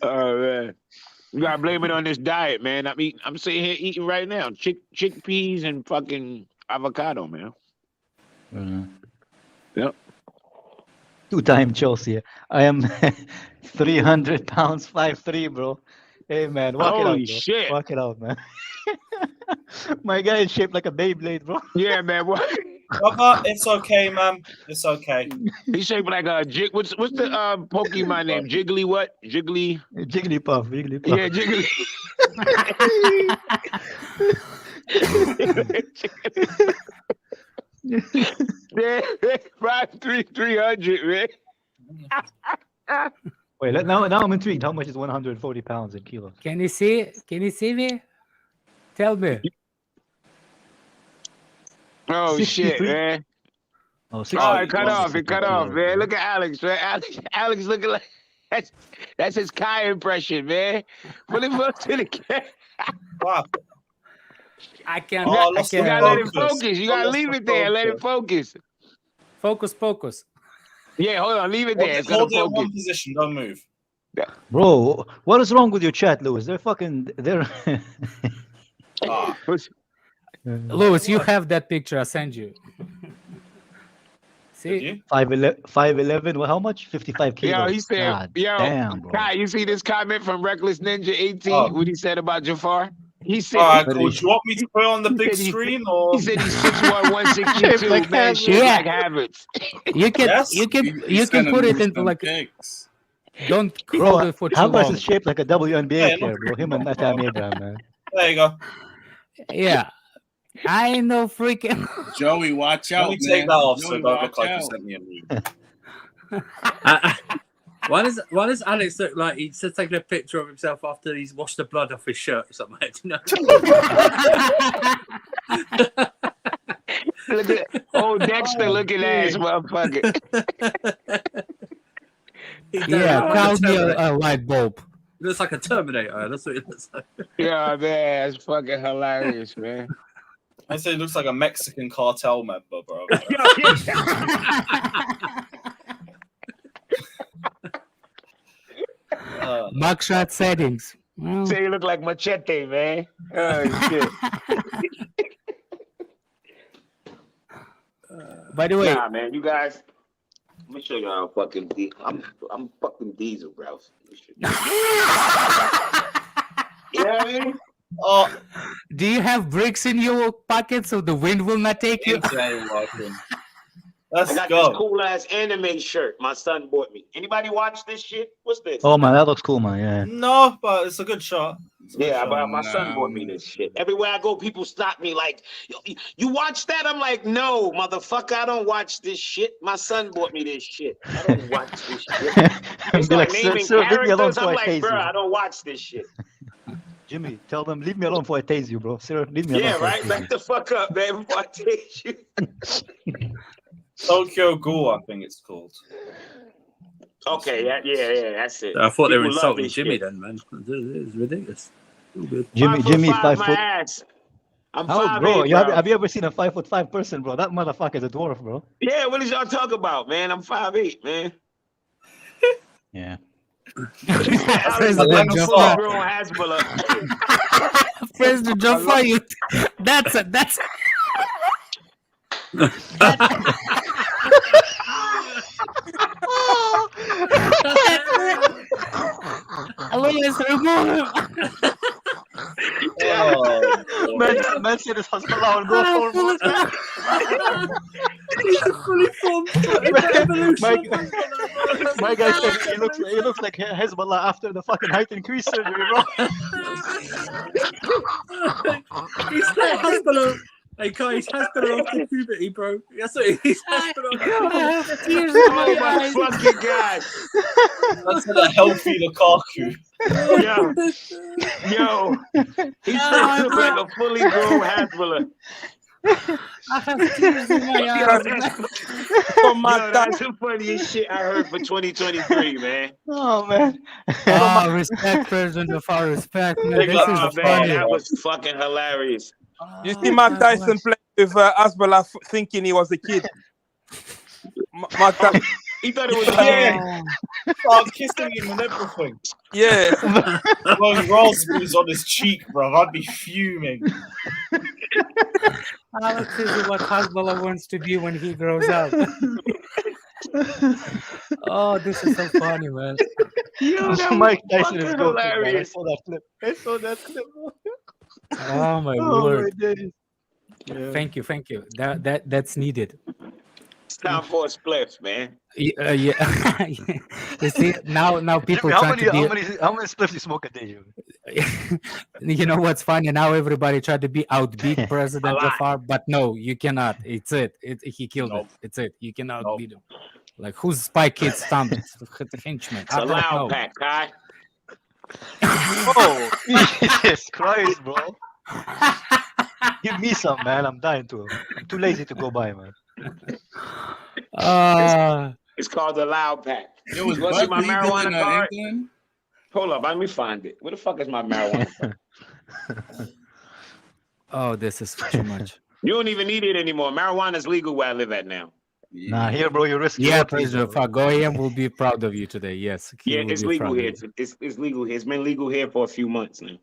Oh man, you gotta blame it on this diet, man. I'm sitting here eating right now, chickpeas and fucking avocado, man. Yep. 2-time Chelsea. I am 300 pounds, 5'3", bro. Hey, man, walk it out, Holy bro. shit. Walk it out, man. My guy is shaped like a Beyblade, bro. Yeah, man. What? Brother, it's okay, man. It's okay. He's shaped like a jig. What's the Pokemon name? Jiggly what? Jiggly. Jigglypuff, Jigglypuff. Yeah, Jiggly. Yeah, 5'3", 300, man. Wait, now I'm intrigued. How much is 140 pounds in kilos? Can you see? Can you see me? Tell me. Oh 63? shit, man. Oh, Oh, it cut off. It cut off, man. Look at Alex, man. Alex looking like That's his Kai impression, man. Put him up to the camera. Wow. I can't. Oh, I I lost You the gotta let can't. it focus. focus. You I gotta lost leave the it there. Let it focus. focus. Focus. Yeah, hold on. Leave it there. It's gonna Hold it in focus. one position. Don't move. Bro, what is wrong with your chat, Lewis? They're Ah, Lewis, you have that picture. I send you. did See, you? 5'11". Well, how much? 55 kilos. Yo, he said, God yo, damn, bro. Kai, you see this comment from Reckless Ninja 18? Oh. What he said about Jafar? He said, All right, But cool. he- Do you want me to put it on the he big said he- screen or? he said he's 6'1", 162, Shaped like man, Havertz. shaped Yeah. like Havertz. you can Yes? you can He you can sent put him it into some like. pics. Don't Bro, hold it for too Havertz long. is shaped like a WNBA Yeah, player, bro. Him and no Tammy Abraham, man. There you go. Yeah, I ain't no freaking. Joey, watch Let out, me man. take that off so Joey, it don't watch look like you out. sent me a nude. Why does Alex look like he's just taking a picture of himself after he's washed the blood off his shirt or something? You know? Look at old Dexter looking ass motherfucker. Yeah, call me a light bulb. He looks like a Terminator. That's what he looks like. Yeah, man, that's fucking hilarious, man. I say he looks like a Mexican cartel member, bro. Mugshot settings. Well, Say you look like Machete, man. Oh shit. by the way, Nah, man, you guys. Let me show you how fucking I'm fucking diesel, bro. You know what I mean? Oh, do you have bricks in your pocket so the wind will not take you? insane, Martin. I Let's got go. this cool ass anime shirt my son bought me. Anybody watch this shit? What's this? Oh, man, that looks cool, man. Yeah. No, but it's a good shot. It's a good Yeah, shot. but my son bought me this shit. Everywhere I go, people stop me like, you watch that? I'm like, no, motherfucker, I don't watch this shit. My son bought me this shit. I don't watch this shit. They Be start like, naming sir, leave me alone characters. before I'm I like, tase bro, you. I don't watch this shit. Jimmy, tell them, leave me alone before I tase you, bro. Sir, leave me alone. Yeah, before I right? tase Back the fuck up, man, before I take you. Tokyo Ghoul, I think it's called. Okay, yeah, that's it. I thought they were People love insulting this Jimmy shit. then, man. It's ridiculous. All good. you. Jimmy, 5'5", 5 my foot. ass. I'm How, 5'8", bro? bro. Have you ever seen a 5'5" person, bro? That motherfucker is a dwarf, bro. Yeah, what did y'all talk about, man? I'm 5'8", man. Yeah. President Jafar. Grown Hasbulla. President Jafar, you. That's it. That's. Lewis, remove him. Oh, Man said his husband on growth hormones. He's a fully formed evolution. My guy said he looks like Hezbollah after the fucking height increase surgery, bro. He's not Hasbulla. Hey, Kai, he's Hasbulla after puberty, bro. That's what he's Hasbulla. Tears in Oh my my eyes. fucking god. that's a healthy Lukaku. Yo. He still looks like a fully grown Hasbulla. I have tears in my eyes. Yo, that's the funniest shit I heard for 2023, man. Oh man. Oh, respect, President Jafar. Respect, man. Big This up, is Oh man, funny. that was fucking hilarious. You see Mark Tyson playing with Asbala thinking he was a kid. Mark Tyson, He thought it was Yeah. Start kissing him and everything. yeah. Blowing raspberries on his cheek, bro. I'd be fuming. Alex is what Hezbollah wants to be when he grows up. Oh, this is so funny, man. Yo, that Mike was Tyson is fucking goated, man. I hilarious. saw that clip. I saw that clip. Oh my Oh word. my days. Yeah. Thank you. That's needed. It's time for a spliff, man. Yeah. You see, now people Jimmy, trying to be. how many spliffs you smoke a day, Jimmy? You know what's funny? Now everybody try to be outbeat President lot. Jafar, but no, you cannot. It's it. He killed Nope. it. It's it. You cannot Nope. beat him. Like who's Spy Kid's thumb? Henchman. It's I a don't loud know. pack, Kai. Oh, Jesus Christ, bro. Give me some, man. I'm dying to. I'm too lazy to go buy, man. It's called a loud pack. It was You want to see Buck my legal in marijuana card? England. Hold up, let me find it. Where the fuck is my marijuana card? Oh, this is too much. You don't even need it anymore. Marijuana is legal where I live at now. Nah, here, bro, you risk your Yeah, work visa, President bro. Fagoyam will be proud of you today. Yes, he Yeah, will it's be legal proud here. of you. It's legal here. It's been legal here for a few months now.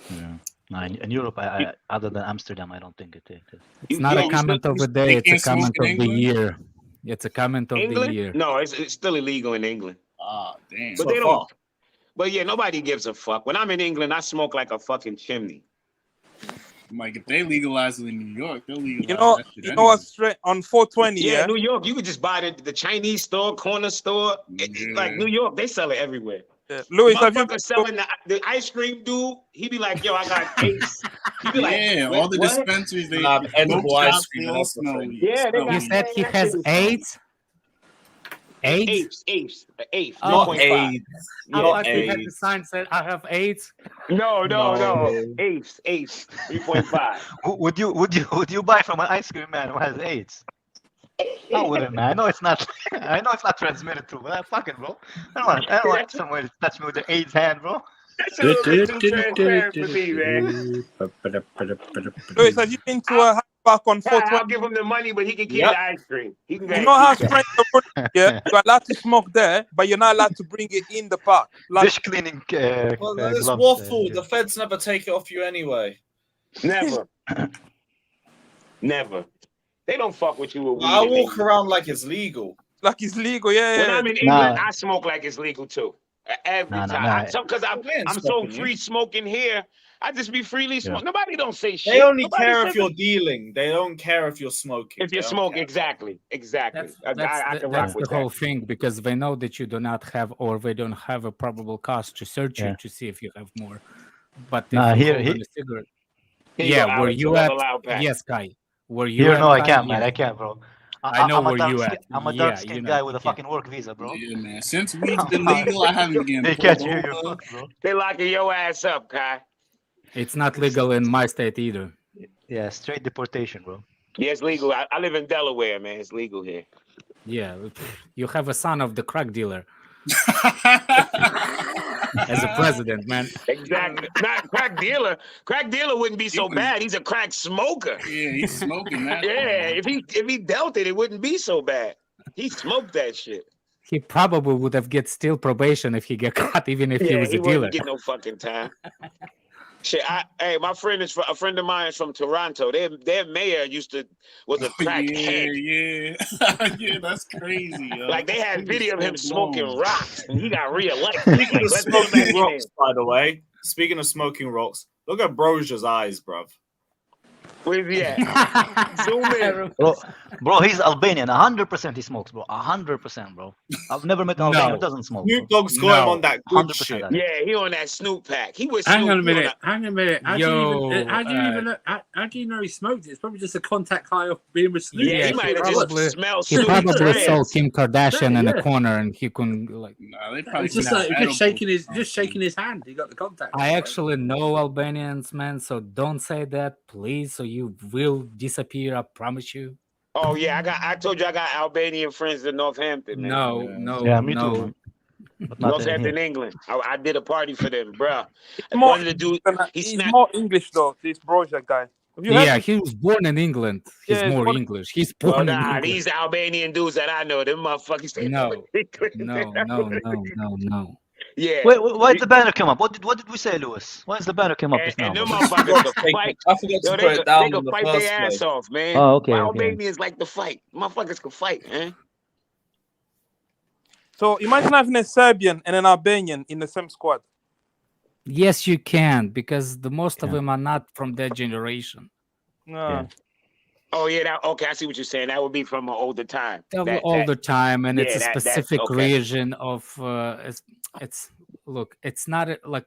Yeah. Nah, in Europe, I other than Amsterdam, I don't think it is. It's not a you comment still- of the they day. It's a can't smoke comment in of the England? year. It's a comment of the England? year. No, it's still illegal in England. Ah, damn. But So they don't. far. But yeah, nobody gives a fuck. When I'm in England, I smoke like a fucking chimney. Like if they legalize it in New York, they'll legalize You know, that shit you know anyway. what's straight on 420? Yeah, Yeah. New York, you could just buy it at the Chinese store, corner store. Like New York, they sell it everywhere. Yeah. Louis, have you Motherfucker selling the ice cream dude, he be like, yo, I got Ace. He be like, Yeah, "Wait, all the what?" dispensaries, they Nah, smoke edible ice shops, cream, they all that's the smell. thing. Yeah, they You got said he that has shit is AIDS? AIDS? Apes, eighth, Not 3.5. AIDS. I Not thought he had the AIDS. sign said I have AIDS. No, No. Apes, 3.5. Would you buy from an ice cream man who has AIDS? I wouldn't, man. I know it's not. I know it's not transmitted too, but I fucking, bro. I don't want someone to touch me with their AIDS hand, bro. That's a little bit too transparent for me, man. Louis, have you been to a back on I'll 420? give him the money, but he can keep Yep. the ice cream. He can You know how strange the rule is, yeah? You're allowed to smoke there, but you're not allowed to bring it in the park. Like, Dish cleaning Well, it's gloves. waffle. The feds never take it off you anyway. Never. Never. They don't fuck with you with weed. I in walk England. around like it's legal. like it's legal, yeah. When yeah. I'm in England, Nah. I smoke like it's legal too. Every Nah, time. nah. Because I'm They ain't so stopping you. free smoking here. I just be freely smoking. Nobody don't say shit. They only Nobody care says if you're dealing. They don't care if you're smoking. If you They don't smoke, care. exactly. I can rock That's with the whole that. thing, because they know that you do not have, or they don't have a probable cause to search Yeah. you to see if you have more. But if Nah, you here- hold here- a cigarette, Here you yeah, go, were Alex, you another at? loud pack. Yes, Kai. Were you Here, at? no, I Kai? can't, man. Yeah. I can't, bro. I know I'm a where you dark at. I'm a Yeah, dark skinned you know, guy with a you can't. fucking work visa, bro. Yeah, man. Since weed's been legal, I haven't been They pulled catch you, you're over. fucked, bro. They locking your ass up, Kai. It's not legal in my state either. Yeah, straight deportation, bro. Yeah, it's legal. I live in Delaware, man. It's legal here. Yeah, you have a son of the crack dealer as a president, man. Exactly. Not crack dealer. Crack dealer wouldn't be so bad. He's a crack smoker. Yeah, he's smoking that. Yeah, if he dealt it, it wouldn't be so bad. He smoked that shit. He probably would have get still probation if he get caught, even if he Yeah, was he a dealer. wouldn't get no fucking time. Shit, hey, my friend is a friend of mine is from Toronto. Their mayor was a crackhead. Yeah. Yeah, that's crazy. Yo. Like they had video of him Full smoking blown. rocks, and he got reelected. Speaking of Let's go back smoking in rocks, by the way. Speaking of smoking rocks, look at Brosia's eyes, bruv. Where's he at? Zoom in. Bro, he's Albanian. 100% he smokes, bro. 100%, bro. I've never met an Albanian who doesn't smoke. Snoop Bro. Dogg's got him on that good 100% shit. that is. Yeah, he on that Snoop pack. He was Hang on a Snoop, he minute. Hang on a minute. How do you know he smoked it? It's probably just a contact high off being with Snoop. Yeah, he might have just probably- smelled He Snoop probably saw dreads. Kim Kardashian in a Yeah. corner, and he couldn't like. Nah, they probably It's just put like edible just shaking his hand. He got the contact. I actually know Albanians, man. So don't say that, please. So you will disappear. I promise you. Oh yeah, I told you I got Albanian friends in Northampton, man. No, Yeah, me too, no. man. But not in Northampton, here. England. I did a party for them, bruh. more, One of the dudes, he he's snapped. more English though. This Broja guy. Have you heard Yeah, him? he was born in England. He's Yeah, he's more born- English. He's Well, born in nah, England. these Albanian dudes that I know, them motherfuckers. they No, know England. no. Yeah. Wait, why did the banner come up? What did we say, Lewis? Why is the banner come up just now? And them bro? motherfuckers could fight. I forgot Yo, to they put it could down in the fight first their ass place. off, man. Oh, okay, Why okay. Albanians like to fight? Motherfuckers can fight, man. So imagine having a Serbian and an Albanian in the same squad. Yes, you can, because the most of Yeah. them are not from that generation. No. Yeah. Oh yeah, okay, I see what you're saying. That would be from an older time. They're all the time, and it's a yeah, that's specific okay. region of. It's look. It's not like.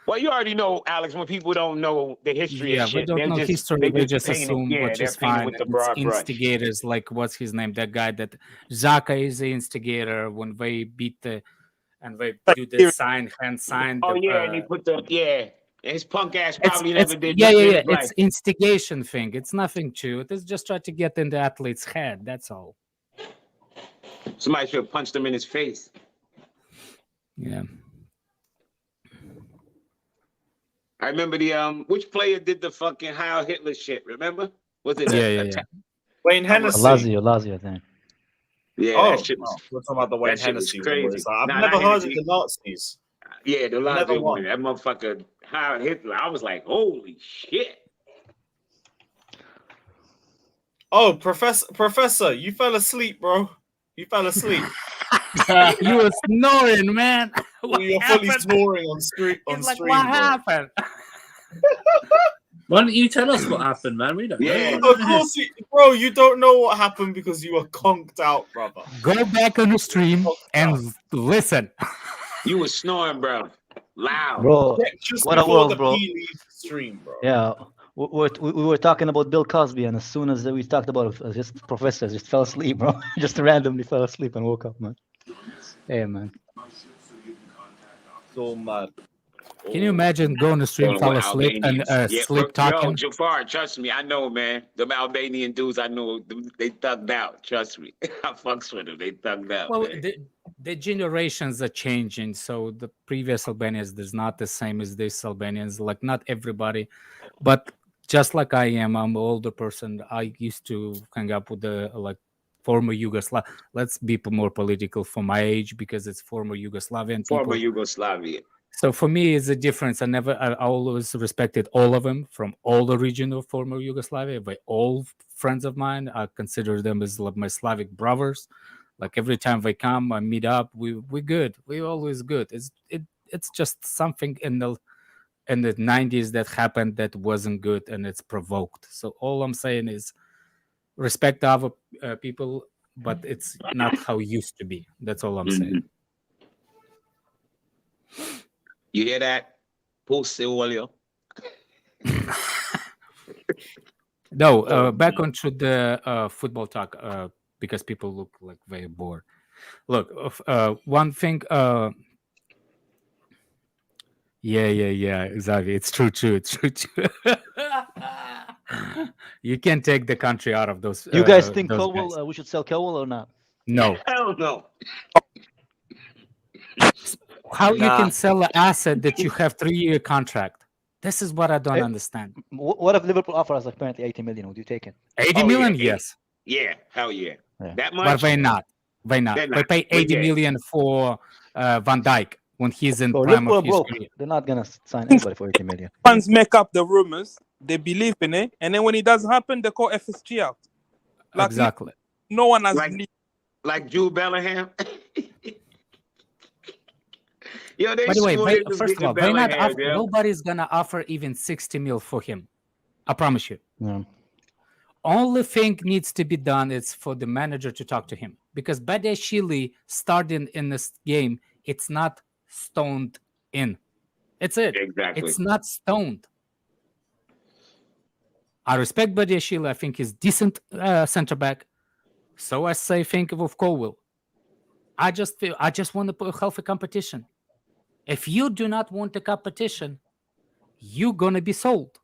Well, you already know, Alex, when people don't know the history Yeah, of we shit, don't they're know just, history. they We just paint it- assume yeah, which they're is painted fine. with the It's broad brush. instigators, like what's his name? That guy that Zaka is the instigator when they beat the, and they do the hand sign. Oh the, yeah, and he put his punk ass It's, probably it's, never did. yeah, nothing in yeah. his life. It's instigation thing. It's nothing to it. It's just try to get in the athlete's head. That's all. Somebody should have punched him in his face. Yeah. I remember the which player did the fucking Heil Hitler shit? Remember? Was it? Yeah. Wayne Hennessy. Lazio, I think. Yeah, Oh, that shit was. we're talking about the Wayne That shit was Hennessy. crazy. Where it's like, I've Nah, never not heard Hennessy. of the Nazis. Yeah, the Never Lazio won. one. That motherfucker Heil Hitler. I was like, holy shit. Oh, Professor, you fell asleep, bro. You fell asleep. You were snoring, man. What You're fully happened? snoring on stream. It's like, Stream, what bro. happened? Why don't you tell us what happened, man? We don't Yeah. know. Of course, bro. You don't know what happened because you were conked out, brother. Go back on the stream and listen. You was snoring, bro. Loud. Bro, Just what a before world, the bro. P-League stream, bro. Yeah, we were talking about Bill Cosby, and as soon as we talked about it, just Professor just fell asleep, bro. Just randomly fell asleep and woke up, man. Hey, man. So mad. Can you imagine going to stream, fall asleep, and sleep talking? Yo, Jafar, trust me, I know, man. Them Albanian dudes, I know, they thugged out. Trust me. I fucks with them. They thugged out. Well, man. the generations are changing, so the previous Albanians is not the same as this Albanians. Like, not everybody, but just like I'm an older person. I used to hang up with the former Yugoslavia. Let's be more political for my age because it's former Yugoslavian people. Former Yugoslavia. So for me, it's a difference. I always respected all of them from all the region of former Yugoslavia. They're all friends of mine. I consider them as like my Slavic brothers. Like every time they come, I meet up. We're good. We're always good. It's just something in the 90s that happened that wasn't good, and it's provoked. So all I'm saying is respect other people, but it's not how it used to be. That's all I'm saying. You hear that? Pussy Olio. No, back onto the football talk because people look like very bored. Look, one thing. Yeah, exactly. It's true. It's true. You can't take the country out of those. You guys think those Colwill, guys. we should sell Colwill or not? No. Hell no. How you can sell an asset that you have 3-year contract? This is what I don't understand. What if Liverpool offers like apparently 80 million? Would you take it? 80 million? Yes. Yeah, hell yeah. That much? But why not? They're They not. pay But 80 yeah. million for Van Dijk when he's in So prime Liverpool of his broke. career. They're not gonna sign anybody for 80 million. Fans make up the rumors. They believe in it, and then when it doesn't happen, they call FSG out. Like, Exactly. No one has Like Jude Bellingham. Yo, they By the way, swore they first of all, Bellingham, yo. nobody's gonna offer even 60 mil for him. I promise you. Yeah. Only thing needs to be done is for the manager to talk to him, because Badiashile starting in this game, it's not stoned in. It's it. Exactly. It's not stoned. I respect Badiashile. I think he's decent center back. So I say, think of Colwill. I just want to put a healthy competition. If you do not want the competition, you're gonna be sold.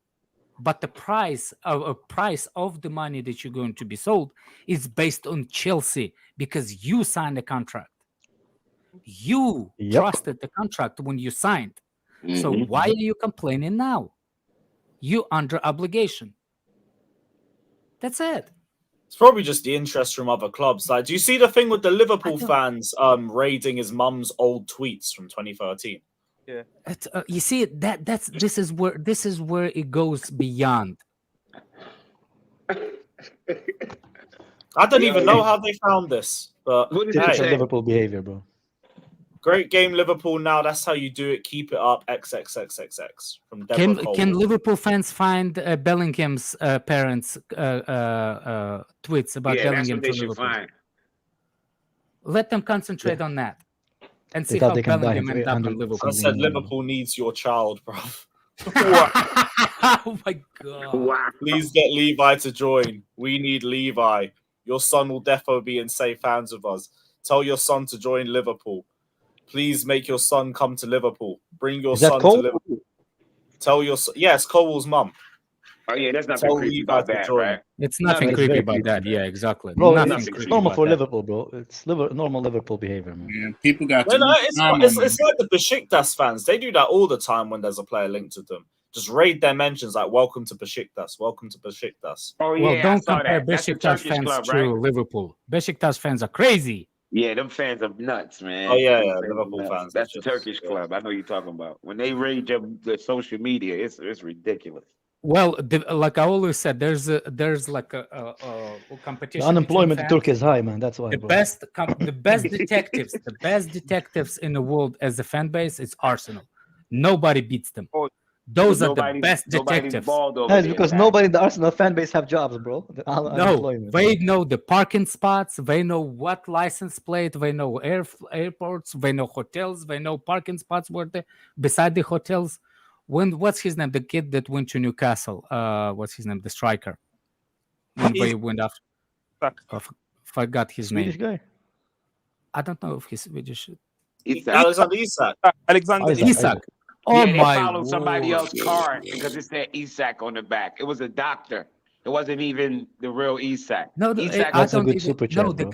But the price of the money that you're going to be sold is based on Chelsea because you signed a contract. You trusted the contract when you signed. So why are you complaining now? You under obligation. That's it. It's probably just the interest from other clubs. Like, do you see the thing with the Liverpool fans raiding his mum's old tweets from 2013? Yeah. You see this is where it goes beyond. I don't even know how they found this, but Typical Liverpool behavior, bro. Great game, Liverpool. Now that's how you do it. Keep it up. XXXXX from Deborah Can Colwill. Liverpool fans find Bellingham's parents' tweets about Bellingham to Liverpool? Find. Let them concentrate on that and They see thought how they can buy Bellingham him ended up for in Liverpool. I said Liverpool needs your child, bro. Oh my god! Wow. Please get Levi to join. We need Levi. Your son will defo be in safe hands with us. Tell your son to join Liverpool. Please make your son come to Liverpool. Bring your son to Liverpool. Tell your son. Yes, Colwill's mum. Oh yeah, there's nothing Tell creepy Levi about to that, join. right? It's nothing It's creepy very about creepy. that. Yeah, exactly. Bro, Nothing it's creepy normal about for that. Liverpool, bro. It's normal Liverpool behavior, man. Yeah, people got No, too much it's, time on it's, them. it's like the Besiktas fans. They do that all the time when there's a player linked to them. Just raid their mentions like "Welcome to Besiktas," "Welcome to Besiktas." Oh Well, yeah, I don't saw compare that. That's the Besiktas Turkish fans club, to right? Liverpool. Besiktas fans are crazy. Yeah, them fans are nuts, man. Oh yeah, Them yeah, fans are Liverpool nuts. fans. That's the just- Turkish club. I know you're talking about. When they raid the social media, it's ridiculous. Well, like I always said, there's like a competition. The unemployment between in fans. Turkey is high, man. That's why, The bro. the best detectives in the world as a fan base is Arsenal. Nobody beats them. Oh, Those are the Nobody's best nobody's detectives. bald over That's there, because man. nobody in the Arsenal fan base have jobs, bro. The No, unemployment. they know the parking spots. They know what license plate. They know airports. They know hotels. They know parking spots where they beside the hotels. What's his name? The kid that went to Newcastle. What's his name? The striker. When they went after. Forgot his Swedish name. guy. I don't know if he's Swedish. Alexander Isak. Alexander Isaac. Isak. Oh Yeah, they my followed somebody word. else's card because it said Isak on the back. It was a doctor. It wasn't even the real Isak. No, Isak I That's a don't good even. super No, chat, the bro.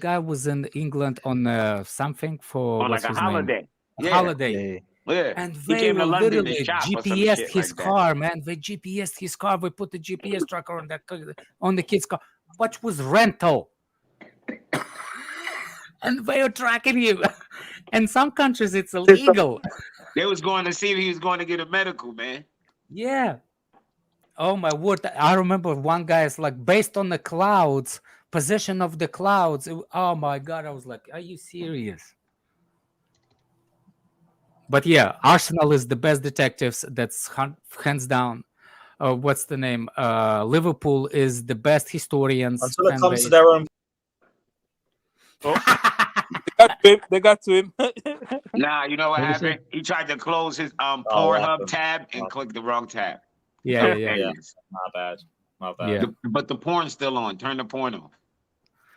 guy was in England on something for on what's like a his name? holiday. A Yeah, holiday. Yeah. yeah. And He they came to were London literally to shop or some GPS'd shit his like that. car, man. They GPS'd his car. We put the GPS tracker on the kid's car, which was rental. And they are tracking you. In some countries, it's illegal. They was going to see if he was going to get a medical, man. Yeah. Oh my word! I remember one guy is like based on the clouds, position of the clouds. Oh my god! I was like, are you serious? But yeah, Arsenal is the best detectives. That's hands down. What's the name? Liverpool is the best historians. Until it fan comes to base. their own. They got to him. Nah, you know what What do you happened? He tried to close his what Pornhub happened? tab and clicked the wrong tab. Yeah. Yeah. My bad. Yeah. But the porn's still on. Turn the porn off.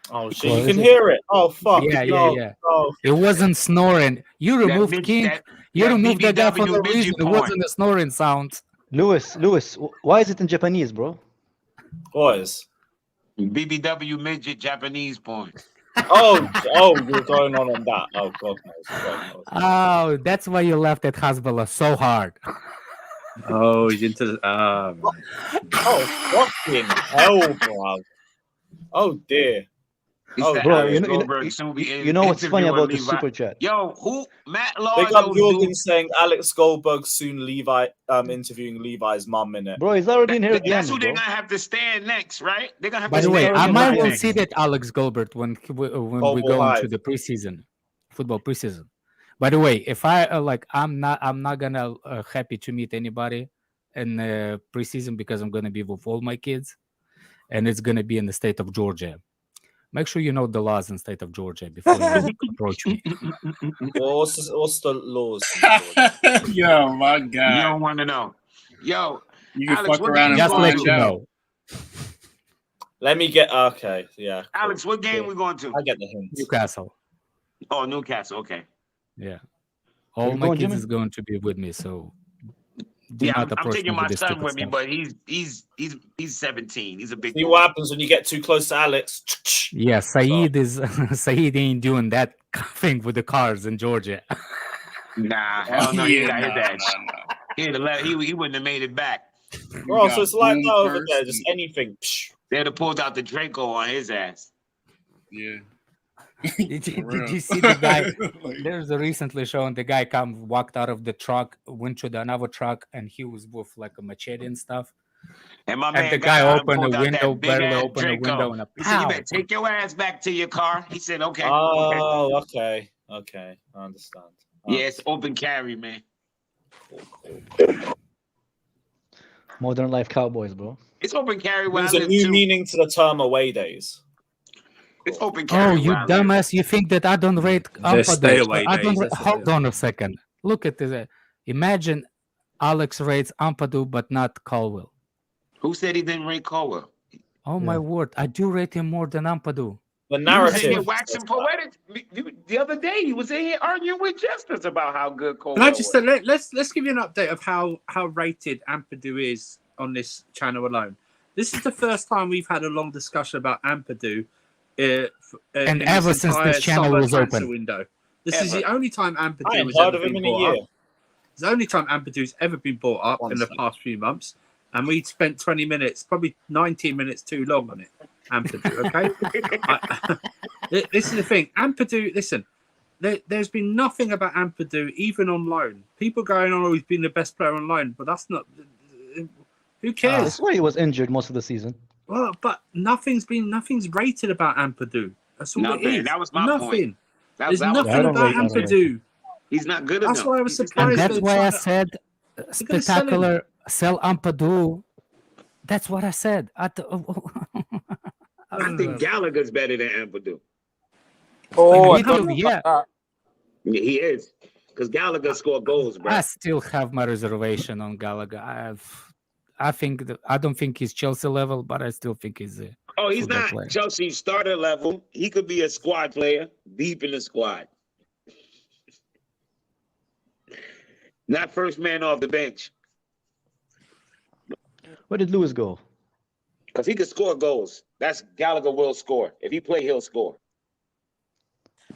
Oh shit! Well, You can is it- hear it. Oh fuck! Yeah. No. It wasn't snoring. You removed King. You that removed the guy for BBW no midget reason. It porn. wasn't a snoring sound. Lewis, why is it in Japanese, bro? Boys. BBW midget Japanese porn. Oh, you're going on that. Oh god knows. God knows. Oh, that's why you left at Hezbollah so hard. Oh, he's into the. Oh fucking hell, bro! Oh dear. He Oh, said bro, Alex you know- Goldberg soon be You know what's funny interviewing about the Levi. super chat? Yo, who Matt Big up Lardo Jordan dude? saying Alex Goldberg soon Levi interviewing Levi's mum in it. Bro, he's already in here That's again, who they're bro. gonna have to stand next, right? They're gonna have By to the way, stand I already might lying. will see that Alex Goldberg when we Global go into Hive. the preseason, football preseason. By the way, if I I'm not gonna happy to meet anybody in preseason because I'm gonna be with all my kids, and it's gonna be in the state of Georgia. Make sure you know the laws in the state of Georgia before you approach me. Well, what's the laws? Yo, my You God. don't want to know. Yo, You can Alex, fuck what around game and Just we let going find you to? out. know. Let me get okay. Yeah. Cool, Alex, what game cool. we going to? I get the hint. Newcastle. Oh, Newcastle. Okay. Yeah. Where All you my going, kids Jimmy? is going to be with me, so do Yeah, not I'm approach taking me my with this son stupid with me, stuff. but he's 17. He's a big See boy. what happens when you get too close to Alex. Yeah, Saeed ain't doing that thing with the cars in Georgia. Nah, hell no, he Yeah, got his nah, ass. He wouldn't have made it back. Bro, so it's like boom that over first there, just and- anything. Psh. They'd have pulled out the Draco on his ass. Yeah. Did For you real. see the guy? Like, There's a recently shown the guy walked out of the truck, went to another truck, and he was with like a machete and stuff. And my And man the guy got out and opened pulled the out window, that big barely ass opened the Draco. window, and a He said, "You pow. better take your ass back to your car." He said, "Okay." okay. Oh, okay. I understand. Yeah, it's open carry, man. Modern life cowboys, bro. It's open carry where I There's a live new too. meaning to the term away days. It's open Oh, carry you where I live. dumbass! You think that I don't rate The stay Ampadu? away I don't. days, that's what Hold they are. on a second. Look at this. Imagine Alex rates Ampadu, but not Colwill. Who said he didn't rate Colwill? Oh my word! I do rate him more than Ampadu. The You was in here narrative. waxing poetic the other day. You was in here arguing with Justice about how good Colwill Can I just was. let's give you an update of how rated Ampadu is on this channel alone. This is the first time we've had a long discussion about Ampadu. And ever since this channel was open. Window. This is the only time Ampadu I ain't has heard ever of him been in a brought year. up. It's the only time Ampadu's ever been brought up in the past few months. And we spent 20 minutes, probably 19 minutes too long on it. Ampadu, okay? This is the thing. Ampadu, listen, there's been nothing about Ampadu, even on loan. People going on, oh, he's been the best player on loan, but that's not... Who cares? That's why he was injured most of the season. Well, but nothing's rated about Ampadu. That's all it is. That was my point. There's nothing about Ampadu. He's not good enough. That's why I was surprised. And that's why I said spectacular sell Ampadu. That's what I said. I think Gallagher's better than Ampadu. Oh, I Midfield, don't know yeah. about that. He is. Because Gallagher scored goals, bro. I still have my reservation on Gallagher. I don't think he's Chelsea level, but I still think he's a he's football not player. Chelsea starter level. He could be a squad player, deep in the squad. Not first man off the bench. Where did Lewis go? Because he could score goals. That's Gallagher will score. If he play, he'll score.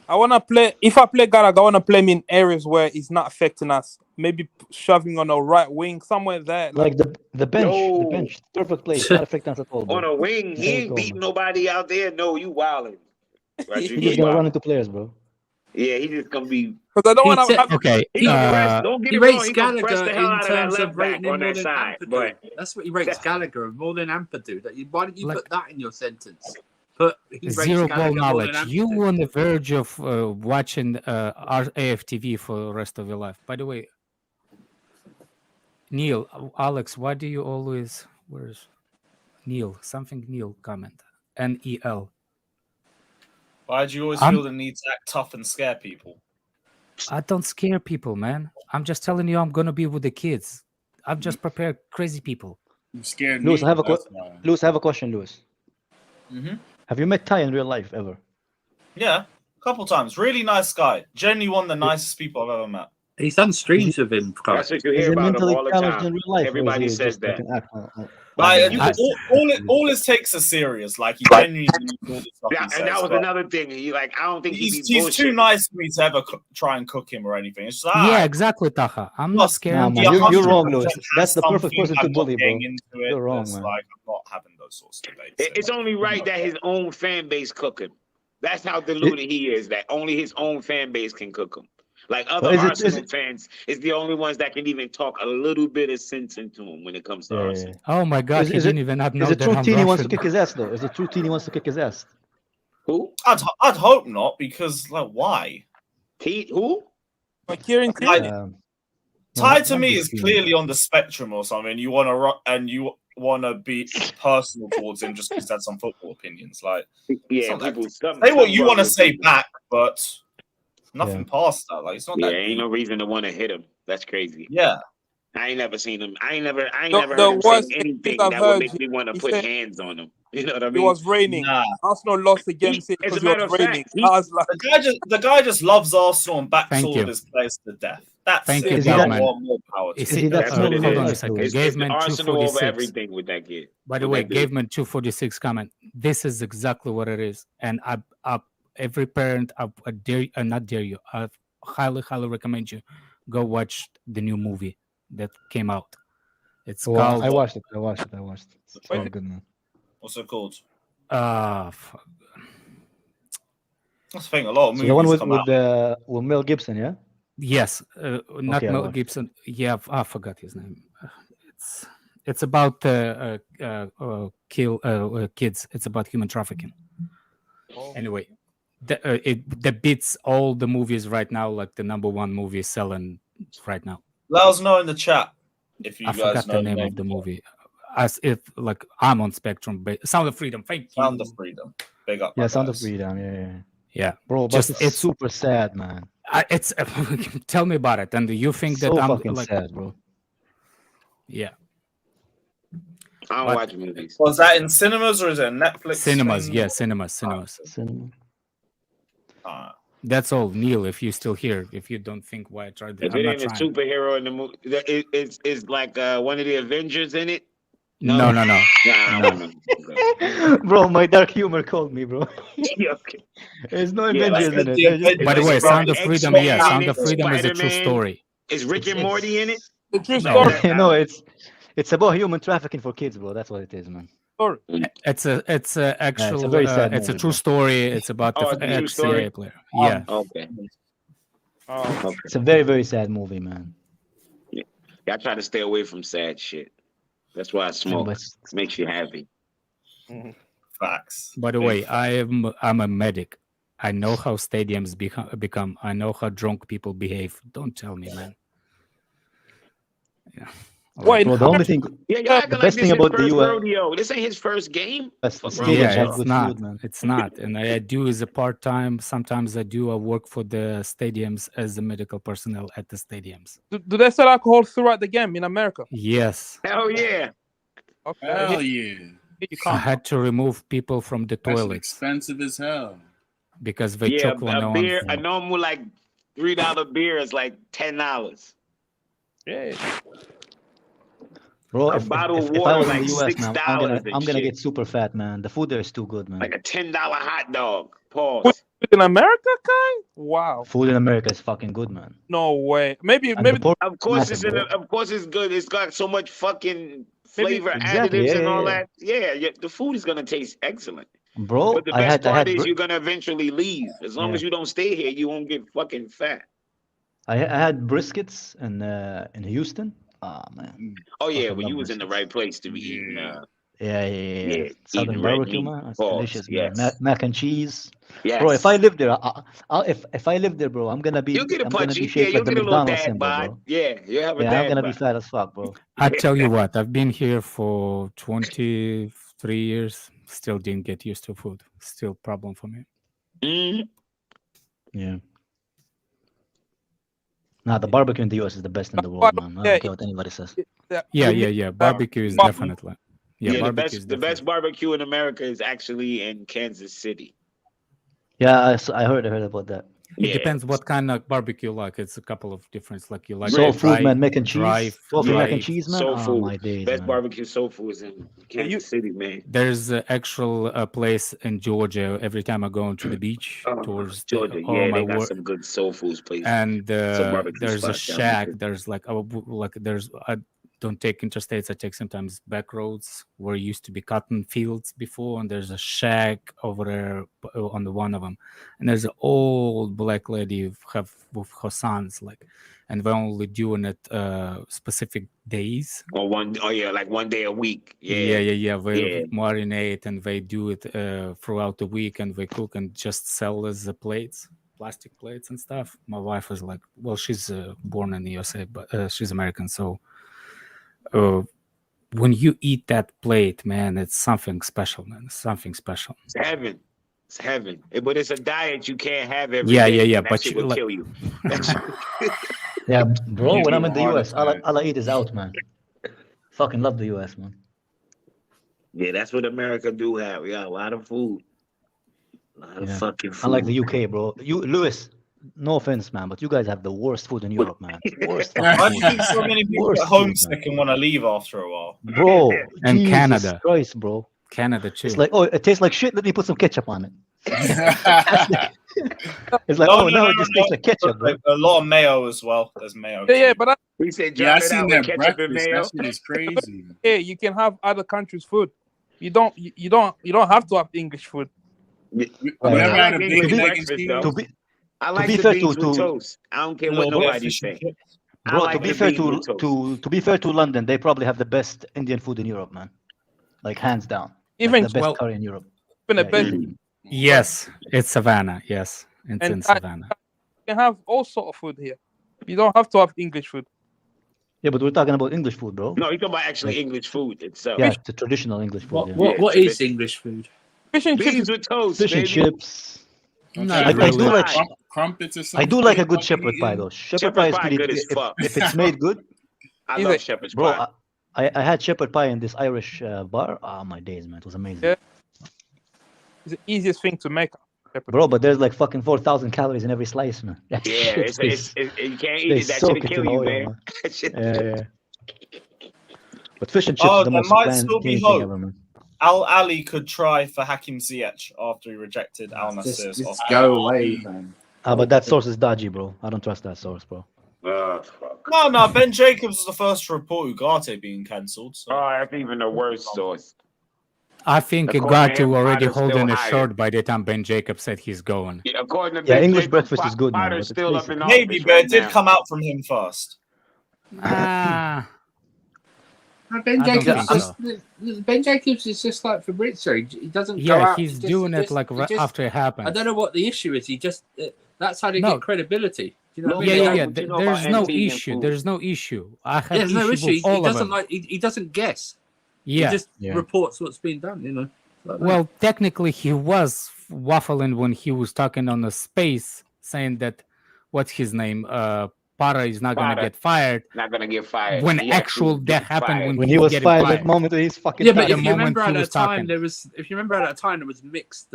I want to play. If I play Gallagher, I want to play him in areas where he's not affecting us. Maybe shoving on a right wing, somewhere there. Like the bench. No. The bench. Perfect place. Not affecting us at all. Bro. On a wing, he ain't beating nobody out there. No, you wilding. He's just going to run into players, bro. Yeah, he just going to be... Because I don't want to... Okay. Don't get He it wrong. rates He gonna press Gallagher the hell in out of that terms left of rating back him on more that than side. Ampadu. But That's what he rates Gallagher more than Ampadu. Why didn't you Like- put that in your sentence? But he rates Zero Gallagher ball more than knowledge. You Ampadu. on the verge of watching our AFTV for the rest of your life. By the way, Neil, Alex, why do you always... Where's Neil? Something Neil comment. N-E-L. Why do you always feel the need to act tough and scare people? I don't scare people, man. I'm just telling you I'm going to be with the kids. I've just prepared crazy people. You scared Lewis, me. I have a that's why. Lewis, I have a question, Lewis. Mm-hmm. Have you met Ty in real life ever? Yeah, a couple times. Really nice guy. Genuinely one of the nicest people I've ever met. He's done streams with him. that's what you Is hear he about him mentally all the challenged in time. real life? or is Everybody he says just like that. an actor? All his takes are serious. Like, he genuinely means all the stuff he And says, that was but another thing. He I don't think he's he's too nice for me to ever try and cook him or anything. It's just, Yeah, exactly, Taha. I'm not scared. Nah, I'm man, just- you're wrong, 100% Lewis. has That's the perfect something. person to I'm not bully, bro. getting into it. You're wrong, It's man. like, I'm not having those sorts of debates. It's only right that his own fan base cook him. That's how deluded he is, that only his own fan base can cook him. Like other But is Arsenal it- fans is the only ones that can even talk a little bit of sense into him when it comes to Yeah, yeah, Arsenal. Oh my God, Is he it- didn't even know Is that it true I'm Tini wants to Russian. kick his ass, though? Is it true Tini wants to kick his ass? Who? I'd hope not, because, like, why? Who? Like hearing Like, Um, Ty no, to I'm me just is being- clearly on the spectrum or something. You want to be personal towards him just because he had some football opinions. Like, Yeah, not that- people. say what you want to say back, but nothing Yeah. past that. Like, it's not Yeah, that ain't deep. no reason to want to hit him. That's crazy. Yeah. I ain't never seen him. I ain't never The heard him worst say thing anything I've that would heard, make me want to he put said- hands on him. You know what I It mean? was raining. Nah. Arsenal lost against it As because a it matter was of fact, raining. he- I was like, The guy just loves Arsenal and backs Thank all you. of his players to death. That's Thank it. you, Is he I that- want more power to Is him. he that That's what it hold on a is. second. It's Gaveman Arsenal over 246. everything with that kid. By the with way, that dude. Gaveman 246 comment. This is exactly what it is. And every parent, I not dare you. I highly recommend you go watch the new movie that came out. It's well, called I watched it. It's Wait. all good, man. What's it called? fuck. That's the thing. A lot of So movies the one come out. with Mel Gibson, yeah? Yes, not Okay, I Mel watched it. Gibson. Yeah, I forgot his name. It's about kids. It's about human trafficking. Anyway, that beats all the movies right now. Like the #1 movie selling right now. Let us know in the chat if you I guys forgot know the name of the movie. As if like I'm on Spectrum. Sound of Freedom. Thank you. Sound of Freedom. Big up. Yeah, my Sound of guys. Freedom. Yeah. Yeah, Bro, but Just- it's it's- super sad, man. it's tell me about it. And you think that So I'm fucking like, sad, bro. yeah, I don't But- watch movies. Was that in cinemas or is it a Netflix? cinemas. thing? Yeah, cinemas. Cinema. Alright. That's all, Neil. If you're still here, if you don't think why I tried, If I'm it not ain't a trying. superhero in the movie, it's like one of the Avengers in it. No, no, no. Nah, No. no. Bro, my dark humor called me, bro. Okay. There's no Yeah, Avengers like in it. the They're just- Avengers. By the way, It's Sound of like Freedom, X-Men yeah, in Sound it, of Freedom is a true Spider-Man. story. Is Rick and Morty in it? The true No. story. no, it's about human trafficking for kids, bro. That's what it is, man. story. It's a actual very sad it's a movie, true bro. story. It's about Oh, the it's a true story? ex-CIA player. Yeah. Okay. Oh. Okay. It's a very, very sad movie, man. Yeah, I try to stay away from sad shit. That's why I smoke. But It makes you happy. Facts. By the way, I'm a medic. I know how stadiums become. I know how drunk people behave. Don't tell me, man. Yeah. Wait, bro, the only thing, Yeah, y'all acting the like best this thing his about the first US, rodeo. This ain't his first game. the Fuck stadiums Yeah, have it's good not. food, man. It's not. And I do as a part-time. Sometimes I do a work for the stadiums as a medical personnel at the stadiums. do they sell alcohol throughout the game in America? Yes. Hell yeah. Okay. Hell Here yeah. you I can't. had to remove people from the That's toilets expensive as hell. because they Yeah, choke on a their beer, own a food. normal like $3 beer is like $10. Yeah. Bro, A if bottle of I water was in like the US, man, $6 and I'm gonna shit. get super fat, man. The food there is too good, man. Like a $10 hot dog. Pause. Food in America, Kai? Wow. Food in America is fucking good, man. No way. Maybe And maybe the pork Of course massive, it's in bro. of course it's good. It's got so much fucking flavor Exactly, additives yeah, and all yeah, that. Yeah, the food is gonna taste excellent. Bro, But the I best had part is br- you're gonna eventually leave. As long Yeah. as you don't stay here, you won't get fucking fat. I had briskets in Houston. Oh man, Oh yeah, fucking well you love was in the briskets. right place to be eating. Yeah. Yeah. Southern Eating red barbecue, meat. man. It's Pause. delicious, man. Yes. Mac and cheese. Yes. Bro, if I live there, if I live there, bro, I'm gonna be you'll get a I'm gonna be punchy. Yeah, shaped you'll like the get a little McDonald's dad symbol, bod. bro. Yeah, you have a Yeah, I'm dad gonna be bod. fat as fuck, bro. I tell you what, I've been here for 23 years. Still didn't get used to food. Still problem for me. Mhm. Yeah. Nah, the barbecue in the US is the best in the world, man. I don't care what anybody says. Yeah. Barbecue is definitely. Yeah, the barbecue is best the best barbecue in America is actually in Kansas City. Yeah, I heard about that. It depends what kind of barbecue you like. It's a couple of different. Like you like Soul dry, food, man, mac and dry, cheese. Tofu mac dry. and cheese, man. Soul Oh food. my days, Best man. barbecue soul food is in Kansas City, man. There's an actual place in Georgia. Every time I go to the beach towards Georgia, all yeah, my they got work, some good soul foods places. and Some barbecue there's a spots down there, shack. too. There's like I don't take interstates. I take sometimes back roads where used to be cotton fields before, and there's a shack over there on the one of them, and there's an old black lady with her sons, like, and we're only doing it specific days. Or like 1 day a week. Yeah. Yeah. They Yeah. marinate and they do it throughout the week, and they cook and just sell as the plates, plastic plates and stuff. My wife was like, well, she's born in the USA, but she's American, so when you eat that plate, man, it's something special, man. It's something special. It's heaven. It's heaven. But it's a diet you can't have every Yeah, day. yeah. And that But shit you, will like, kill you. Yeah, bro, Give when you I'm a in the heart US, all attack. I eat is out, man. Fucking love the US, man. Yeah, that's what America do have. We got a lot of food. A lot of Yeah. fucking food. Unlike the UK, bro. Lewis, no offense, man, but you guys have the worst food in Europe, man. Worst Why fucking do you food. think so many people Worst get food, homesick and want to leave after a while? Bro, And Jesus Canada. Christ, bro. Canada too. It's like, oh, it tastes like shit. Let me put some ketchup on it. It's like, No, oh, no, it just tastes like ketchup, bro. Like, a lot of mayo as well. There's mayo. Yeah, but We said Yeah, I drop it seen out that with ketchup and breakfast. mayo. That shit is crazy. you can have other countries' food. You don't have to have English food. We Right. never I had like a English big egg and breakfast, cheese. though. To be I to like be the fair beans to with toast. I don't care what Little bit of nobody fish and say. chips. I bro, like to be the fair beans with toast. to be fair to London, they probably have the best Indian food in Europe, man. Like hands down. Even Like the best well- curry in Europe. even a Yeah, best, easily. Yes, it's Savannah. Yes, it's And in Savannah. you can have all sort of food here. You don't have to have English food. Yeah, but we're talking about English food, bro. No, you're talking about actually Like- English food itself. Yeah, the traditional English food. What Yeah. what, Yeah, what so is they- English food? Fish and Beans chips. with toast, Fish and baby. chips. Don't Not try to really. do I do like crumpets or I something. do like a good fucking shepherd pie eating. though. Shepherd Shepherd pie is pie pretty good as if, fuck. if it's made good. I Is love it- shepherd's Bro, pie. I had shepherd pie in this Irish bar. Oh my days, man, it was amazing. Yeah. It's the easiest thing to make. Shepherd. Bro, but there's like fucking 4,000 calories in every slice, man. That Yeah, shit you can't eat they it. That soak shit'll it kill in you, oil, man. man. That shit- Yeah. But fish and chips Oh, is the there most might bland still be game hope. thing ever, man. Al Ali could try for Hakim Ziyech after he rejected Al Nassr's Just offer. go away, man. But that source is dodgy, bro. I don't trust that source, bro. Fuck. No, Ben Jacobs was the first to report Ugarte being cancelled. So. Oh, that's even the worst source. I think According to Ugarte him, already Potter's holding still a higher. short by the time Ben Jacobs said he's going. Yeah, according to Yeah, Ben English Jacobs, breakfast is good, man, Potter's but it's still up in basic. office Maybe, but right it did now. come out from him first. Ah, Ben I don't Jacobs, think Ben Jacobs is just like Fabrizio. He doesn't go yeah, out. he's He doing it just- like he right just- after it happens. I don't know what the issue is. He just that's how they No. get credibility. Do you know what I Yeah, mean? yeah, They yeah. don't- What you know There's about no NT and issue. food? There's no issue. I have There's no issue. with all He of doesn't them. like. He doesn't guess. Yeah. He just Yeah. reports what's been done. You know. Like that. Well, technically, he was waffling when he was talking on the space, saying that what's his name, Para is not going to Potter. get fired. Not gonna get fired. When He actual actually that gets happened fired. when He was getting fired that moment that he's fucking yeah, but the if you moment remember he at was that time, talking. there was. If you remember at that time, there was mixed.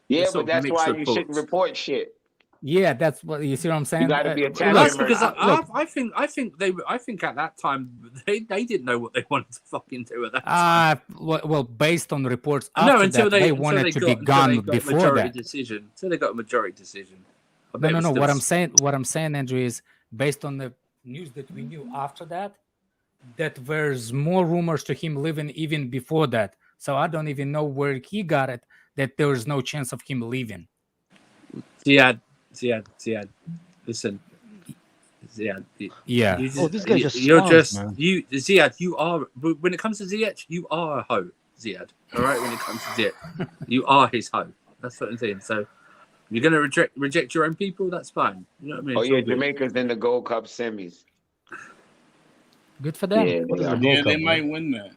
Yeah, sort but of that's mixed why you reports. shouldn't report shit. Yeah, that's what you see. What I'm saying? gotta be attached Well, that's to because look, I think at that time they didn't know what they wanted to fucking do at that time. well, based on reports No, after until that, they wanted to be until they gone got before majority that. decision. Until they got a majority decision. I No, bet no, it no. was still- What I'm saying, Andrew, is based on the news that we knew after that, that there's more rumors to him leaving even before that. So I don't even know where he got it that there was no chance of him leaving. Ziad. Listen, Ziad. Yeah. Oh, this guy just You're smiles, just man. Ziad. You are when it comes to Ziyech, you are a hoe, Ziad. All right, when it comes to Ziyech, you are his hoe. That's what I'm saying. So you're gonna reject your own people. That's fine. You know what I mean? Oh It's yeah, all good. Jamaica's in the Gold Cup semis. Good for them. Yeah, What they is are. the Gold Yeah, Cup, they bro? might win that.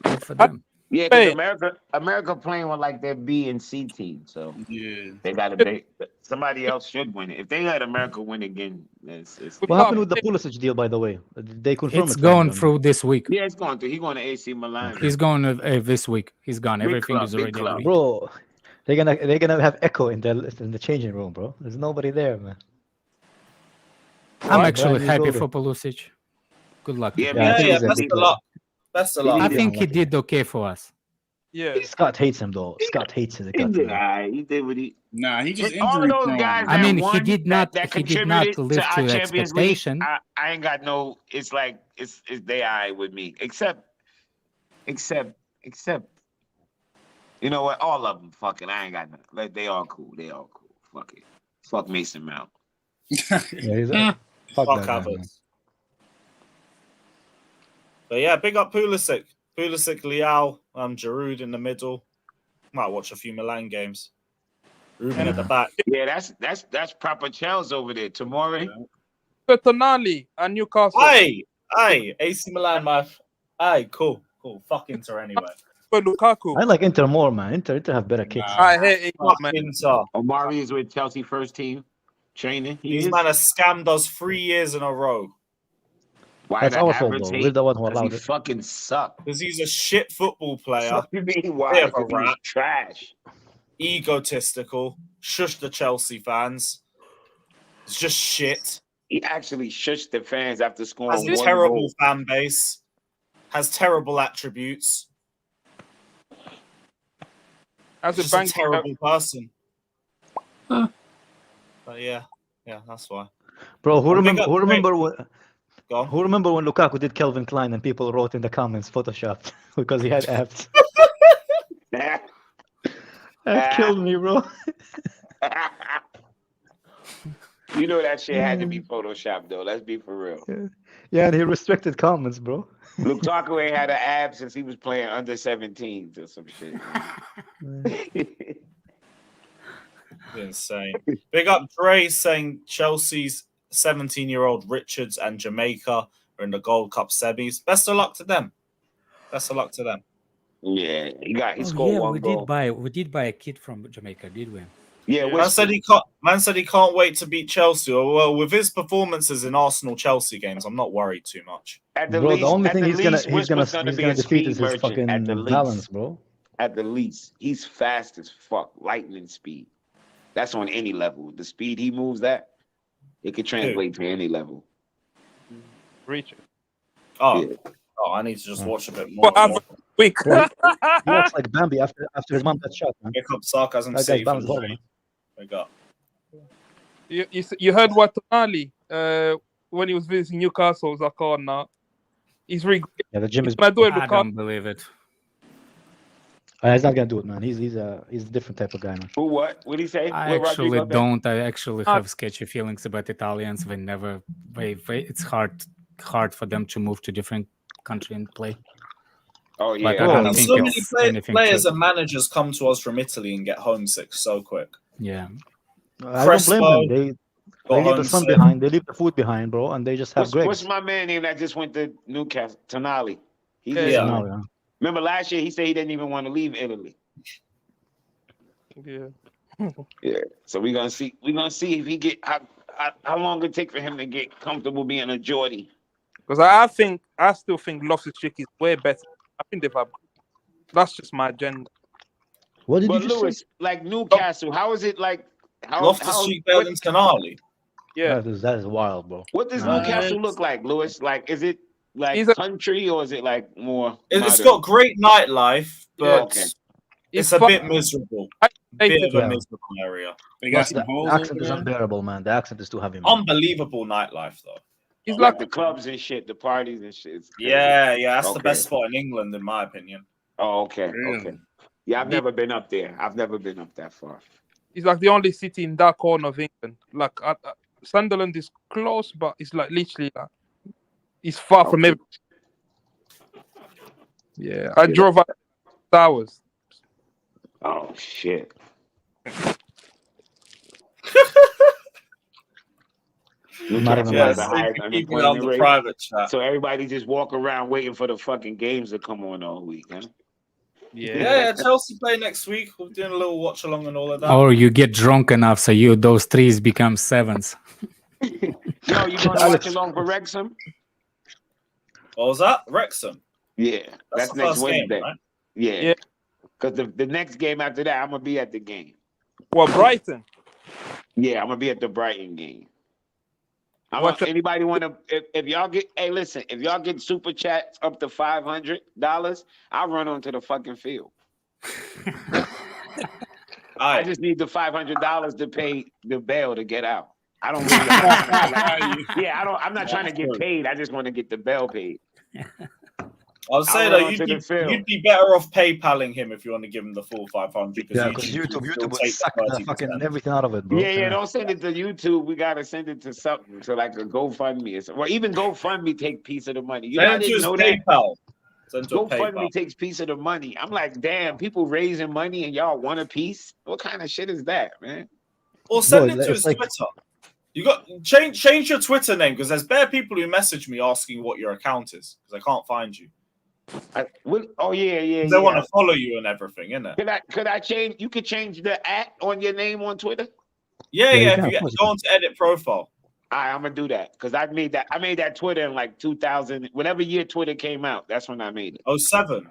Good for them. Yeah, Hey. because America playing with like their B and C team, so Yeah. they got to. Somebody else should win it. If they let America win again, it's What happened with the Pulisic deal, by the way? Did they confirm It's it? going from them? through this week. yeah, it's going through. He's going to AC Milan. He's going this week. He's gone. Big Everything club, is big already club. agreed. Bro, they're gonna have echo in the changing room, bro. There's nobody there, man. I'm What? actually Brand new happy building. for Pulisic. Good luck. Yeah, to him. Yeah, I Yeah, think yeah, he's a best big of player. luck. Best of luck. I Yeah. think he did okay for us. Yeah. Scott hates him though. Scott hates his He guts, did. man. He did what he. Nah, he just All of injury those prone. guys. I that mean, he won, did not- That he did not contributed live to to our the Champions League. expectation. I ain't got no. It's like it's they alright with me, except. You know what? All of them. Fucking. I ain't got nothing. Like they all cool. They all cool. Fuck it. Fuck Mason Mount. Yeah, he's Yeah. fuck Fuck that guy, man. Havertz. But yeah, big up Pulisic. Pulisic, Leal, Giroud in the middle. Might watch a few Milan games. Ruben at the back. Yeah, that's proper Chels over there. Tomorrow. Tonali and Newcastle. Hey, AC Milan, cool. Fuck Inter anyway. For Lukaku. I like Inter more, man. Inter have better kicks. Nah. I hate it, Fuck man. Inter. Omari is with Chelsea first team training. He These is. man have scammed us 3 years in a row. Why That's the our fault, average though. hate? We're the one who 'Cause allowed he it. fucking suck. Because he's a shit football player. What do you mean why? Bit of a 'Cause he was rat. trash. Egotistical. Shush the Chelsea fans. It's just shit. He actually shushed the fans after Has scoring a one terrible goal. fan base. Has terrible attributes. As a Just a bank, terrible person. Huh. But yeah, that's why. Bro, who Well, big remember? up Who to remember when? Go on. Who remember when Lukaku did Calvin Klein and people wrote in the comments Photoshopped because he had abs? That killed me, bro. You know that shit had to be photoshopped though. Let's be for real. Yeah, and he restricted comments, bro. Lukaku ain't had an ab since he was playing under 17s or some shit. Insane. Big up Dre saying Chelsea's 17-year-old Richards and Jamaica are in the Gold Cup semis. Best of luck to them. Yeah, he Oh, scored yeah, one we goal. did buy a kid from Jamaica, did we? Yeah, Man said he can't wait to beat Chelsea. Well, with his performances in Arsenal Chelsea games, I'm not worried too much. at the Bro, least, the only at thing the he's gonna least, Whisper's defeat be a is speed his merchant. fucking At the least, balance, bro. At the least, he's fast as fuck, lightning speed. That's on any level. The speed he moves at, it could translate to any level. Richard. Oh, Yeah. I need to just watch a bit more. What happened? Quick. Bro, he looks like Bambi after his mom got shot, man. Pick up sarcasm. That guy's City balanced from well, man. we got. You heard what Tonali when he was visiting Newcastle was like, oh no, he's really Yeah, the gym is. gonna do it. I don't believe it. He's not gonna do it, man. He's a different type of guy, man. Who? What? What did he say? I What Rodrigo actually said? don't. I actually have sketchy feelings about Italians. It's hard for them to move to different country and play. Oh But yeah. I I don't mean, think so many it's anything players to- and managers come to us from Italy and get homesick so quick. Yeah. I don't blame them. They leave the sun homesick. behind. They leave the food behind, bro, and they just have What's grapes. my man name that just went to Newcastle? Tonali. He's Yeah. yeah. No, yeah. Remember last year he said he didn't even want to leave Italy. Yeah. Yeah. So we're gonna see. We're gonna see if he get how long it take for him to get comfortable being a Geordie. Because I still think Loftus-Cheek is way better. I think they've upgraded. That's just my agenda. What did But you just Lewis, say? like Newcastle, how is it like? Loftus-Cheek better than Tonali. Yeah. That is wild, bro. What does Nah. Newcastle look like, Lewis? Like, is it like He's a- country or is it like more? It's modern? got great nightlife, but Yeah. Okay. it's a fun. bit miserable. Bit of a Yeah. miserable area. They got Plus, some the holes accent over is there. unbearable, man. The accent is too heavy, man. Unbelievable nightlife, though. He's Like like the clubs and shit, the parties and shit. It's crazy. Yeah, that's the Okay. best spot in England, in my opinion. Oh, okay. Really? Okay. Yeah, I've never been up there. I've never been up that far. he's like the only city in that corner of England. Like Sunderland is close, but it's like literally like it's far from Okay. every. Yeah, I drove up hours. Oh shit. Not even Yeah, lying. the so highest keeping it on unemployment the rate. private chat. So everybody just walk around waiting for the fucking games to come on all week, huh? Yeah, Chelsea play next week. We're doing a little watch along and all of that. Or you get drunk enough so those threes become sevens. Yo, you gonna watch along for Wrexham? What was that? Wrexham. Yeah, That's that's the next first game, Wednesday. right? Yeah, Yeah. because the next game after that, I'm gonna be at the game. Well, Brighton. Yeah, I'm gonna be at the Brighton game. What's the- Anybody want to? If y'all get, hey, listen, if y'all get super chats up to $500, I'll run onto the fucking field. I just need the $500 to pay the bail to get out. I don't. Really, I'm not trying to get paid. I just want to get the bail paid. I would say I'll that run onto the field. you'd be better off PayPaling him if you want to give him the full 500. Yeah, because YouTube will would take suck the 30%. fucking everything out of it, bro. Yeah, don't send it to YouTube. We gotta send it to something, to like a GoFundMe or something. Well, even GoFundMe take piece of the money. You know, I Send it to didn't his know that. PayPal. Send to a GoFundMe PayPal. takes piece of the money. I'm like, damn, people raising money and y'all want a piece? What kind of shit is that, man? Or send Bro, it to it's his like- Twitter. You got change your Twitter name because there's bare people who message me asking what your account is because I can't find you. Oh yeah. They want to follow you and everything, innit? Could I change? You could change the @ on your name on Twitter. Yeah, you yeah. can, If of you course you go can. on to edit profile. All right, I'm gonna do that because I made that Twitter in like 2000, whatever year Twitter came out. That's when I made it. 07.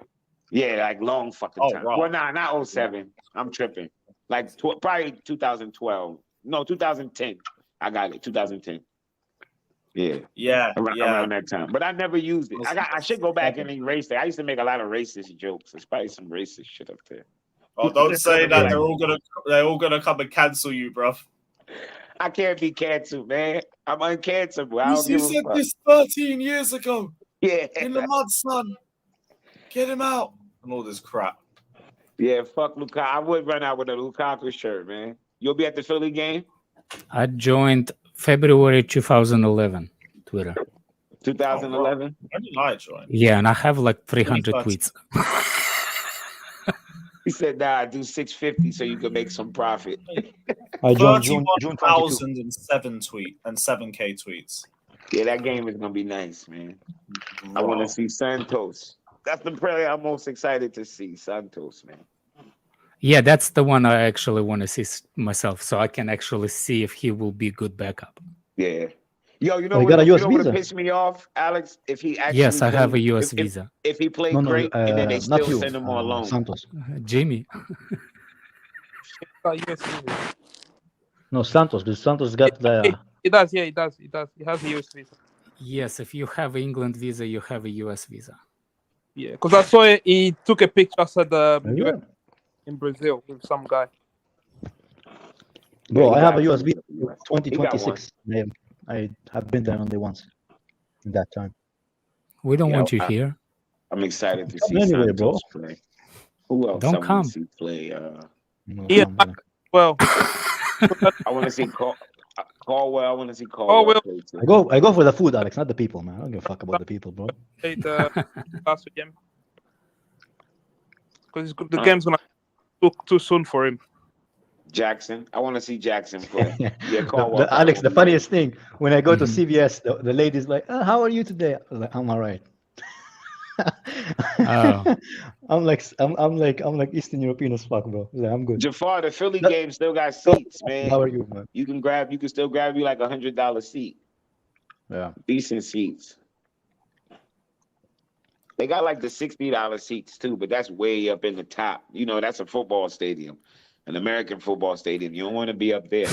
Yeah, like long fucking Oh, time. right. Well, nah, not 07. I'm tripping. Like probably 2012. No, 2010. I got it. 2010. Yeah. Yeah, Around that time. But I never used it. I should go back and erase it. I used to make a lot of racist jokes. There's probably some racist shit up there. Oh, don't say that. Yeah. They're all gonna come and cancel you, bruv. I can't be canceled, man. I'm uncancelable. I You don't give a said fuck. this 13 years ago Yeah. in the mud, son. Get him out and all this crap. Yeah, fuck Lukaku. I would run out with a Lukaku shirt, man. You'll be at the Philly game? I joined February 2011 Twitter. 2011? When did I join? Yeah, and I have like 300 2013. tweets. He said, nah, I do 650 so you can make some profit. I joined June 22. 31,007 and 7K tweets. Yeah, that game is gonna be nice, man. I want to see Santos. That's the player I'm most excited to see, Santos, man. Yeah, that's the one I actually want to see myself, so I can actually see if he will be good backup. Yeah. Yo, you know Oh, you what? got a You US know what visa? pissed me off, Alex? If he actually Yes, I have a played- US if- visa. If he played No, no, great, and then they not still you. send him on loan. Santos. Jimmy. No, Santos. Because Santos got the. He does, yeah, he does. He has a US visa. Yes, if you have England visa, you have a US visa. Yeah, because I saw it, he took a picture outside the Yeah. US in Brazil with some guy. Bro, he I have got a one. USB He got one. 2026. I have been there only once in that time. We don't Yeah, want you here. I'm excited to Come see anyway, bro. Santos play. Who else Don't I want come. to see play? No, Yeah, come on. well, I want to see Caldwell. I want to see Caldwell well. play too. I go for the food, Alex, not the people, man. I don't give a fuck about the people, bro. Played last game because the Huh? game's gonna look too soon for him. Jackson. I want to see Jackson play. Yeah, The, Caldwell. Alex, the funniest thing, when I go to Mhm. CVS, the lady's like, how are you today? I was like, I'm all right. Oh. I'm like Eastern European as fuck, bro. Like, I'm good. Jafar, the Philly No- game still got seats, man. How are you, man? You can still grab you like $100 seat. Yeah. Decent seats. They got like the $60 seats too, but that's way up in the top. You know, that's a football stadium, an American football stadium. You don't want to be up there.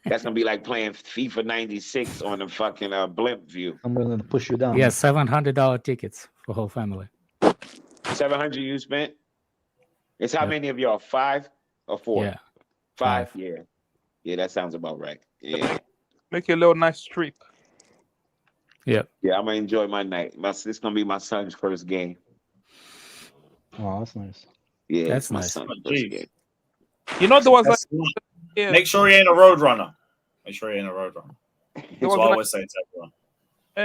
That's gonna be like playing FIFA 96 on the fucking blimp view. I'm gonna push you down. Yeah, $700 tickets for whole family. 700 you spent. It's how Yep. many of y'all? 5 or 4? Yeah. 5. 5. Yeah, that sounds about right. Yeah. Make a little nice trip. Yep. Yeah, I'm gonna enjoy my night. This gonna be my son's first game. Oh, that's nice. Yeah, That's it's my nice. son's Oh, first geez. game. You know, there was like That's- yeah, Make sure he ain't a road runner. Make sure he ain't a road runner. there That's was what I like always say to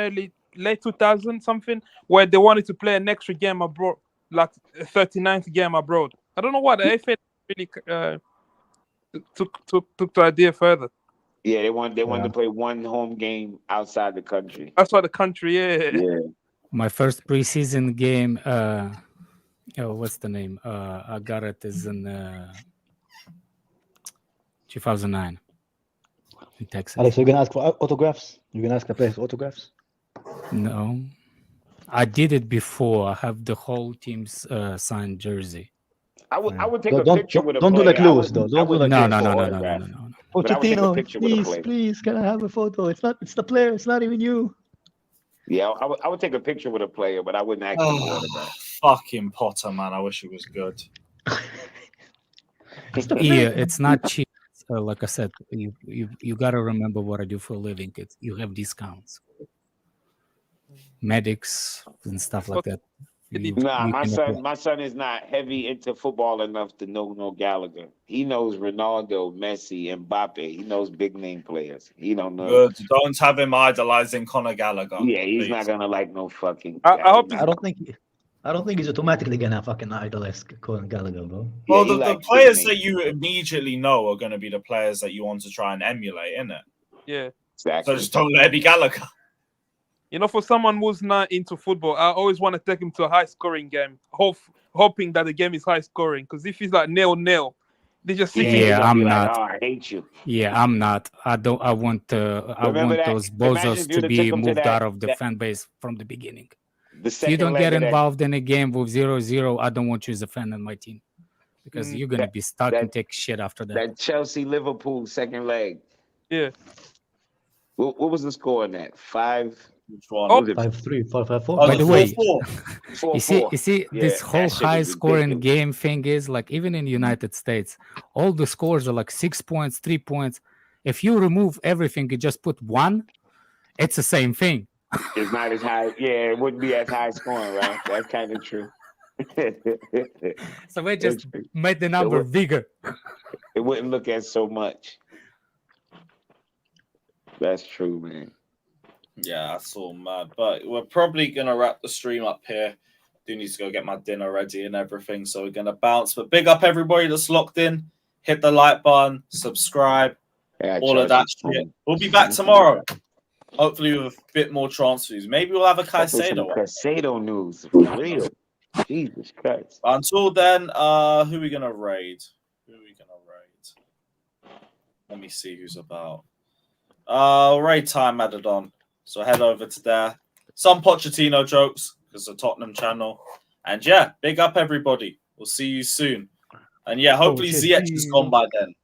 everyone. late 2000 something where they wanted to play an extra game abroad, like a 39th game abroad. I don't know why the FA really took the idea further. Yeah, they wanted Yeah. to play one home game outside the country. That's why the country, yeah. Yeah. My first preseason game, what's the name? I got it is in 2009 in Texas. Alex, you're gonna ask for autographs? You're gonna ask the players for autographs? No, I did it before. I have the whole team's signed jersey. I would take Don't- a picture with a don't do player. like Lewis, though. Don't do like No, this. no, for no, no, no, no, autograph. no, no. But I would take a Pochettino, picture with a please, player. please, can I have a photo? It's the player. It's not even you. Yeah, I would take a picture with a player, but I wouldn't ask him for autograph. Fucking Potter, man. I wish it was good. Yeah, it's not cheap. Like I said, you gotta remember what I do for a living. You have discounts, medics and stuff like that. Nah, You my can son, apply. my son is not heavy into football enough to know no Gallagher. He knows Ronaldo, Messi, and Mbappe. He knows big name players. He don't know. Good. Don't have him idolizing Conor Gallagher. Yeah, he's please. not gonna like no fucking. I hope I don't think he's automatically gonna fucking idolize Colin Gallagher, bro. Well, he the likes big players names. that you immediately know are going to be the players that you want to try and emulate, innit? Yeah. Exactly. So just don't let it be Gallagher. You know, for someone who's not into football, I always want to take him to a high-scoring game, hoping that the game is high-scoring. Because if it's like 0-0, they just sit Yeah, he's gonna I'm be like, not. oh, I hate you. Yeah, I'm not. I don't. I want. I Remember want that? those Imagine bozos if to you'd have be took 'em to moved that- out of the that- fan base from the beginning. The If second you don't leg get of that- involved in a game with 0-0, I don't want you as a fan in my team because you're gonna be stuck and take shit after that. That Chelsea Liverpool second leg. Yeah. What was the score in that? 5. Which one? Oh, Was it 5-3, 4-5-4. Oh, By the way, 4-4. you see, Yeah, this whole that shit was high scoring ridiculous. game thing is like even in the United States, all the scores are like 6 points, 3 points. If you remove everything, you just put 1, it's the same thing. It's not as high. Yeah, it wouldn't be as high scoring, right? That's kind of true. So we just It's- made the number would- bigger. It wouldn't look at so much. That's true, man. Yeah, that's all mad. But we're probably going to wrap the stream up here. Do need to go get my dinner ready and everything. So we're going to bounce. But big up everybody that's locked in. Hit the like button, subscribe, Yeah, all of that shit. We'll be back tomorrow. Hopefully with a bit more transfers. Maybe we'll have a Caicedo one. Caicedo news. For real. Jesus Christ. Until then, who are we going to raid? Let me see who's about. Raid time added on. So head over to there. Some Pochettino jokes because the Tottenham channel. And yeah, big up everybody. We'll see you soon. And yeah, hopefully Ziyech is gone by then.